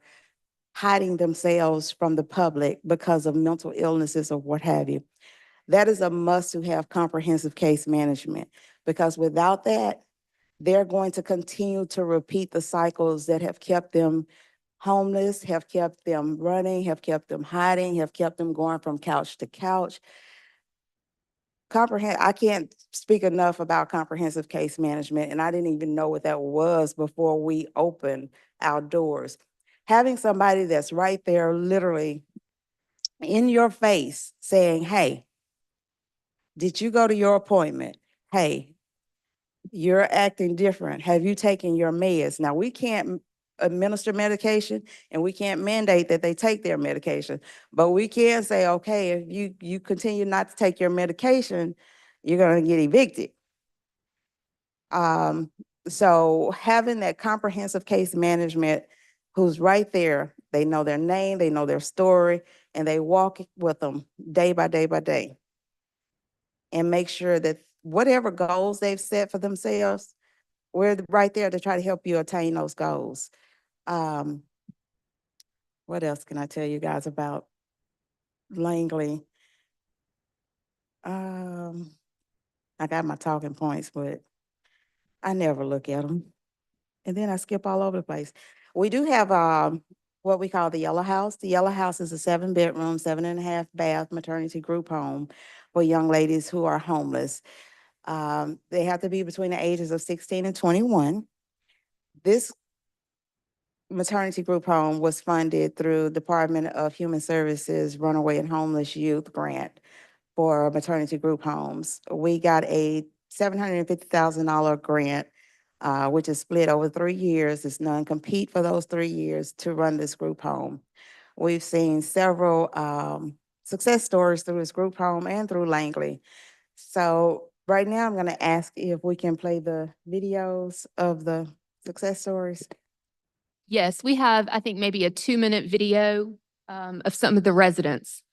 hiding themselves from the public because of mental illnesses or what have you. That is a must to have comprehensive case management, because without that, they're going to continue to repeat the cycles that have kept them homeless, have kept them running, have kept them hiding, have kept them going from couch to couch. I can't speak enough about comprehensive case management, and I didn't even know what that was before we opened our doors. Having somebody that's right there literally in your face saying, hey, did you go to your appointment? Hey, you're acting different. Have you taken your meds? Now, we can't administer medication and we can't mandate that they take their medication, but we can say, okay, if you continue not to take your medication, you're going to get evicted. So having that comprehensive case management who's right there, they know their name, they know their story, and they walk with them day by day by day and make sure that whatever goals they've set for themselves, we're right there to try to help you attain those goals. What else can I tell you guys about Langley? I got my talking points, but I never look at them. And then I skip all over the place. We do have, what we call the Yellow House. The Yellow House is a 7-bedroom, 7.5 bath maternity group home for young ladies who are homeless. They have to be between the ages of 16 and 21. This maternity group home was funded through Department of Human Services Runaway and Homeless Youth Grant for maternity group homes. We got a $750,000 grant, which is split over 3 years. It's non-compete for those 3 years to run this group home. We've seen several success stories through this group home and through Langley. So right now, I'm going to ask if we can play the videos of the success stories. Yes, we have, I think, maybe a 2-minute video of some of the residents.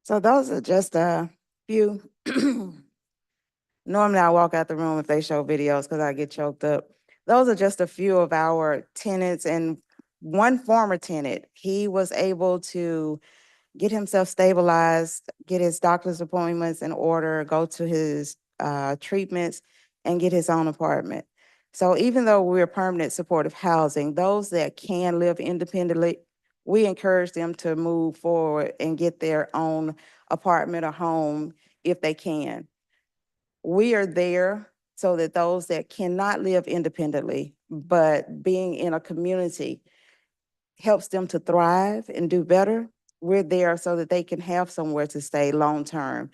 So those are just a few. Normally I walk out the room if they show videos because I get choked up. Those are just a few of our tenants, and one former tenant, he was able to get himself stabilized, get his doctor's appointments in order, go to his treatments, and get his own apartment. So even though we're permanent supportive housing, those that can live independently, we encourage them to move forward and get their own apartment or home if they can. We are there so that those that cannot live independently, but being in a community helps them to thrive and do better, we're there so that they can have somewhere to stay long-term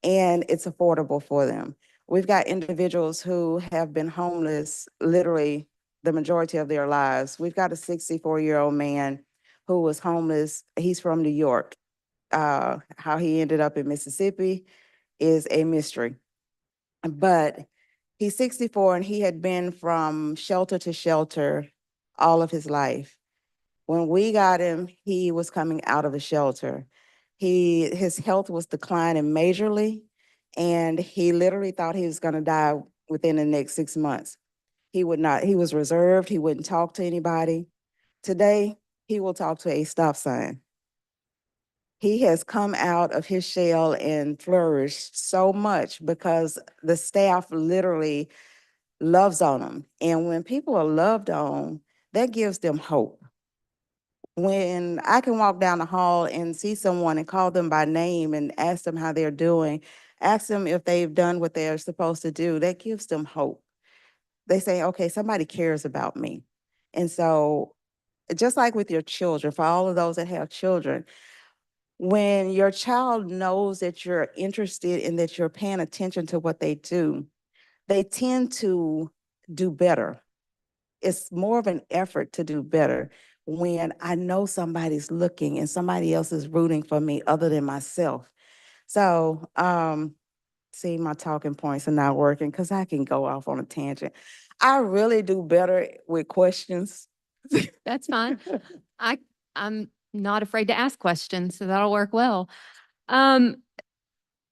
and it's affordable for them. We've got individuals who have been homeless literally the majority of their lives. We've got a 64-year-old man who was homeless. He's from New York. How he ended up in Mississippi is a mystery. But he's 64 and he had been from shelter to shelter all of his life. When we got him, he was coming out of a shelter. His health was declining majorly, and he literally thought he was gonna die within the next 6 months. He would not, he was reserved, he wouldn't talk to anybody. Today, he will talk to a stop sign. He has come out of his shell and flourished so much because the staff literally loves on him. And when people are loved on, that gives them hope. When I can walk down the hall and see someone and call them by name and ask them how they're doing, ask them if they've done what they're supposed to do, that gives them hope. They say, okay, somebody cares about me. And so, just like with your children, for all of those that have children, when your child knows that you're interested and that you're paying attention to what they do, they tend to do better. It's more of an effort to do better when I know somebody's looking and somebody else is rooting for me other than myself. So, see, my talking points are not working because I can go off on a tangent. I really do better with questions. That's fine. I'm not afraid to ask questions, so that'll work well. Um,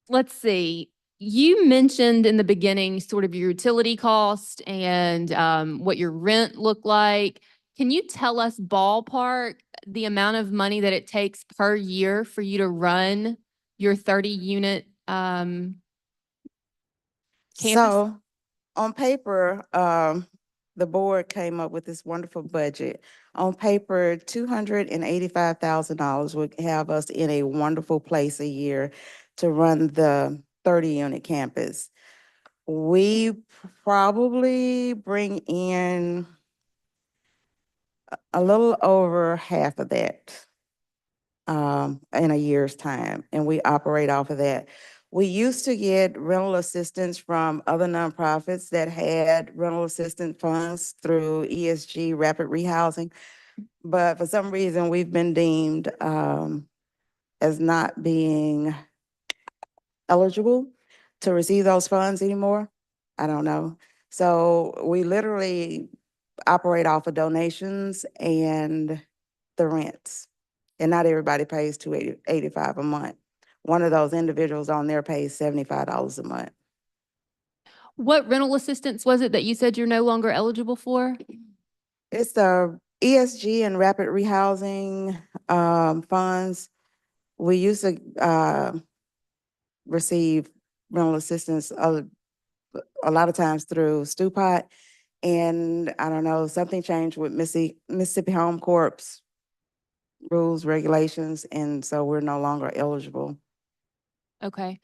let's see. You mentioned in the beginning sort of your utility cost and what your rent looked like. Can you tell us ballpark the amount of money that it takes per year for you to run your 30-unit campus? So, on paper, the board came up with this wonderful budget. On paper, $285,000 would have us in a wonderful place a year to run the 30-unit campus. We probably bring in a little over half of that in a year's time, and we operate off of that. We used to get rental assistance from other nonprofits that had rental assistance funds through ESG Rapid Rehousing, but for some reason, we've been deemed as not being eligible to receive those funds anymore. I don't know. So we literally operate off of donations and the rents. And not everybody pays $285 a month. One of those individuals on there pays $75 a month. What rental assistance was it that you said you're no longer eligible for? It's the ESG and rapid rehousing funds. We used to receive rental assistance a lot of times through Stupot. And I don't know, something changed with Mississippi Home Corp's rules, regulations, and so we're no longer eligible. Okay.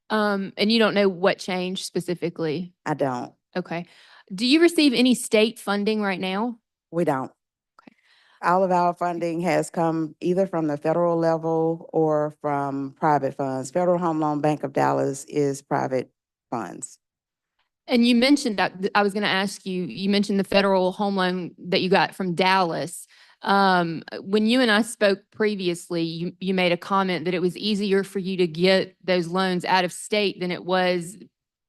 And you don't know what changed specifically? I don't. Okay. Do you receive any state funding right now? We don't. All of our funding has come either from the federal level or from private funds. Federal Home Loan Bank of Dallas is private funds. And you mentioned that, I was going to ask you, you mentioned the federal home loan that you got from Dallas. When you and I spoke previously, you made a comment that it was easier for you to get those loans out of state than it was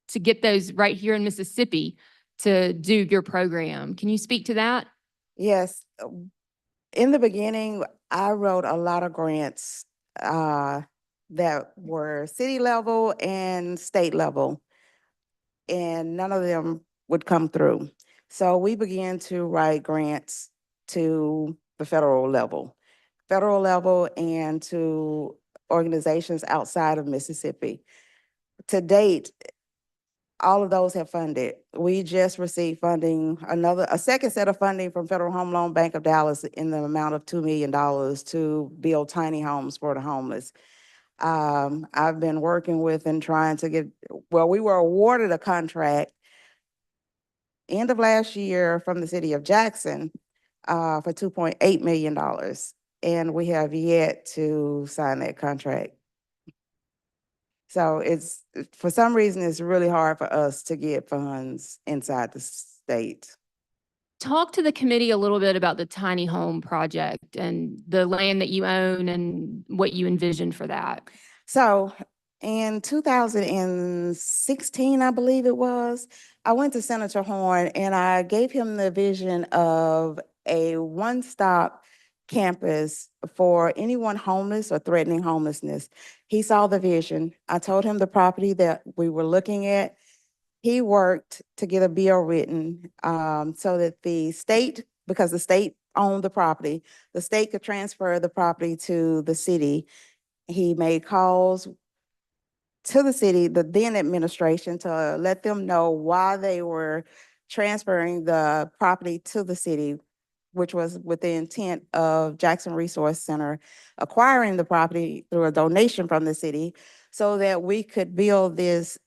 to get those right here in Mississippi to do your program. Can you speak to that? Yes. In the beginning, I wrote a lot of grants that were city level and state level, and none of them would come through. So we began to write grants to the federal level and to organizations outside of Mississippi. To date, all of those have funded. We just received funding, a second set of funding from Federal Home Loan Bank of Dallas in the amount of $2 million to build tiny homes for the homeless. I've been working with and trying to get, well, we were awarded a contract end of last year from the city of Jackson for $2.8 million. And we have yet to sign that contract. So for some reason, it's really hard for us to get funds inside the state. Talk to the committee a little bit about the tiny home project and the land that you own and what you envisioned for that. So in 2016, I believe it was, I went to Senator Horn and I gave him the vision of a one-stop campus for anyone homeless or threatening homelessness. He saw the vision. I told him the property that we were looking at. He worked to get a bill written, so that the state, because the state owned the property, the state could transfer the property to the city. He made calls to the city, the then administration, to let them know why they were transferring the property to the city, which was with the intent of Jackson Resource Center acquiring the property through a donation from the city so that we could build this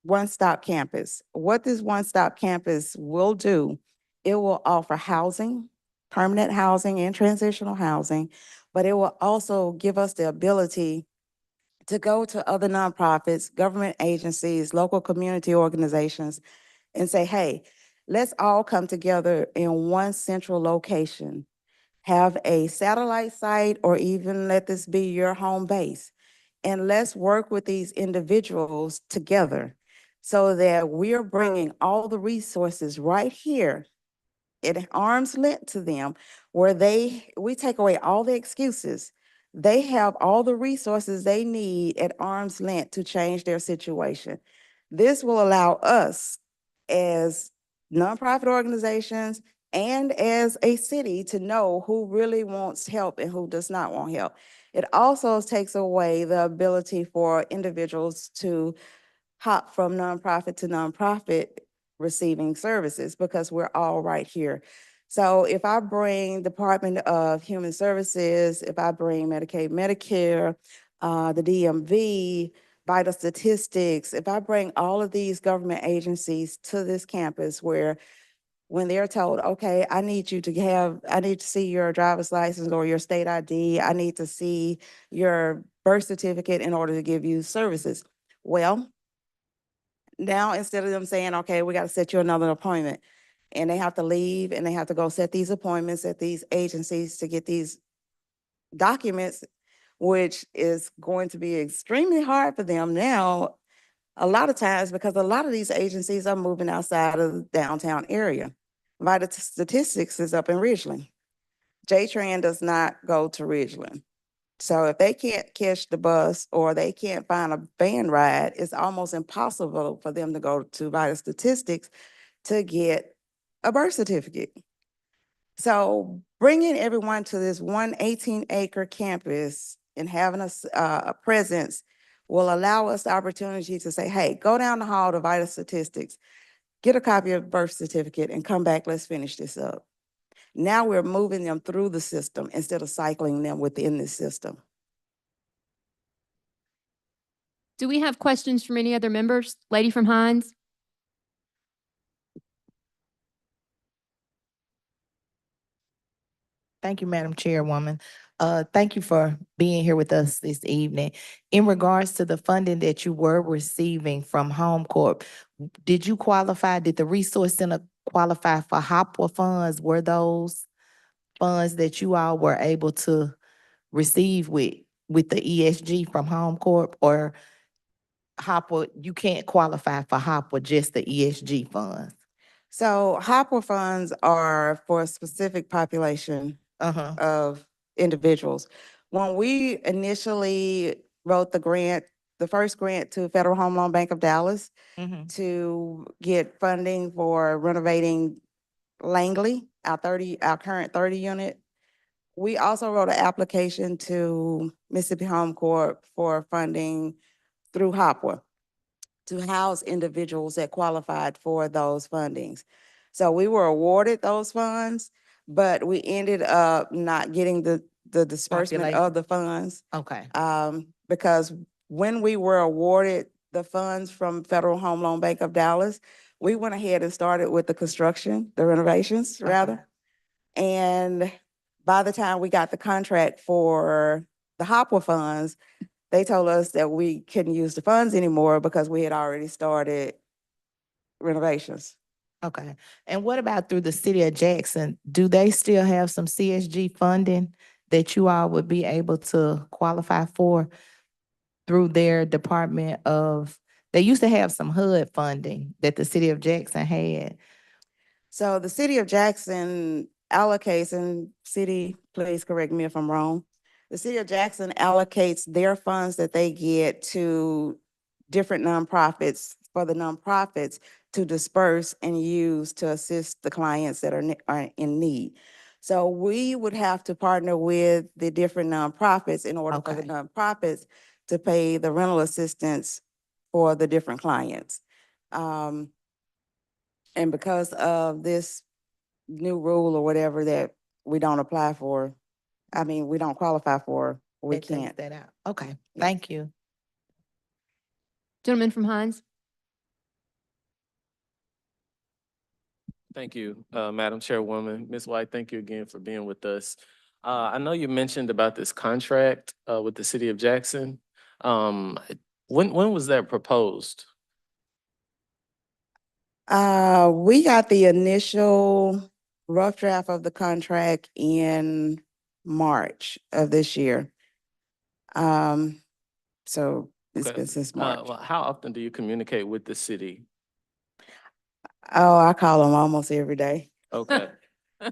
one-stop campus. What this one-stop campus will do, it will offer housing, permanent housing and transitional housing, but it will also give us the ability to go to other nonprofits, government agencies, local community organizations, and say, hey, let's all come together in one central location. Have a satellite site, or even let this be your home base. And let's work with these individuals together so that we're bringing all the resources right here at arm's length to them, where we take away all the excuses. They have all the resources they need at arm's length to change their situation. This will allow us as nonprofit organizations and as a city to know who really wants help and who does not want help. It also takes away the ability for individuals to hop from nonprofit to nonprofit receiving services, because we're all right here. So if I bring Department of Human Services, if I bring Medicaid, Medicare, the DMV, vital statistics, if I bring all of these government agencies to this campus, where when they're told, okay, I need to see your driver's license or your state ID, I need to see your birth certificate in order to give you services. Well, now, instead of them saying, okay, we got to set you another appointment, and they have to leave and they have to go set these appointments at these agencies to get these documents, which is going to be extremely hard for them now, a lot of times, because a lot of these agencies are moving outside of the downtown area. Vital Statistics is up in Ridgeland. J-Tran does not go to Ridgeland. So if they can't catch the bus or they can't find a van ride, it's almost impossible for them to go to Vital Statistics to get a birth certificate. So bringing everyone to this 18-acre campus and having a presence will allow us the opportunity to say, hey, go down the hall to Vital Statistics, get a copy of birth certificate, and come back, let's finish this up. Now we're moving them through the system instead of cycling them within the system. Do we have questions from any other members? Lady from Hines? Thank you, Madam Chairwoman. Thank you for being here with us this evening. In regards to the funding that you were receiving from Home Corp, did you qualify, did the Resource Center qualify for HOPWA funds? Were those funds that you all were able to receive with the ESG from Home Corp, or HOPWA, you can't qualify for HOPWA, just the ESG funds? So HOPWA funds are for a specific population of individuals. When we initially wrote the first grant to Federal Home Loan Bank of Dallas to get funding for renovating Langley, our current 30 unit, we also wrote an application to Mississippi Home Corp for funding through HOPWA to house individuals that qualified for those fundings. So we were awarded those funds, but we ended up not getting the disbursement of the funds. Okay. Because when we were awarded the funds from Federal Home Loan Bank of Dallas, we went ahead and started with the construction, the renovations rather. And by the time we got the contract for the HOPWA funds, they told us that we couldn't use the funds anymore because we had already started renovations. Okay. And what about through the city of Jackson? Do they still have some CSG funding that you all would be able to qualify for through their Department of, they used to have some HUD funding that the city of Jackson had. So the city of Jackson allocates, and city, please correct me if I'm wrong. The city of Jackson allocates their funds that they get to different nonprofits for the nonprofits to disperse and use to assist the clients that are in need. So we would have to partner with the different nonprofits in order for the Okay. nonprofits to pay the rental assistance for the different clients. And because of this new rule or whatever that we don't apply for, I mean, we don't qualify for, we That takes can't. that out. Okay, Yeah. thank you. Gentleman from Hines. Thank you, Madam Chairwoman. Ms. White, thank you again for being with us. I know you mentioned about this contract with the city of Jackson. When was that proposed? We got the initial rough draft of the contract in March of this year. So it's Okay. been since March. Well, how often do you communicate with the city? Oh, I call them almost every day. Okay,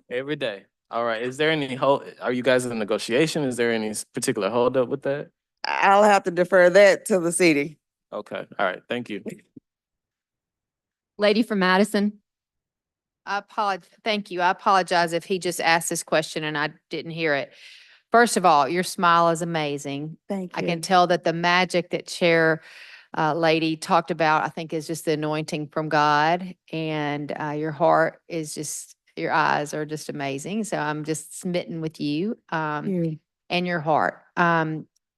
every day. All right. Is there any are you guys in negotiation? Is there any particular holdup with that? I'll have to defer that to the city. Okay. All right. Thank you. Lady from Madison. Thank you. I apologize if he just asked this question and I didn't hear it. First of all, your smile is amazing. Thank I you. can tell that the magic that Chair Lady talked about, I think is just the anointing from God. And your heart is just, your eyes are just amazing. So I'm just smitten with you and your heart.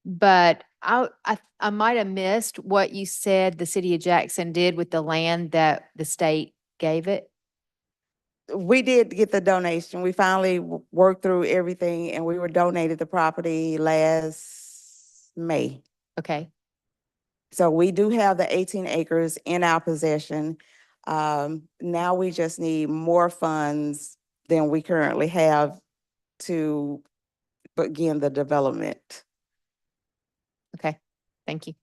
But I might have missed what you said the city of Jackson did with the land that the state gave it. We did get the donation. We finally worked through everything and we were donated the property last May. Okay. So we do have the 18 acres in our possession. Now we just need more funds than we currently have to begin the development. Okay. Thank you.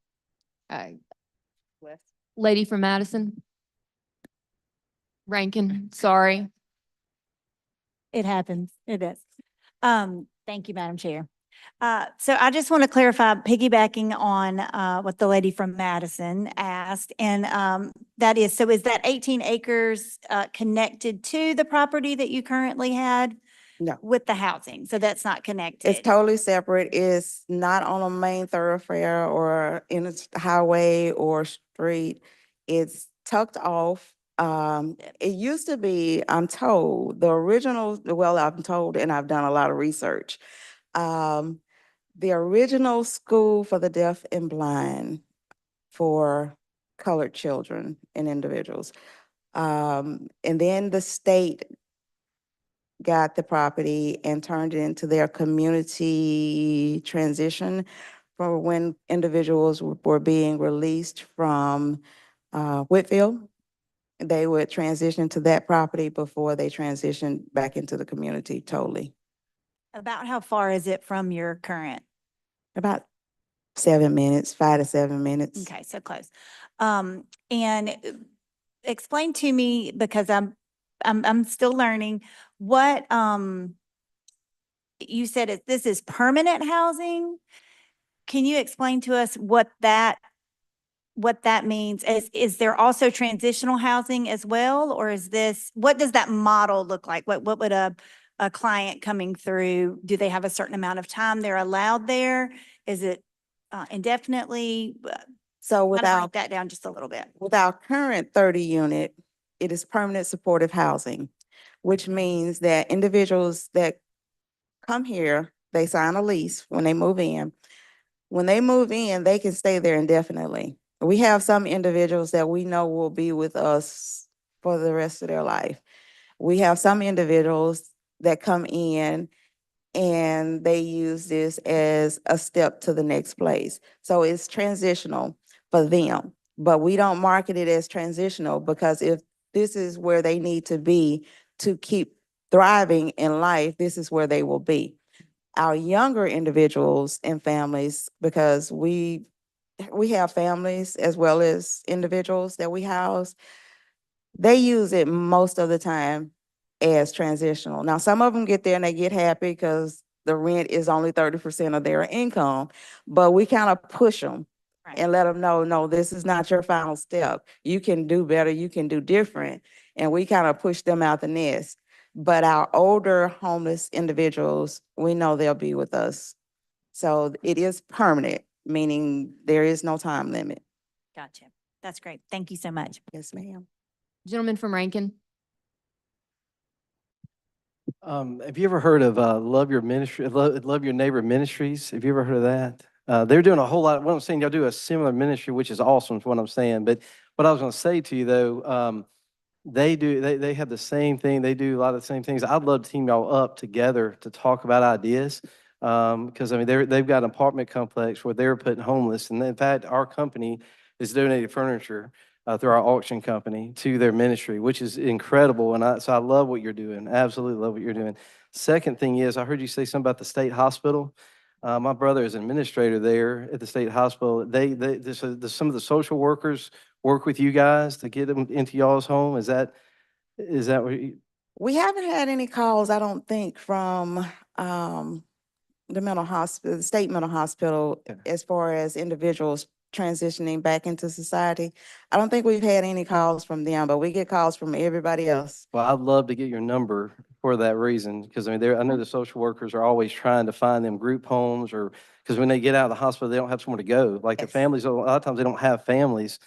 Lady from Madison. Rankin, sorry. It happens. It is. Thank you, Madam Chair. So I just want to clarify, piggybacking on what the lady from Madison asked, and that is, so is that 18 acres connected to the property that you currently had? No. With the housing, so that's not connected? It's totally separate. It's not on a main thoroughfare or in a highway or street. It's tucked off. It used to be, I'm told, the original, well, I'm told, and I've done a lot of research. The original school for the deaf and blind for colored children and individuals. And then the state got the property and turned it into their community transition for when individuals were being released from Whitfield. They would transition to that property before they transitioned back into the community totally. About how far is it from your current? About 7 minutes, 5 to 7 minutes. Okay, so close. And explain to me, because I'm still learning, what, you said this is permanent housing? Can you explain to us what that means? Is there also transitional housing as well? Or is this, what does that model look like? What would a client coming through, do they have a certain amount of time they're allowed there? Is it indefinitely? So Break without that down just a little bit. with our current 30 unit, it is permanent supportive housing, which means that individuals that come here, they sign a lease when they move in. When they move in, they can stay there indefinitely. We have some individuals that we know will be with us for the rest of their life. We have some individuals that come in and they use this as a step to the next place. So it's transitional for them, but we don't market it as transitional because if this is where they need to be to keep thriving in life, this is where they will be. Our younger individuals and families, because we have families as well as individuals that we house, they use it most of the time as transitional. Now, some of them get there and they get happy because the rent is only 30% of their income, but we kind of push them and let them know, no, this is not your final step. You can do better, you can do different. And we kind of push them out the nest. But our older homeless individuals, we know they'll be with us. So it is permanent, meaning there is no time limit. Gotcha. That's great. Thank you so much. Yes, ma'am. Gentleman from Rankin. Have you ever heard of Love Your Ministry, Love Your Neighbor Ministries? Have you ever heard of that? They're doing a whole lot. What I'm saying, y'all do a similar ministry, which is awesome, is what I'm saying. But what I was going to say to you though, they have the same thing. They do a lot of the same things. I'd love to team y'all up together to talk about ideas. Because I mean, they've got an apartment complex where they're putting homeless, and in fact, our company is donating furniture through our auction company to their ministry, which is incredible. And so I love what you're doing. Absolutely love what you're doing. Second thing is, I heard you say something about the state hospital. My brother is an administrator there at the state hospital. Some of the social workers work with you guys to get them into y'all's home. Is that what you? We haven't had any calls, I don't think, from the mental hospital, the state mental hospital, Okay. as far as individuals transitioning back into society. I don't think we've had any calls from them, but we get calls from everybody else. Well, I'd love to get your number for that reason, because I mean, I know the social workers are always trying to find them group homes, or because when they get out of the hospital, they don't have somewhere to go. Like the Yes. families, a lot of times they don't have families,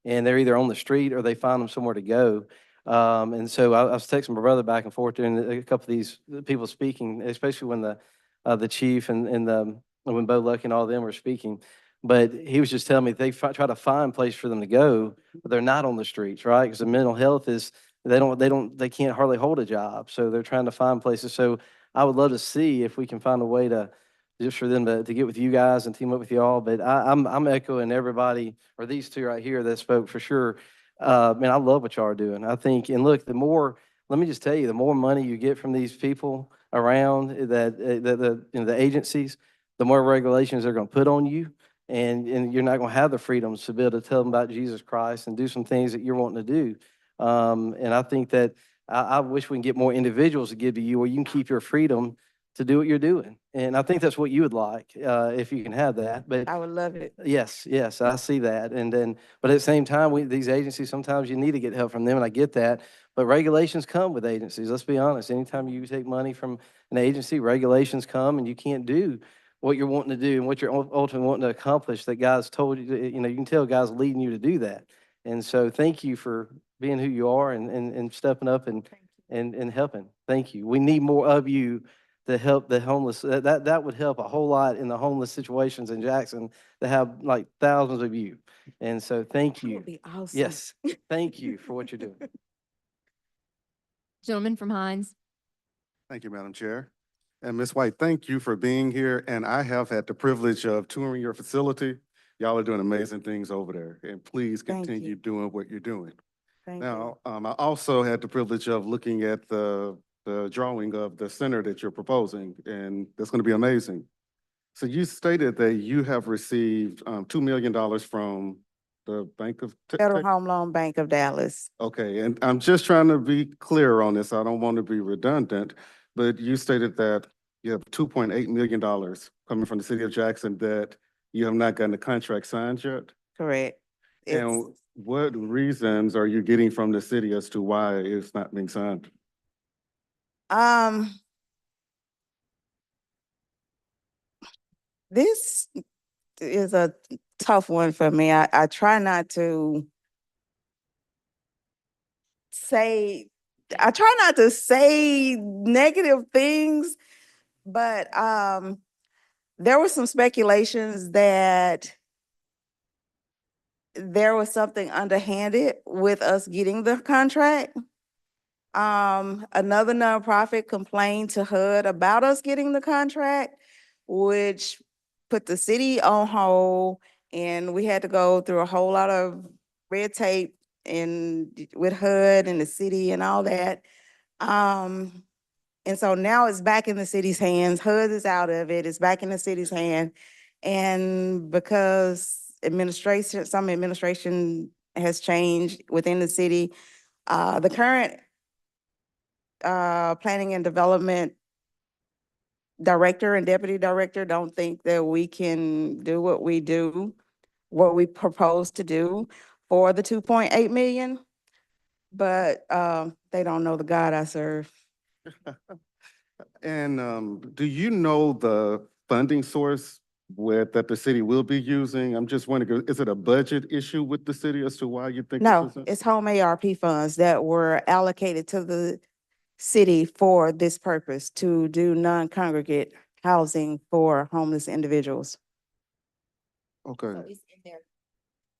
and they're either on the street or they find them somewhere to go. And so I was texting my brother back and forth during a couple of these people speaking, especially when the chief and when Bo Luck and all of them were speaking. But he was just telling me they try to find a place for them to go, but they're not on the streets, right? Because the mental health is, they can't hardly hold a job. So they're trying to find places. So I would love to see if we can find a way to, just for them to get with you guys and team up with y'all. But I'm echoing everybody, or these two right here that spoke for sure. Man, I love what y'all are doing. I think, and look, let me just tell you, the more money you get from these people around the agencies, the more regulations they're going to put on you. And you're not going to have the freedoms to be able to tell them about Jesus Christ and do some things that you're wanting to do. And I think that I wish we can get more individuals to give to you where you can keep your freedom to do what you're doing. And I think that's what you would like, if you can have that. But I would love it. yes, I see that. And then, but at the same time, these agencies, sometimes you need to get help from them, and I get that. But regulations come with agencies. Let's be honest. Anytime you take money from an agency, regulations come, and you can't do what you're wanting to do and what you're ultimately wanting to accomplish that God's told you to, you can tell God's leading you to do that. And so thank you for being who you are and stepping up and helping. Thank you. We need more of you to help the homeless. That would help a whole lot in the homeless situations in Jackson, to have like thousands of you. And so thank That you. would be awesome. Yes, thank you for what you're doing. Gentleman from Hines. Thank you, Madam Chair. And Ms. White, thank you for being here. And I have had the privilege of touring your facility. Y'all are doing amazing things over there, and please Thank continue you. doing what you're doing. Thank you. Now, I also had the privilege of looking at the drawing of the center that you're proposing, and that's going to be amazing. So you stated that you have received $2 million from the Bank of Federal Home Loan Bank of Dallas. Okay, and I'm just trying to be clear on this. I don't want to be redundant, but you stated that you have $2.8 million coming from the city of Jackson that you have not gotten a contract signed yet? Correct. It's, And what reasons are you getting from the city as to why it's not being signed? this is a tough one for me. I try not to say, negative things, but there were some speculations that there was something underhanded with us getting the contract. Another nonprofit complained to HUD about us getting the contract, which put the city on hold, and we had to go through a whole lot of red tape and with HUD and the city and all that. And so now it's back in the city's hands. HUD is out of it. It's back in the city's hand. And because some administration has changed within the city, the current planning and development director and deputy director don't think that we can do what we do, what we propose to do for the 2.8 million. But, they don't know the God I serve. And do you know the funding source that the city will be using? I'm just wondering, is it a budget issue with the city as to why you think? No, this is? it's home ARP funds that were allocated to the city for this purpose, to do non-congregate housing for homeless individuals. Okay, It's in there.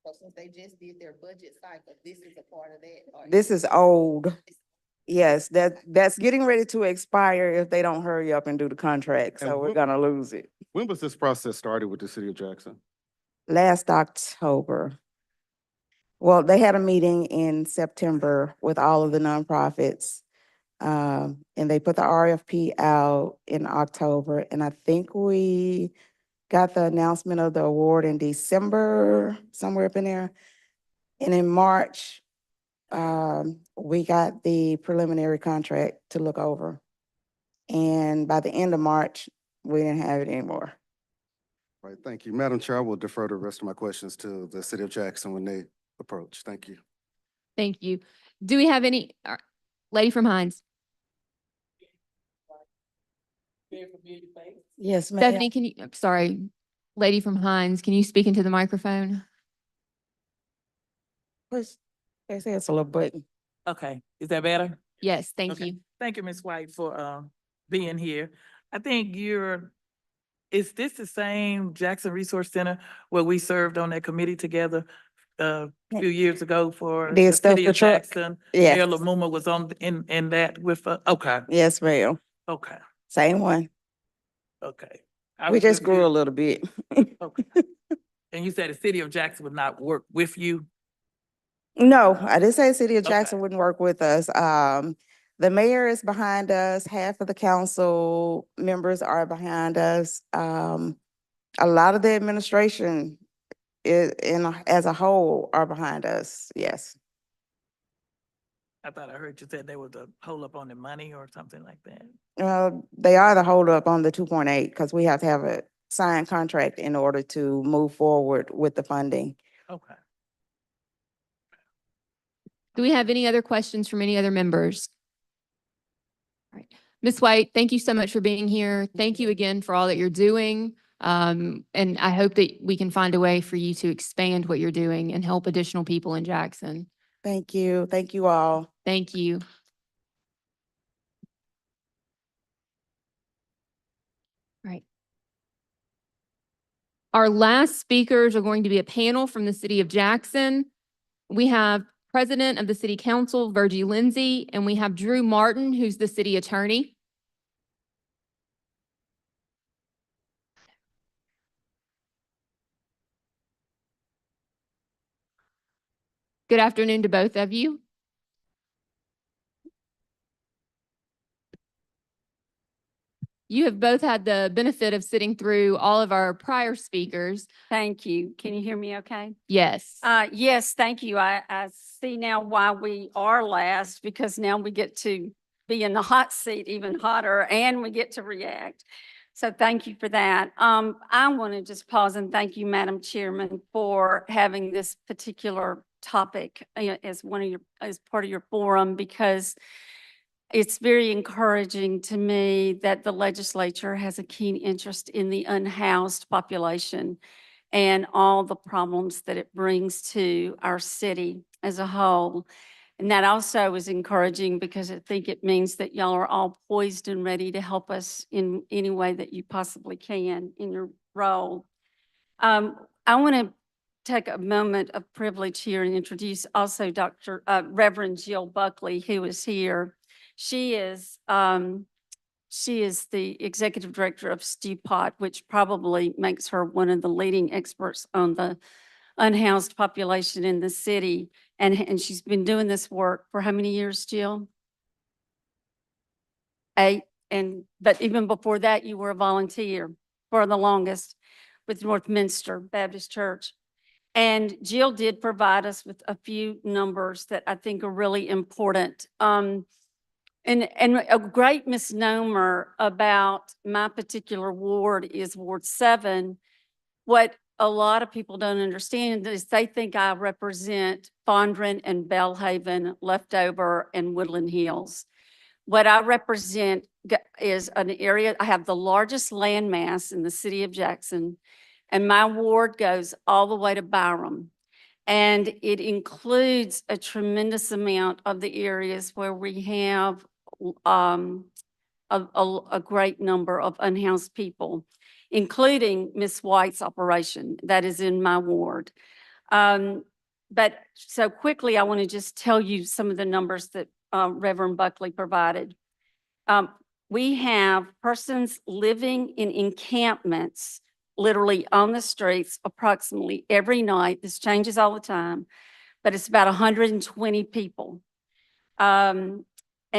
So since they just did their budget cycle, this is a part of that. or This is old. it's- Yes, that's getting ready to expire if they don't hurry up and do the contract, And so we're what- gonna lose it. when was this process started with the city of Jackson? Last October. Well, they had a meeting in September with all of the nonprofits. And they put the RFP out in October, and I think we got the announcement of the award in December, somewhere up in there. And in March, we got the preliminary contract to look over. And by the end of March, we didn't have it anymore. Right, thank you. Madam Chair, I will defer the rest of my questions to the city of Jackson when they approach. Thank you. Thank you. Do we have any, lady from Hines? Yes, ma'am. Stephanie, can you, I'm sorry, lady from Hines, can you speak into the microphone? Push, they say it's a little button. Okay, is that better? Yes, thank Okay. you. Thank you, Ms. White, for being here. I think is this the same Jackson Resource Center where we served on that committee together a few years ago for Did the stuff city the of truck? Jackson? Yeah. Mayor Lumuma was on in that with, okay, Yes, ma'am. okay, Same one. okay. I We was just grew a curious. little bit. Okay. And you said the city of Jackson would not work with you? No, I didn't say City of Okay. Jackson wouldn't work with us. The mayor is behind us, half of the council members are behind us. A lot of the administration as a whole are behind us, yes. I thought I heard you said there was a hold up on the money or something like that. They are the holdup on the 2.8 because we have to have a signed contract in order to move forward with the funding. Okay. Do we have any other questions from any other members? All right. Ms. White, thank you so much for being here. Thank you again for all that you're doing. And I hope that we can find a way for you to expand what you're doing and help additional people in Jackson. Thank you. Thank you all. Thank you. All right. Our last speakers are going to be a panel from the city of Jackson. We have President of the City Council, Virgie Lindsay, and we have Drew Martin, who's the city attorney. Good afternoon to both of you. You have both had the benefit of sitting through all of our prior speakers. Thank you. Can you hear me okay? Yes. Yes, thank you. I see now why we are last, because now we get to be in the hot seat even hotter and we get to react. So thank you for that. I want to just pause and thank you, Madam Chairman, for having this particular topic as as part of your forum, because it's very encouraging to me that the legislature has a keen interest in the unhoused population and all the problems that it brings to our city as a whole. And that also is encouraging because I think it means that y'all are all poised and ready to help us in any way that you possibly can in your role. I want to take a moment of privilege here and introduce also Reverend Jill Buckley, who is here. She is the executive director of STUPOT, which probably makes her one of the leading experts on the unhoused population in the city. And she's been doing this work for how many years, Jill? 8. But even before that, you were a volunteer for the longest with Northminster Baptist Church. And Jill did provide us with a few numbers that I think are really important. And a great misnomer about my particular ward is Ward 7. What a lot of people don't understand is they think I represent Fondren and Bellhaven, Leftover, and Woodland Hills. What I represent is an area, I have the largest landmass in the city of Jackson, and my ward goes all the way to Byram. And it includes a tremendous amount of the areas where we have a great number of unhoused people, including Miss White's operation that is in my ward. But so quickly, I want to just tell you some of the numbers that Reverend Buckley provided. We have persons living in encampments, literally on the streets, approximately every night. This changes all the time, but it's about 120 people. And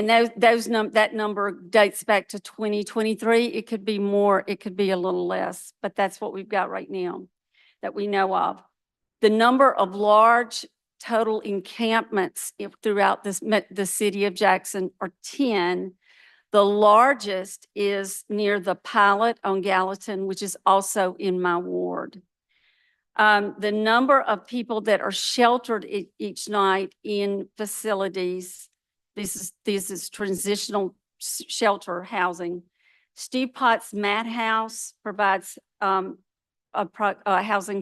that number dates back to 2023. It could be more, it could be a little less, but that's what we've got right now that we know of. The number of large total encampments throughout the city of Jackson are 10. The largest is near the Pilot on Gallatin, which is also in my ward. The number of people that are sheltered each night in facilities, this is transitional shelter housing. Steve Potts Mat House provides housing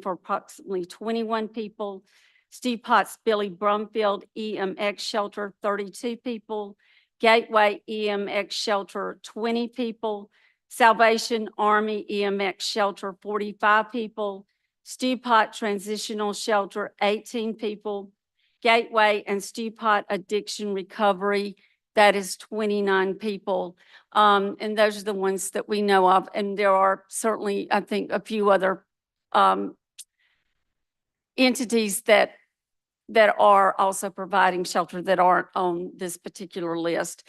for approximately 21 people. Steve Potts Billy Brumfield EMX Shelter, 32 people. Gateway EMX Shelter, 20 people. Salvation Army EMX Shelter, 45 people. Steve Pot Transitional Shelter, 18 people. Gateway and Steve Pot Addiction Recovery, that is 29 people. And those are the ones that we know of. And there are certainly, I think, a few other entities that are also providing shelter that aren't on this particular list.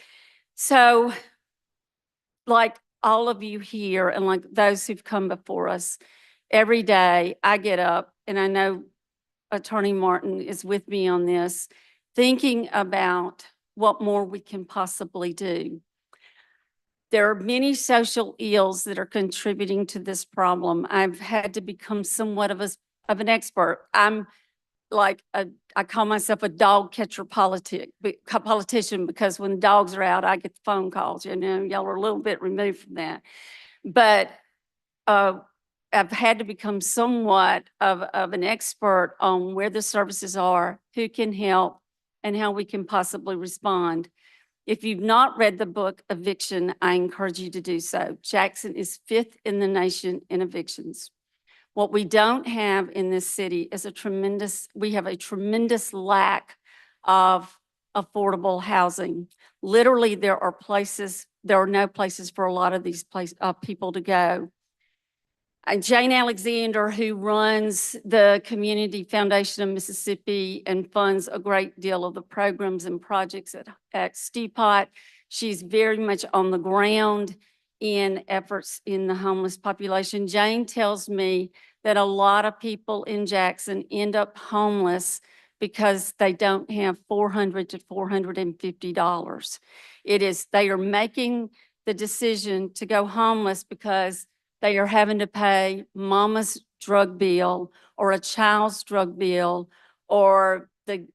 So like all of you here and like those who've come before us, every day I get up, and I know Attorney Martin is with me on this, thinking about what more we can possibly do. There are many social ills that are contributing to this problem. I've had to become somewhat of an expert. I'm like I call myself a dog catcher politician because when dogs are out, I get the phone calls. You know, y'all are a little bit removed from that. But I've had to become somewhat of an expert on where the services are, who can help, and how we can possibly respond. If you've not read the book Eviction, I encourage you to do so. Jackson is 5th in the nation in evictions. What we don't have in this city is we have a tremendous lack of affordable housing. Literally, there are no places for a lot of these people to go. Jane Alexander, who runs the Community Foundation of Mississippi and funds a great deal of the programs and projects at Steepot, she's very much on the ground in efforts in the homeless population. Jane tells me that a lot of people in Jackson end up homeless because they don't have $400 to $450. They are making the decision to go homeless because they are having to pay mama's drug bill or a child's drug bill, or the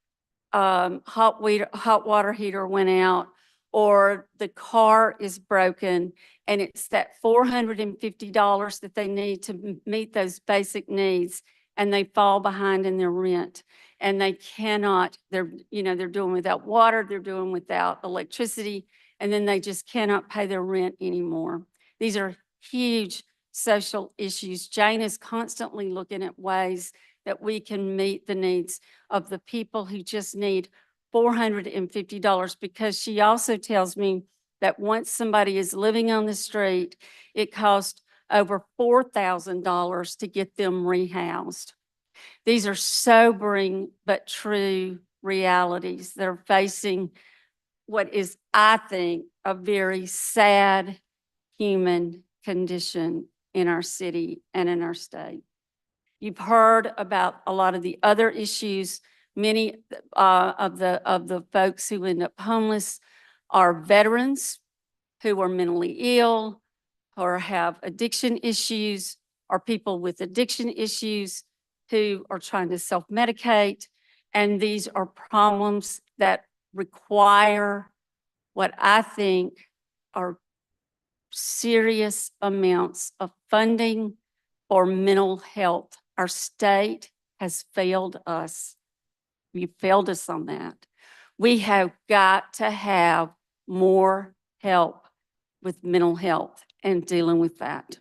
hot water heater went out, or the car is broken, and it's that $450 that they need to meet those basic needs, and they fall behind in their rent, and they cannot, they're doing without water, they're doing without electricity, and then they just cannot pay their rent anymore. These are huge social issues. Jane is constantly looking at ways that we can meet the needs of the people who just need $450, because she also tells me that once somebody is living on the street, it costs over $4,000 to get them rehoused. These are sobering but true realities that are facing what is, I think, a very sad human condition in our city and in our state. You've heard about a lot of the other issues. Many of the folks who end up homeless are veterans who are mentally ill or have addiction issues, or people with addiction issues who are trying to self-medicate. And these are problems that require what I think are serious amounts of funding for mental health. Our state has failed us. You failed us on that. We have got to have more help with mental health and dealing with that.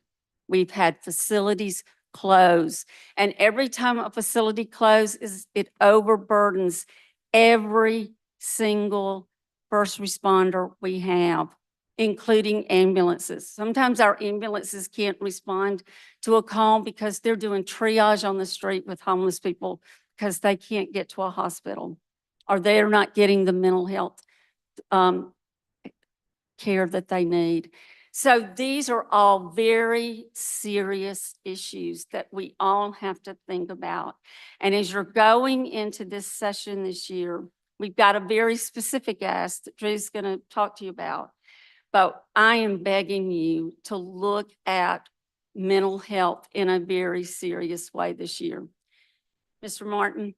We've had facilities close, and every time a facility closes, it overburdens every single first responder we have, including ambulances. Sometimes our ambulances can't respond to a call because they're doing triage on the street with homeless people because they can't get to a hospital, or they're not getting the mental health care that they need. So these are all very serious issues that we all have to think about. And as you're going into this session this year, we've got a very specific ask that Drew's going to talk to you about. But I am begging you to look at mental health in a very serious way this year. Mr. Martin.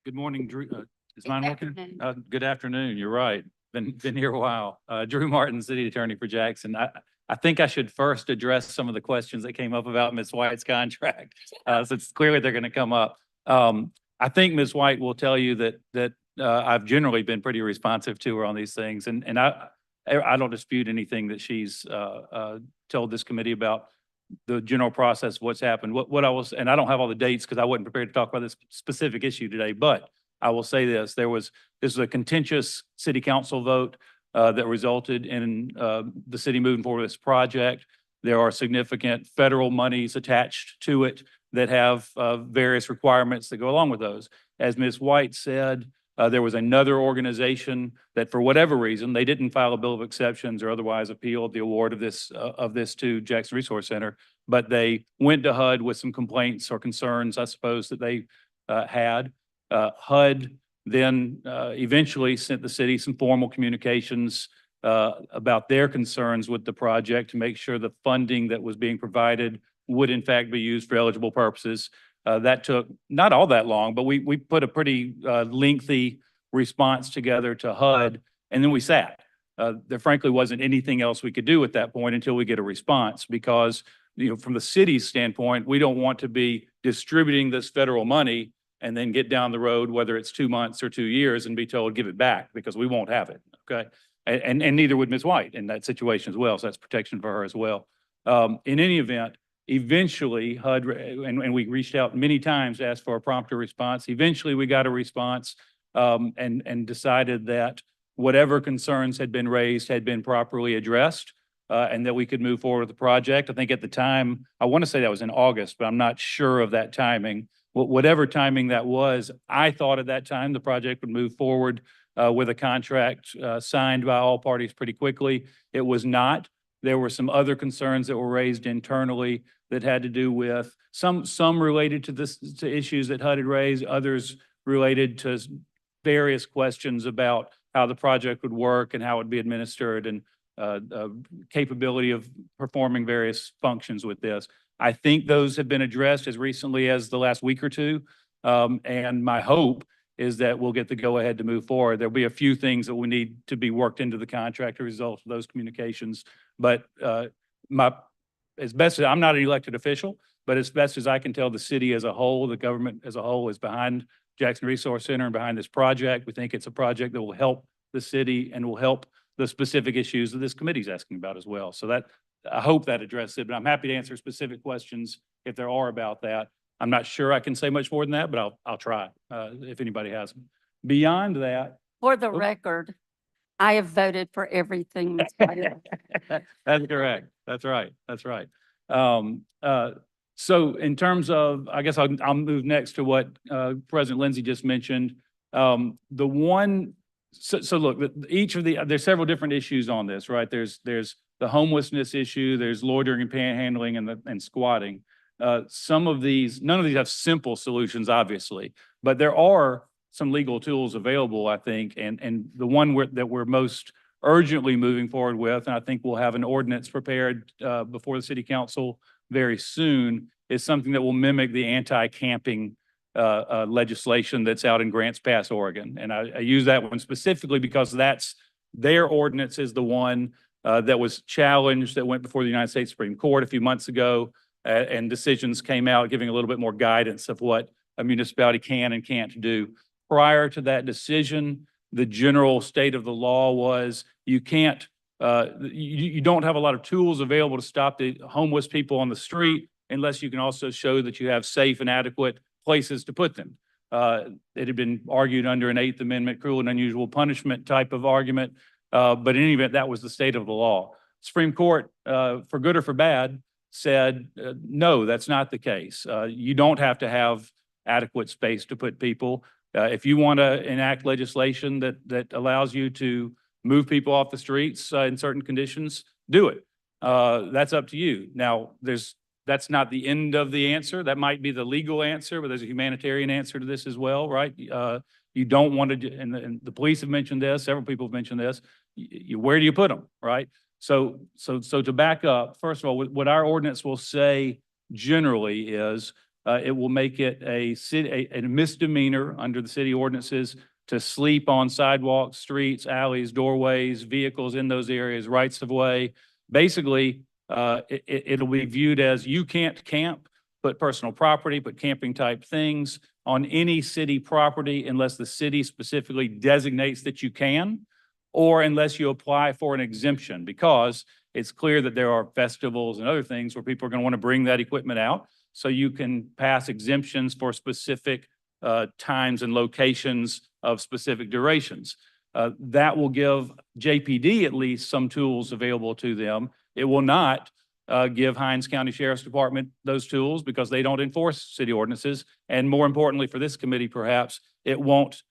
Good morning, Drew. Is Good mine working? afternoon. Good afternoon. You're right. Been here a while. Drew Martin, City Attorney for Jackson. I think I should first address some of the questions that came up about Ms. White's contract. Since clearly they're going to come up. I think Ms. White will tell you that I've generally been pretty responsive to her on these things, and I don't dispute anything that she's told this committee about the general process of what's happened. What I was, and I don't have all the dates because I wasn't prepared to talk about this specific issue today, but I will say this, this was a contentious city council vote that resulted in the city moving forward with this project. There are significant federal monies attached to it that have various requirements that go along with those. As Ms. White said, there was another organization that for whatever reason, they didn't file a bill of exceptions or otherwise appealed the award of this to Jackson Resource Center, but they went to HUD with some complaints or concerns, I suppose, that they had. HUD then eventually sent the city some formal communications about their concerns with the project to make sure the funding that was being provided would in fact be used for eligible purposes. That took not all that long, but we put a pretty lengthy response together to HUD, and then we sat. There frankly wasn't anything else we could do at that point until we get a response because, from the city's standpoint, we don't want to be distributing this federal money and then get down the road, whether it's 2 months or 2 years, and be told, give it back, because we won't have it, okay? And neither would Ms. White in that situation as well, so that's protection for her as well. In any event, eventually HUD, and we reached out many times to ask for a prompter response. Eventually we got a response and decided that whatever concerns had been raised had been properly addressed and that we could move forward with the project. I think at the time, I want to say that was in August, but I'm not sure of that timing. Whatever timing that was, I thought at that time the project would move forward with a contract signed by all parties pretty quickly. It was not. There were some other concerns that were raised internally that had to do with some related to issues that HUD had raised, others related to various questions about how the project would work and how it would be administered and capability of performing various functions with this. I think those have been addressed as recently as the last week or two. And my hope is that we'll get the go-ahead to move forward. There'll be a few things that we need to be worked into the contract as a result of those communications. But as best as, I'm not an elected official, but as best as I can tell, the city as a whole, the government as a whole is behind Jackson Resource Center and behind this project. We think it's a project that will help the city and will help the specific issues that this committee is asking about as well. So that, I hope that addressed it, but I'm happy to answer specific questions if there are about that. I'm not sure I can say much more than that, but I'll try if anybody has them. Beyond that. For the record, I have voted for everything. That's correct. That's right. That's right. So in terms of, I guess I'll move next to what President Lindsay just mentioned. So look, there's several different issues on this, right? There's the homelessness issue, there's loitering and panhandling and squatting. None of these have simple solutions, obviously, but there are some legal tools available, I think, and the one that we're most urgently moving forward with, and I think we'll have an ordinance prepared before the city council very soon, is something that will mimic the anti-camping legislation that's out in Grants Pass, Oregon. And I use that one specifically because that's their ordinance is the one that was challenged, that went before the United States Supreme Court a few months ago, and decisions came out giving a little bit more guidance of what a municipality can and can't do. Prior to that decision, the general state of the law was you can't, you don't have a lot of tools available to stop the homeless people on the street unless you can also show that you have safe and adequate places to put them. It had been argued under an Eighth Amendment cruel and unusual punishment type of argument, but in any event, that was the state of the law. Supreme Court, for good or for bad, said, no, that's not the case. You don't have to have adequate space to put people. If you want to enact legislation that allows you to move people off the streets in certain conditions, do it. That's up to you. Now, that's not the end of the answer. That might be the legal answer, but there's a humanitarian answer to this as well, right? You don't want to, and the police have mentioned this, several people have mentioned this. Where do you put them, right? So to back up, first of all, what our ordinance will say generally is it will make it a misdemeanor under the city ordinances to sleep on sidewalks, streets, alleys, doorways, vehicles in those areas, rights of way. Basically, it'll be viewed as you can't camp, put personal property, put camping type things on any city property unless the city specifically designates that you can, or unless you apply for an exemption, because it's clear that there are festivals and other things where people are going to want to bring that equipment out. So you can pass exemptions for specific times and locations of specific durations. That will give JPD at least some tools available to them. It will not give Hinds County Sheriff's Department those tools because they don't enforce city ordinances. And more importantly for this committee, perhaps, it won't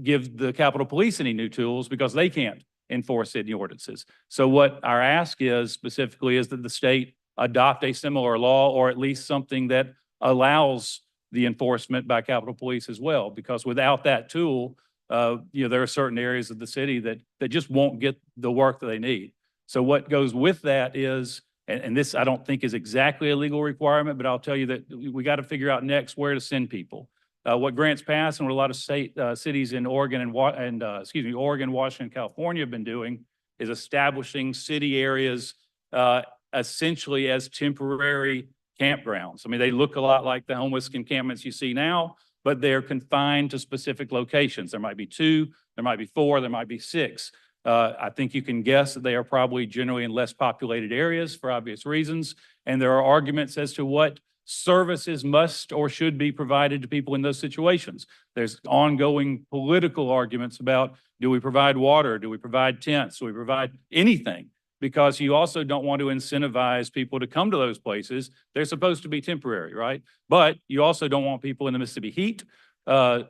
give the Capitol Police any new tools because they can't enforce city ordinances. So what our ask is specifically is that the state adopt a similar law, or at least something that allows the enforcement by Capitol Police as well, because without that tool, there are certain areas of the city that just won't get the work that they need. So what goes with that is, and this I don't think is exactly a legal requirement, but I'll tell you that we got to figure out next where to send people. What Grants Pass and what a lot of cities in Oregon Oregon, Washington, California have been doing is establishing city areas essentially as temporary campgrounds. I mean, they look a lot like the homeless encampments you see now, but they're confined to specific locations. There might be 2, there might be 4, there might be 6. I think you can guess that they are probably generally in less populated areas for obvious reasons. And there are arguments as to what services must or should be provided to people in those situations. There's ongoing political arguments about, do we provide water? Do we provide tents? Do we provide anything? Because you also don't want to incentivize people to come to those places. They're supposed to be temporary, right? But you also don't want people in the Mississippi heat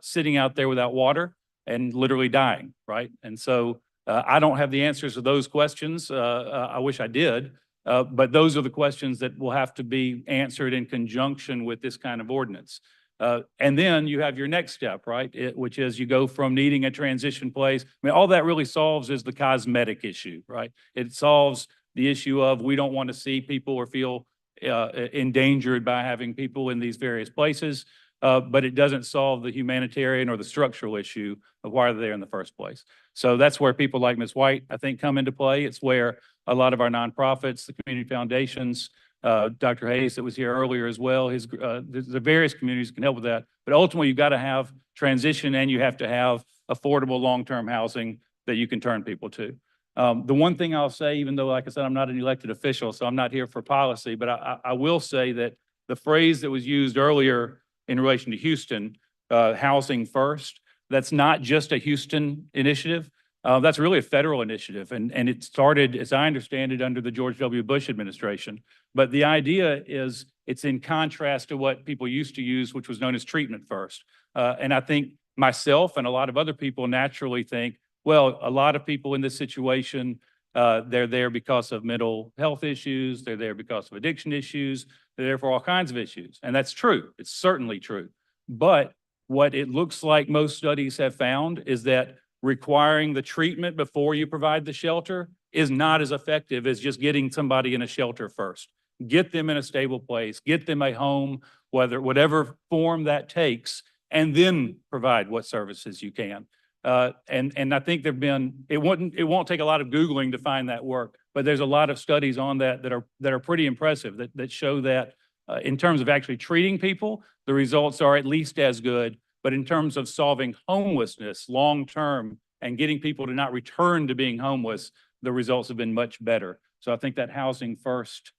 sitting out there without water and literally dying, right? And so I don't have the answers to those questions. I wish I did, but those are the questions that will have to be answered in conjunction with this kind of ordinance. And then you have your next step, right? Which is you go from needing a transition place. I mean, all that really solves is the cosmetic issue, right? It solves the issue of we don't want to see people or feel endangered by having people in these various places. But it doesn't solve the humanitarian or the structural issue of why they're there in the first place. So that's where people like Ms. White, I think, come into play. It's where a lot of our nonprofits, the community foundations, Dr. Hayes that was here earlier as well, the various communities can help with that. But ultimately, you've got to have transition and you have to have affordable long-term housing that you can turn people to. The one thing I'll say, even though, like I said, I'm not an elected official, so I'm not here for policy, but I will say that the phrase that was used earlier in relation to Houston, housing first, that's not just a Houston initiative. That's really a federal initiative. And it started, as I understand it, under the George W. Bush administration. But the idea is it's in contrast to what people used to use, which was known as treatment first. And I think myself and a lot of other people naturally think, well, a lot of people in this situation, they're there because of mental health issues. They're there because of addiction issues. They're there for all kinds of issues. And that's true. It's certainly true. But what it looks like most studies have found is that requiring the treatment before you provide the shelter is not as effective as just getting somebody in a shelter first. Get them in a stable place, get them a home, whatever form that takes, and then provide what services you can. And I think it won't take a lot of Googling to find that work, but there's a lot of studies on that are pretty impressive that show that in terms of actually treating people, the results are at least as good. But in terms of solving homelessness long-term and getting people to not return to being homeless, the results have been much better. So I think that housing first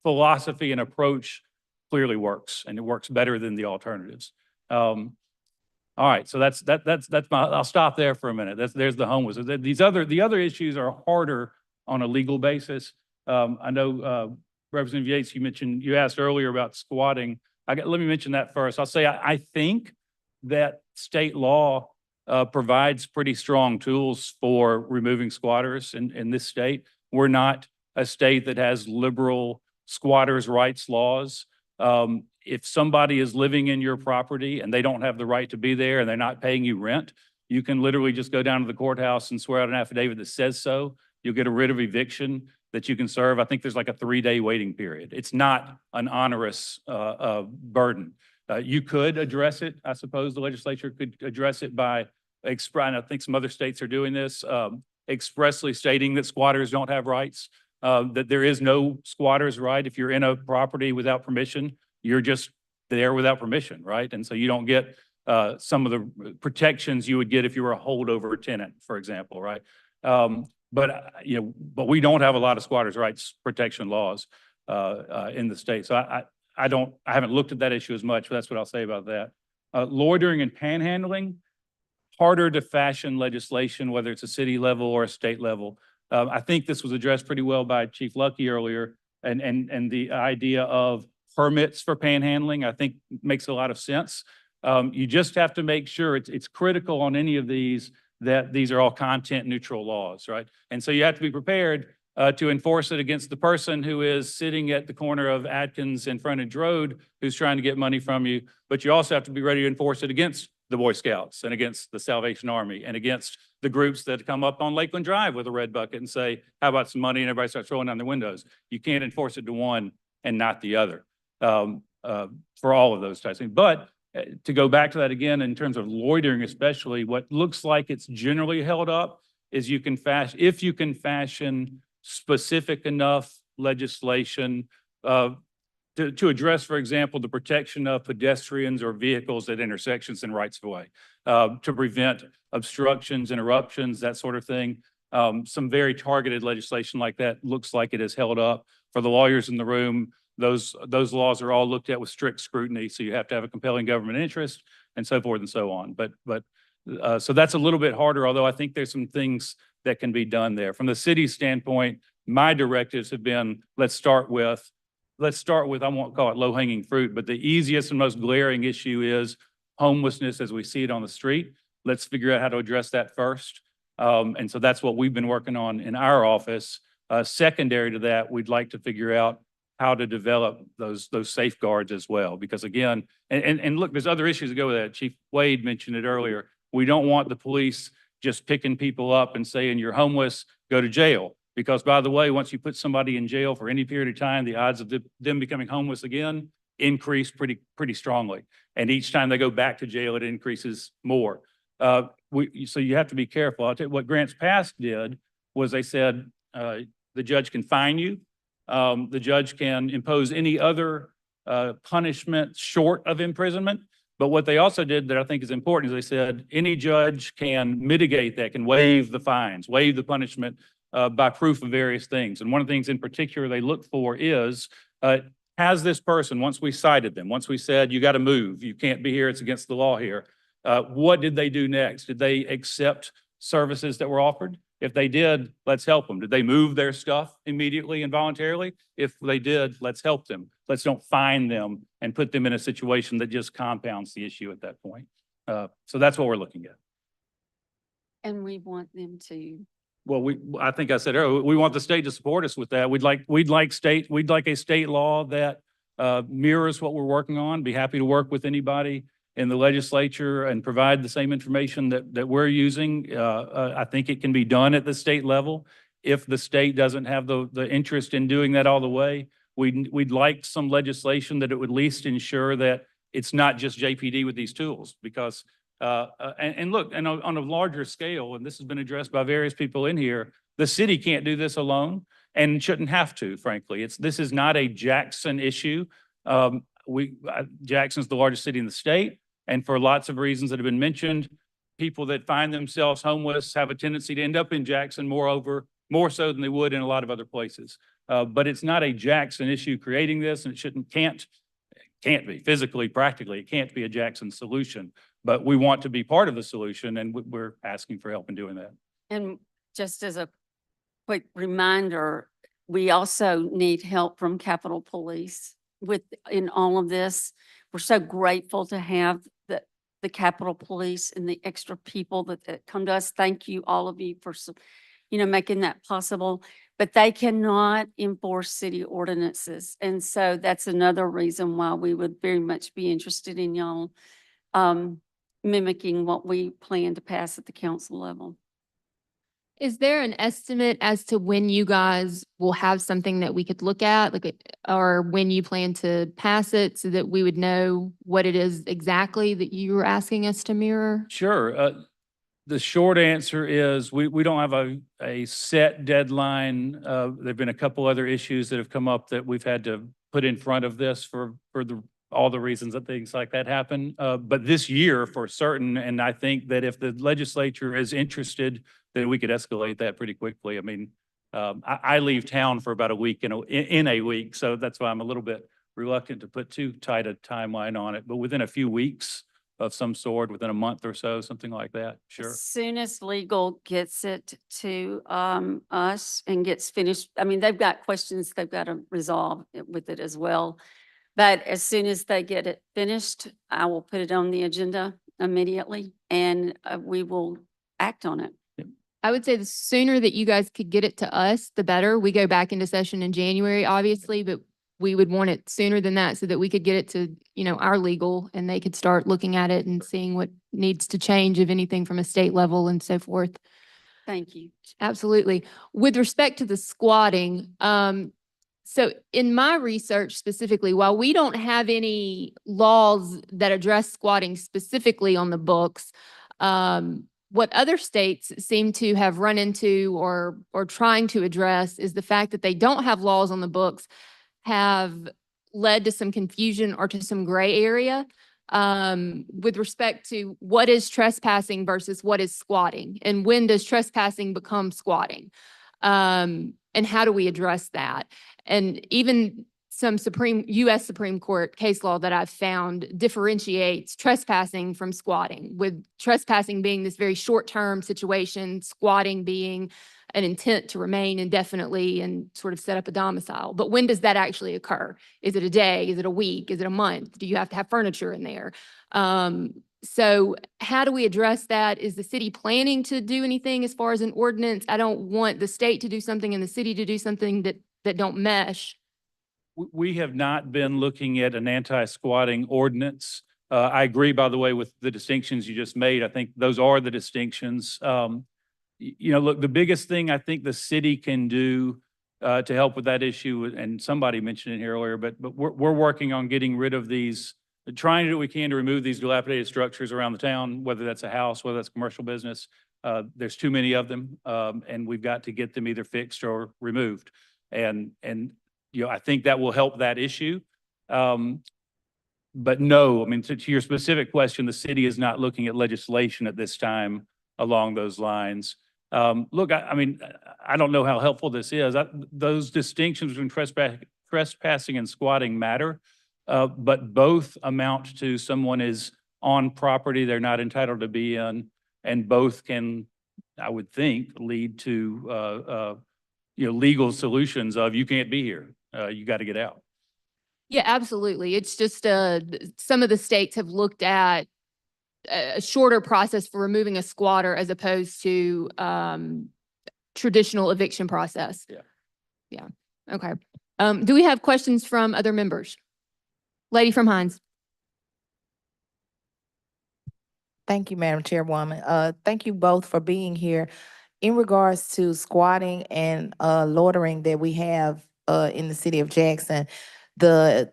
philosophy and approach clearly works, and it works better than the alternatives. All right, so that's I'll stop there for a minute. There's the homeless. The other issues are harder on a legal basis. I know Representative Yates, you asked earlier about squatting. Let me mention that first. I'll say I think that state law provides pretty strong tools for removing squatters in this state. We're not a state that has liberal squatters' rights laws. If somebody is living in your property and they don't have the right to be there and they're not paying you rent, you can literally just go down to the courthouse and swear out an affidavit that says so. You'll get a writ of eviction that you can serve. I think there's like a 3-day waiting period. It's not an onerous burden. You could address it. I suppose the legislature could address it by and I think some other states are doing this, expressly stating that squatters don't have rights, that there is no squatter's right. If you're in a property without permission, you're just there without permission, right? And so you don't get some of the protections you would get if you were a holdover tenant, for example, right? But we don't have a lot of squatters' rights protection laws in the state. So I haven't looked at that issue as much, but that's what I'll say about that. Loitering and panhandling, harder to fashion legislation, whether it's a city level or a state level. I think this was addressed pretty well by Chief Lucky earlier, and the idea of permits for panhandling, I think makes a lot of sense. You just have to make sure it's critical on any of these that these are all content neutral laws, right? And so you have to be prepared to enforce it against the person who is sitting at the corner of Atkins and Frontage Road who's trying to get money from you, but you also have to be ready to enforce it against the Boy Scouts and against the Salvation Army and against the groups that come up on Lakeland Drive with a red bucket and say, how about some money? And everybody starts throwing down their windows. You can't enforce it to one and not the other for all of those types of things. But to go back to that again, in terms of loitering especially, what looks like it's generally held up is if you can fashion specific enough legislation to address, for example, the protection of pedestrians or vehicles at intersections and rights of way, to prevent obstructions, interruptions, that sort of thing. Some very targeted legislation like that looks like it is held up. For the lawyers in the room, those laws are all looked at with strict scrutiny. So you have to have a compelling government interest and so forth and so on. So that's a little bit harder, although I think there's some things that can be done there. From the city's standpoint, my directives have been, let's start with, I won't call it low-hanging fruit, but the easiest and most glaring issue is homelessness as we see it on the street. Let's figure out how to address that first. And so that's what we've been working on in our office. Secondary to that, we'd like to figure out how to develop those safeguards as well. Because again, and look, there's other issues that go with that. Chief Wade mentioned it earlier. We don't want the police just picking people up and saying, you're homeless, go to jail. Because by the way, once you put somebody in jail for any period of time, the odds of them becoming homeless again increase pretty strongly. And each time they go back to jail, it increases more. So you have to be careful. I'll tell you what Grants Pass did was they said, the judge can fine you. The judge can impose any other punishment short of imprisonment. But what they also did that I think is important is they said any judge can mitigate that, can waive the fines, waive the punishment by proof of various things. And one of the things in particular they look for is, has this person, once we cited them, once we said, you got to move, you can't be here, it's against the law here, what did they do next? Did they accept services that were offered? If they did, let's help them. Did they move their stuff immediately and voluntarily? If they did, let's help them. Let's don't fine them and put them in a situation that just compounds the issue at that point. So that's what we're looking at. And we want them to. Well, I think I said earlier, we want the state to support us with that. We'd like a state law that mirrors what we're working on. Be happy to work with anybody in the legislature and provide the same information that we're using. I think it can be done at the state level. If the state doesn't have the interest in doing that all the way, we'd like some legislation that it would at least ensure that it's not just JPD with these tools, because and look, and on a larger scale, and this has been addressed by various people in here, the city can't do this alone and shouldn't have to, frankly. This is not a Jackson issue. Jackson's the largest city in the state, and for lots of reasons that have been mentioned, people that find themselves homeless have a tendency to end up in Jackson, more so than they would in a lot of other places. But it's not a Jackson issue creating this, and it can't be physically, practically, it can't be a Jackson solution. But we want to be part of the solution, and we're asking for help in doing that. And just as a quick reminder, we also need help from Capitol Police in all of this. We're so grateful to have the Capitol Police and the extra people that come to us. Thank you, all of you, for making that possible. But they cannot enforce city ordinances. And so that's another reason why we would very much be interested in y'all mimicking what we plan to pass at the council level. Is there an estimate as to when you guys will have something that we could look at, or when you plan to pass it, so that we would know what it is exactly that you were asking us to mirror? Sure. The short answer is we don't have a set deadline. There've been a couple other issues that have come up that we've had to put in front of this for all the reasons that things like that happen. But this year for certain, and I think that if the legislature is interested, then we could escalate that pretty quickly. I mean, I leave town for about a week in a week, so that's why I'm a little bit reluctant to put too tight a timeline on it. But within a few weeks of some sort, within a month or so, something like that, sure. As soon as legal gets it to us and gets finished, I mean, they've got questions they've got to resolve with it as well. But as soon as they get it finished, I will put it on the agenda immediately, and we will act on it. I would say the sooner that you guys could get it to us, the better. We go back into session in January, obviously, but we would want it sooner than that so that we could get it to, our legal, and they could start looking at it and seeing what needs to change, if anything, from a state level and so forth. Thank you. Absolutely. With respect to the squatting, so in my research specifically, while we don't have any laws that address squatting specifically on the books, what other states seem to have run into or trying to address is the fact that they don't have laws on the books have led to some confusion or to some gray area with respect to what is trespassing versus what is squatting, and when does trespassing become squatting, and how do we address that? And even some U.S. Supreme Court case law that I've found differentiates trespassing from squatting, with trespassing being this very short-term situation, squatting being an intent to remain indefinitely and sort of set up a domicile. But when does that actually occur? Is it a day? Is it a week? Is it a month? Do you have to have furniture in there? So how do we address that? Is the city planning to do anything as far as an ordinance? I don't want the state to do something and the city to do something that don't mesh. We have not been looking at an anti-squatting ordinance. I agree, by the way, with the distinctions you just made. I think those are the distinctions. Look, the biggest thing I think the city can do to help with that issue, and somebody mentioned it here earlier, but we're working on getting rid of these, trying to do what we can to remove these dilapidated structures around the town, whether that's a house, whether that's commercial business. There's too many of them, and we've got to get them either fixed or removed. And I think that will help that issue. But no, I mean, to your specific question, the city is not looking at legislation at this time along those lines. Look, I mean, I don't know how helpful this is. Those distinctions between trespassing and squatting matter, but both amount to someone is on property they're not entitled to be in, and both can, I would think, lead to legal solutions of you can't be here. You got to get out. Yeah, absolutely. It's just some of the states have looked at a shorter process for removing a squatter as opposed to traditional eviction process. Yeah. Yeah. Okay. Do we have questions from other members? Lady from Hines. Thank you, Madam Chairwoman. Thank you both for being here. In regards to squatting and loitering that we have in the city of Jackson, the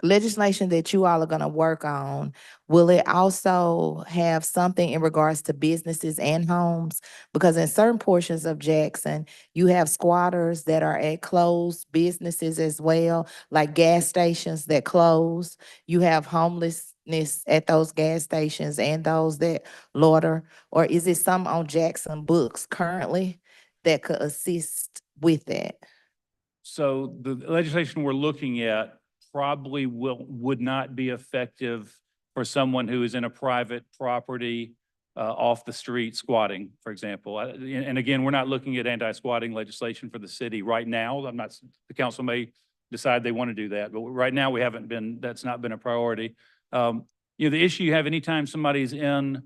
legislation that you all are gonna work on, will it also have something in regards to businesses and homes? Because in certain portions of Jackson, you have squatters that are at closed businesses as well, like gas stations that close. You have homelessness at those gas stations and those that loiter. Or is it some on Jackson books currently that could assist with that? So the legislation we're looking at probably would not be effective for someone who is in a private property off the street squatting, for example. And again, we're not looking at anti-squatting legislation for the city right now. The council may decide they want to do that, but right now that's not been a priority. The issue you have anytime somebody's in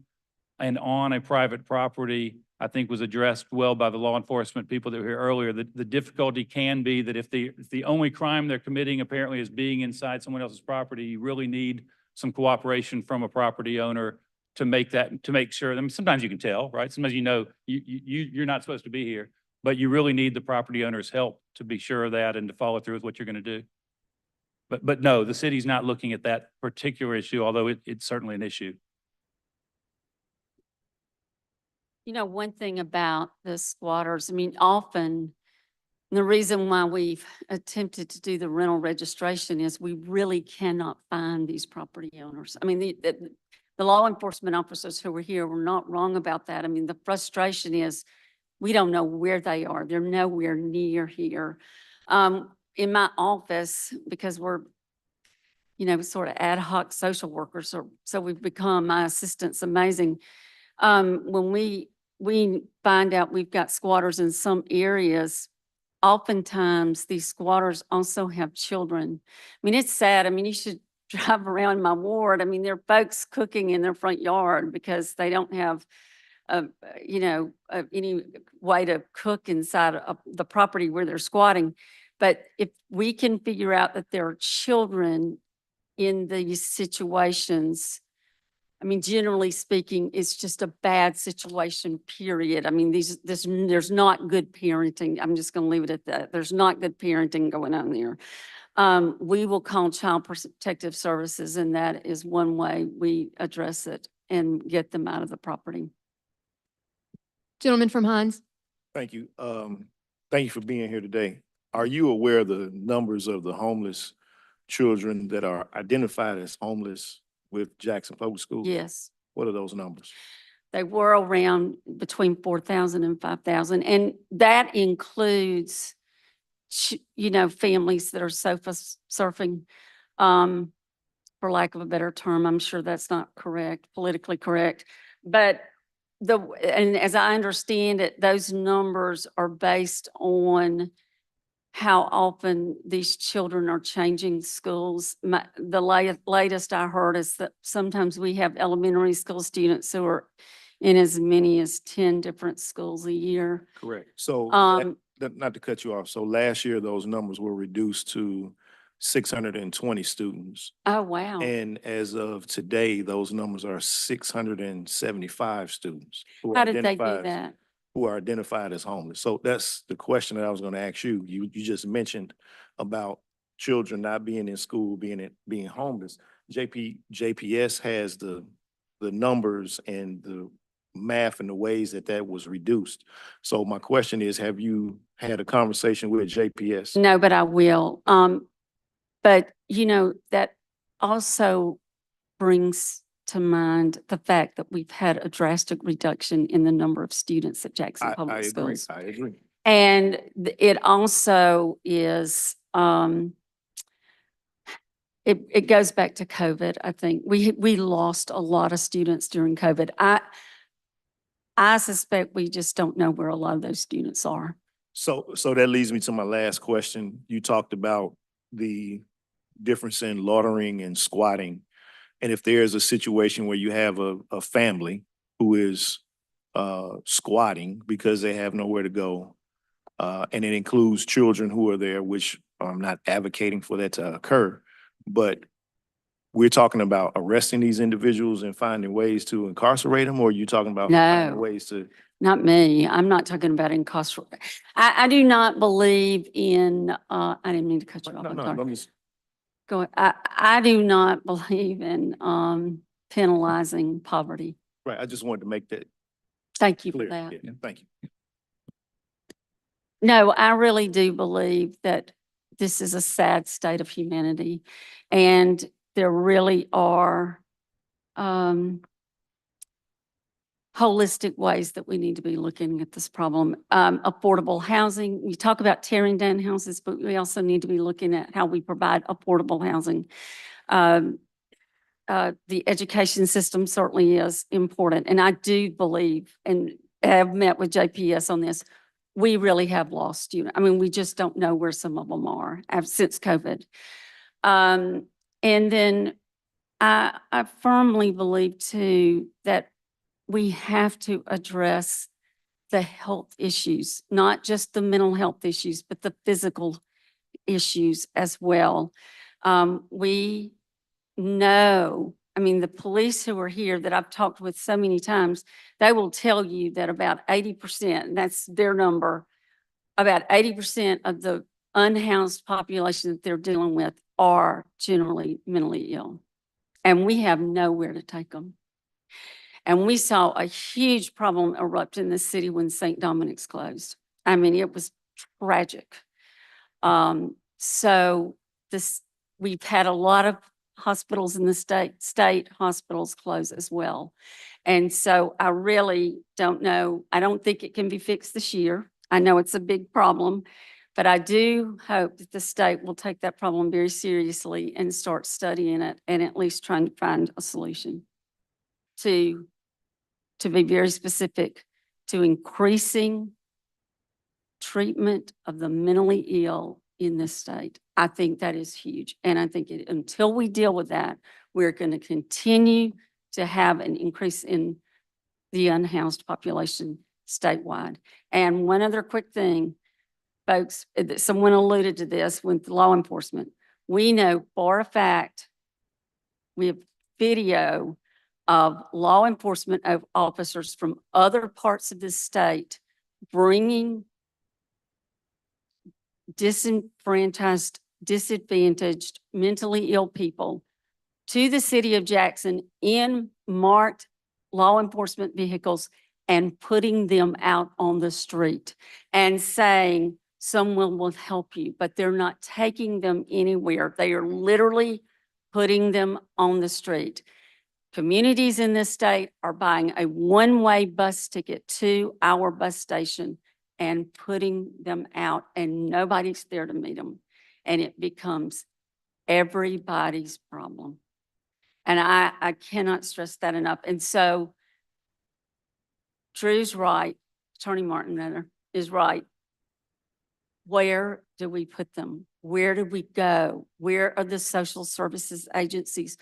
and on a private property, I think was addressed well by the law enforcement people that were here earlier. The difficulty can be that if the only crime they're committing apparently is being inside someone else's property, you really need some cooperation from a property owner to make sure. I mean, sometimes you can tell, right? Sometimes you're not supposed to be here, but you really need the property owner's help to be sure of that and to follow through with what you're going to do. But no, the city's not looking at that particular issue, although it's certainly an issue. One thing about the squatters, I mean, often the reason why we've attempted to do the rental registration is we really cannot find these property owners. I mean, the law enforcement officers who were here were not wrong about that. I mean, the frustration is we don't know where they are. They're nowhere near here. In my office, because we're sort of ad hoc social workers, so we've become, my assistant's amazing. When we find out we've got squatters in some areas, oftentimes these squatters also have children. I mean, it's sad. I mean, you should drive around my ward. I mean, there are folks cooking in their front yard because they don't have, any way to cook inside of the property where they're squatting. But if we can figure out that there are children in these situations, I mean, generally speaking, it's just a bad situation, period. I mean, there's not good parenting. I'm just going to leave it at that. There's not good parenting going on there. We will call Child Protective Services, and that is one way we address it and get them out of the property. Gentleman from Hines. Thank you. Thank you for being here today. Are you aware of the numbers of the homeless children that are identified as homeless with Jackson Public Schools? Yes. What are those numbers? They were around between 4,000 and 5,000. And that includes, families that are sofa surfing, for lack of a better term. I'm sure that's not correct, politically correct. But and as I understand it, those numbers are based on how often these children are changing schools. The latest I heard is that sometimes we have elementary school students who are in as many as 10 different schools a year. Correct. So, not to cut you off, so last year, those numbers were reduced to 620 students. Oh, wow. And as of today, those numbers are 675 students. How did they do that? Who are identified as homeless. So that's the question that I was going to ask you. You just mentioned about children not being in school, being homeless. JPS has the numbers and the math and the ways that was reduced. So my question is, have you had a conversation with JPS? No, but I will. But that also brings to mind the fact that we've had a drastic reduction in the number of students at Jackson Public Schools. I agree. And it also is, it goes back to COVID. I think we lost a lot of students during COVID. I suspect we just don't know where a lot of those students are. So that leads me to my last question. You talked about the difference in loitering and squatting. And if there's a situation where you have a family who is squatting because they have nowhere to go, and it includes children who are there, which I'm not advocating for that to occur, but we're talking about arresting these individuals and finding ways to incarcerate them, or are you talking about finding No. ways to? Not me. I'm not talking about incarceration. I do not believe in, I didn't mean to cut you off. No, I'm no, sorry. I'm just, Go ahead. I do not believe in, penalizing poverty. right, I just wanted to make that Thank you for clear. that. Yeah, thank you. No, I really do believe that this is a sad state of humanity. And there really are holistic ways that we need to be looking at this problem. Affordable housing, we talk about tearing down houses, but we also need to be looking at how we provide affordable housing. The education system certainly is important. And I do believe, and have met with JPS on this, we really have lost students. I mean, we just don't know where some of them are since COVID. And then I firmly believe too that we have to address the health issues, not just the mental health issues, but the physical issues as well. We know, I mean, the police who are here that I've talked with so many times, they will tell you that about 80%, that's their number, about 80% of the unhoused population that they're dealing with are generally mentally ill. And we have nowhere to take them. And we saw a huge problem erupt in the city when St. Dominic's closed. I mean, it was tragic. So we've had a lot of hospitals in the state hospitals close as well. And so I really don't know. I don't think it can be fixed this year. I know it's a big problem, but I do hope that the state will take that problem very seriously and start studying it and at least trying to find a solution to be very specific, to increasing treatment of the mentally ill in this state. I think that is huge. And I think until we deal with that, we're going to continue to have an increase in the unhoused population statewide. And one other quick thing, folks, someone alluded to this with law enforcement. We know for a fact, we have video of law enforcement officers from other parts of the state bringing disenfranchised, disadvantaged, mentally ill people to the city of Jackson in marked law enforcement vehicles and putting them out on the street and saying, someone will help you, but they're not taking them anywhere. They are literally putting them on the street. Communities in this state are buying a one-way bus ticket to our bus station and putting them out, and nobody's there to meet them. And it becomes everybody's problem. And I cannot stress that enough. And so Drew's right, Attorney Martin rather, is right. Where do we put them? Where do we go? Where are the social services agencies?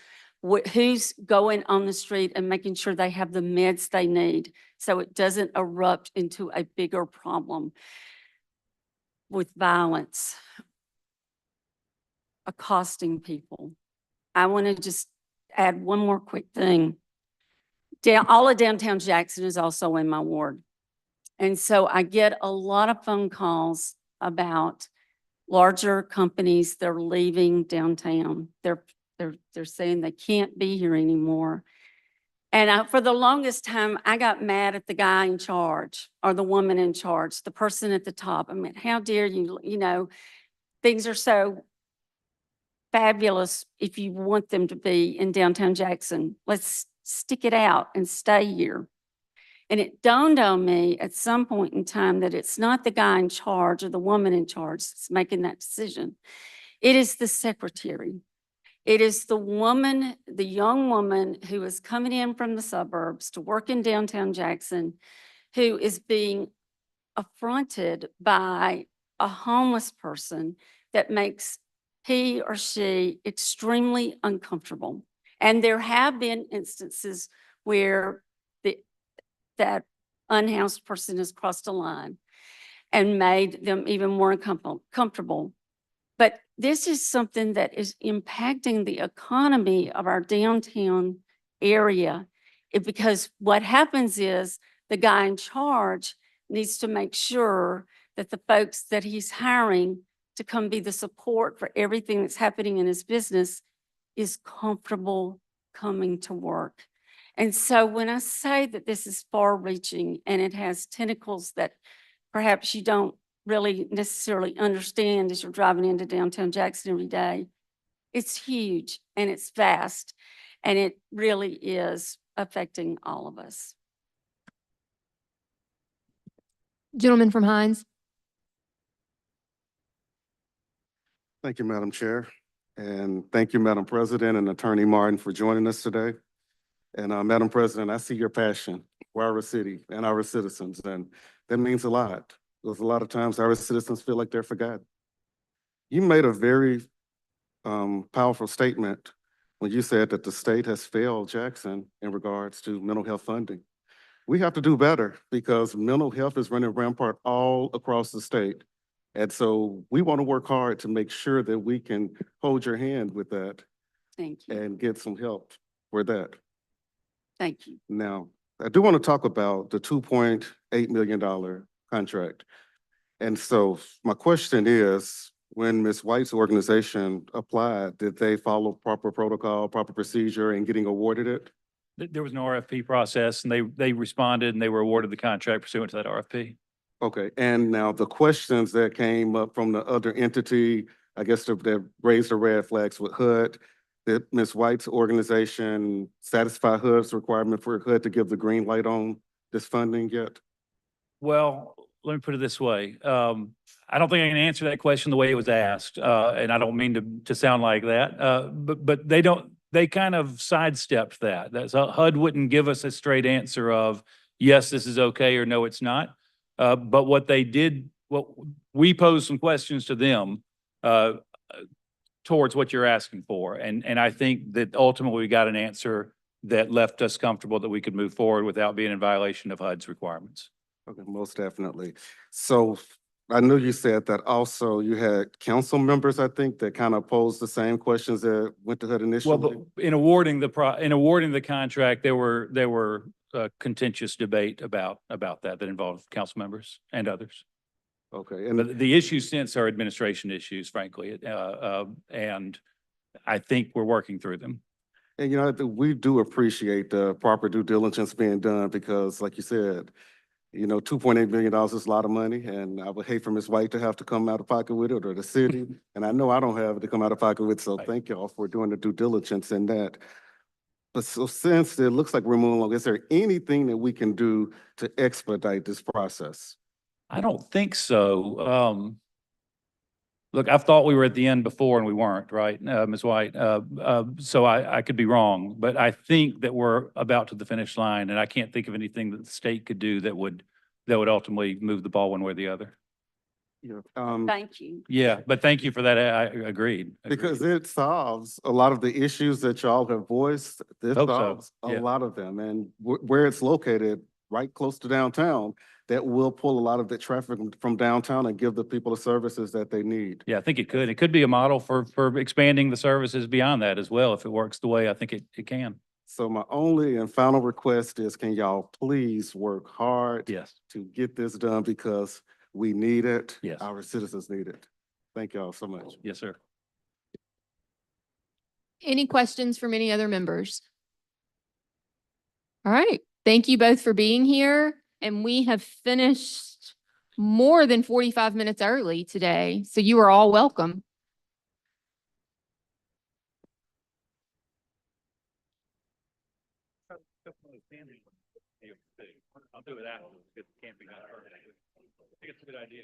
Who's going on the street and making sure they have the meds they need so it doesn't erupt into a bigger problem with violence, accosting people? I want to just add one more quick thing. All of downtown Jackson is also in my ward. And so I get a lot of phone calls about larger companies, they're leaving downtown. They're saying they can't be here anymore. And for the longest time, I got mad at the guy in charge or the woman in charge, the person at the top. I mean, how dare you, things are so fabulous if you want them to be in downtown Jackson. Let's stick it out and stay here. And it dawned on me at some point in time that it's not the guy in charge or the woman in charge that's making that decision. It is the secretary. It is the woman, the young woman who is coming in from the suburbs to work in downtown Jackson, who is being affronted by a homeless person that makes he or she extremely uncomfortable. And there have been instances where that unhoused person has crossed a line and made them even more uncomfortable. But this is something that is impacting the economy of our downtown area. Because what happens is the guy in charge needs to make sure that the folks that he's hiring to come be the support for everything that's happening in his business is comfortable coming to work. And so when I say that this is far reaching and it has tentacles that perhaps you don't really necessarily understand as you're driving into downtown Jackson every day, it's huge and it's vast, and it really is affecting all of us. Gentleman from Hines. Thank you, Madam Chair. And thank you, Madam President and Attorney Martin, for joining us today. And Madam President, I see your passion for our city and our citizens, and that means a lot. Because a lot of times our citizens feel like they're forgotten. You made a very powerful statement when you said that the state has failed Jackson in regards to mental health funding. We have to do better because mental health is running rampant all across the state. And so we want to work hard to make sure that we can hold your hand with that. Thank you. And get some help for that. Thank you. Now, I do want to talk about the $2.8 million contract. And so my question is, when Ms. White's organization applied, did they follow proper protocol, proper procedure in getting awarded it? There was an RFP process and they responded and they were awarded the contract pursuant to that RFP. Okay, and now the questions that came up from the other entity, I guess that raised the red flags with HUD, did Ms. White's organization satisfy HUD's requirement for HUD to give the green light on this funding yet? Well, let me put it this way. I don't think I can answer that question the way it was asked, and I don't mean to sound like that. But they kind of sidestepped that. HUD wouldn't give us a straight answer of, yes, this is okay, or no, it's not. But what they did, we posed some questions to them towards what you're asking for. And I think that ultimately we got an answer that left us comfortable that we could move forward without being in violation of HUD's requirements. Okay, most definitely. So I know you said that also you had council members, I think, that kind of posed the same questions that went to HUD initially. Well, in awarding the contract, there were contentious debate about that involved council members and others. Okay, and But the issues since are administration issues, frankly, and I think we're working through them. And we do appreciate the proper due diligence being done because, like you said, $2.8 million is a lot of money, and I would hate for Ms. White to have to come out of pocket with it or the city. And I know I don't have to come out of pocket with it, so thank y'all for doing the due diligence in that. But so since it looks like we're moving along, is there anything that we can do to expedite this process? I don't think so. Look, I've thought we were at the end before and we weren't, right, Ms. White? So I could be wrong, but I think that we're about to the finish line, and I can't think of anything that the state could do that would ultimately move the ball one way or the other. Thank you. Yeah, but thank you for that. I agreed. Because it solves a lot of the issues that y'all have voiced. This Hope so, solves a yeah. lot of them, and where it's located, right close to downtown, that will pull a lot of the traffic from downtown and give the people the services that they need. Yeah, I think it could. It could be a model for expanding the services beyond that as well, if it works the way I think it can. So my only and final request is, can y'all please work hard Yes. to get this done because we need it. Yes. Our citizens need it. Thank y'all so much. Yes, sir. Any questions from any other members? All right. Thank you both for being here. And we have finished more than 45 minutes early today. So you are all welcome. I'll do it after. Get the camping out. I think it's a good idea.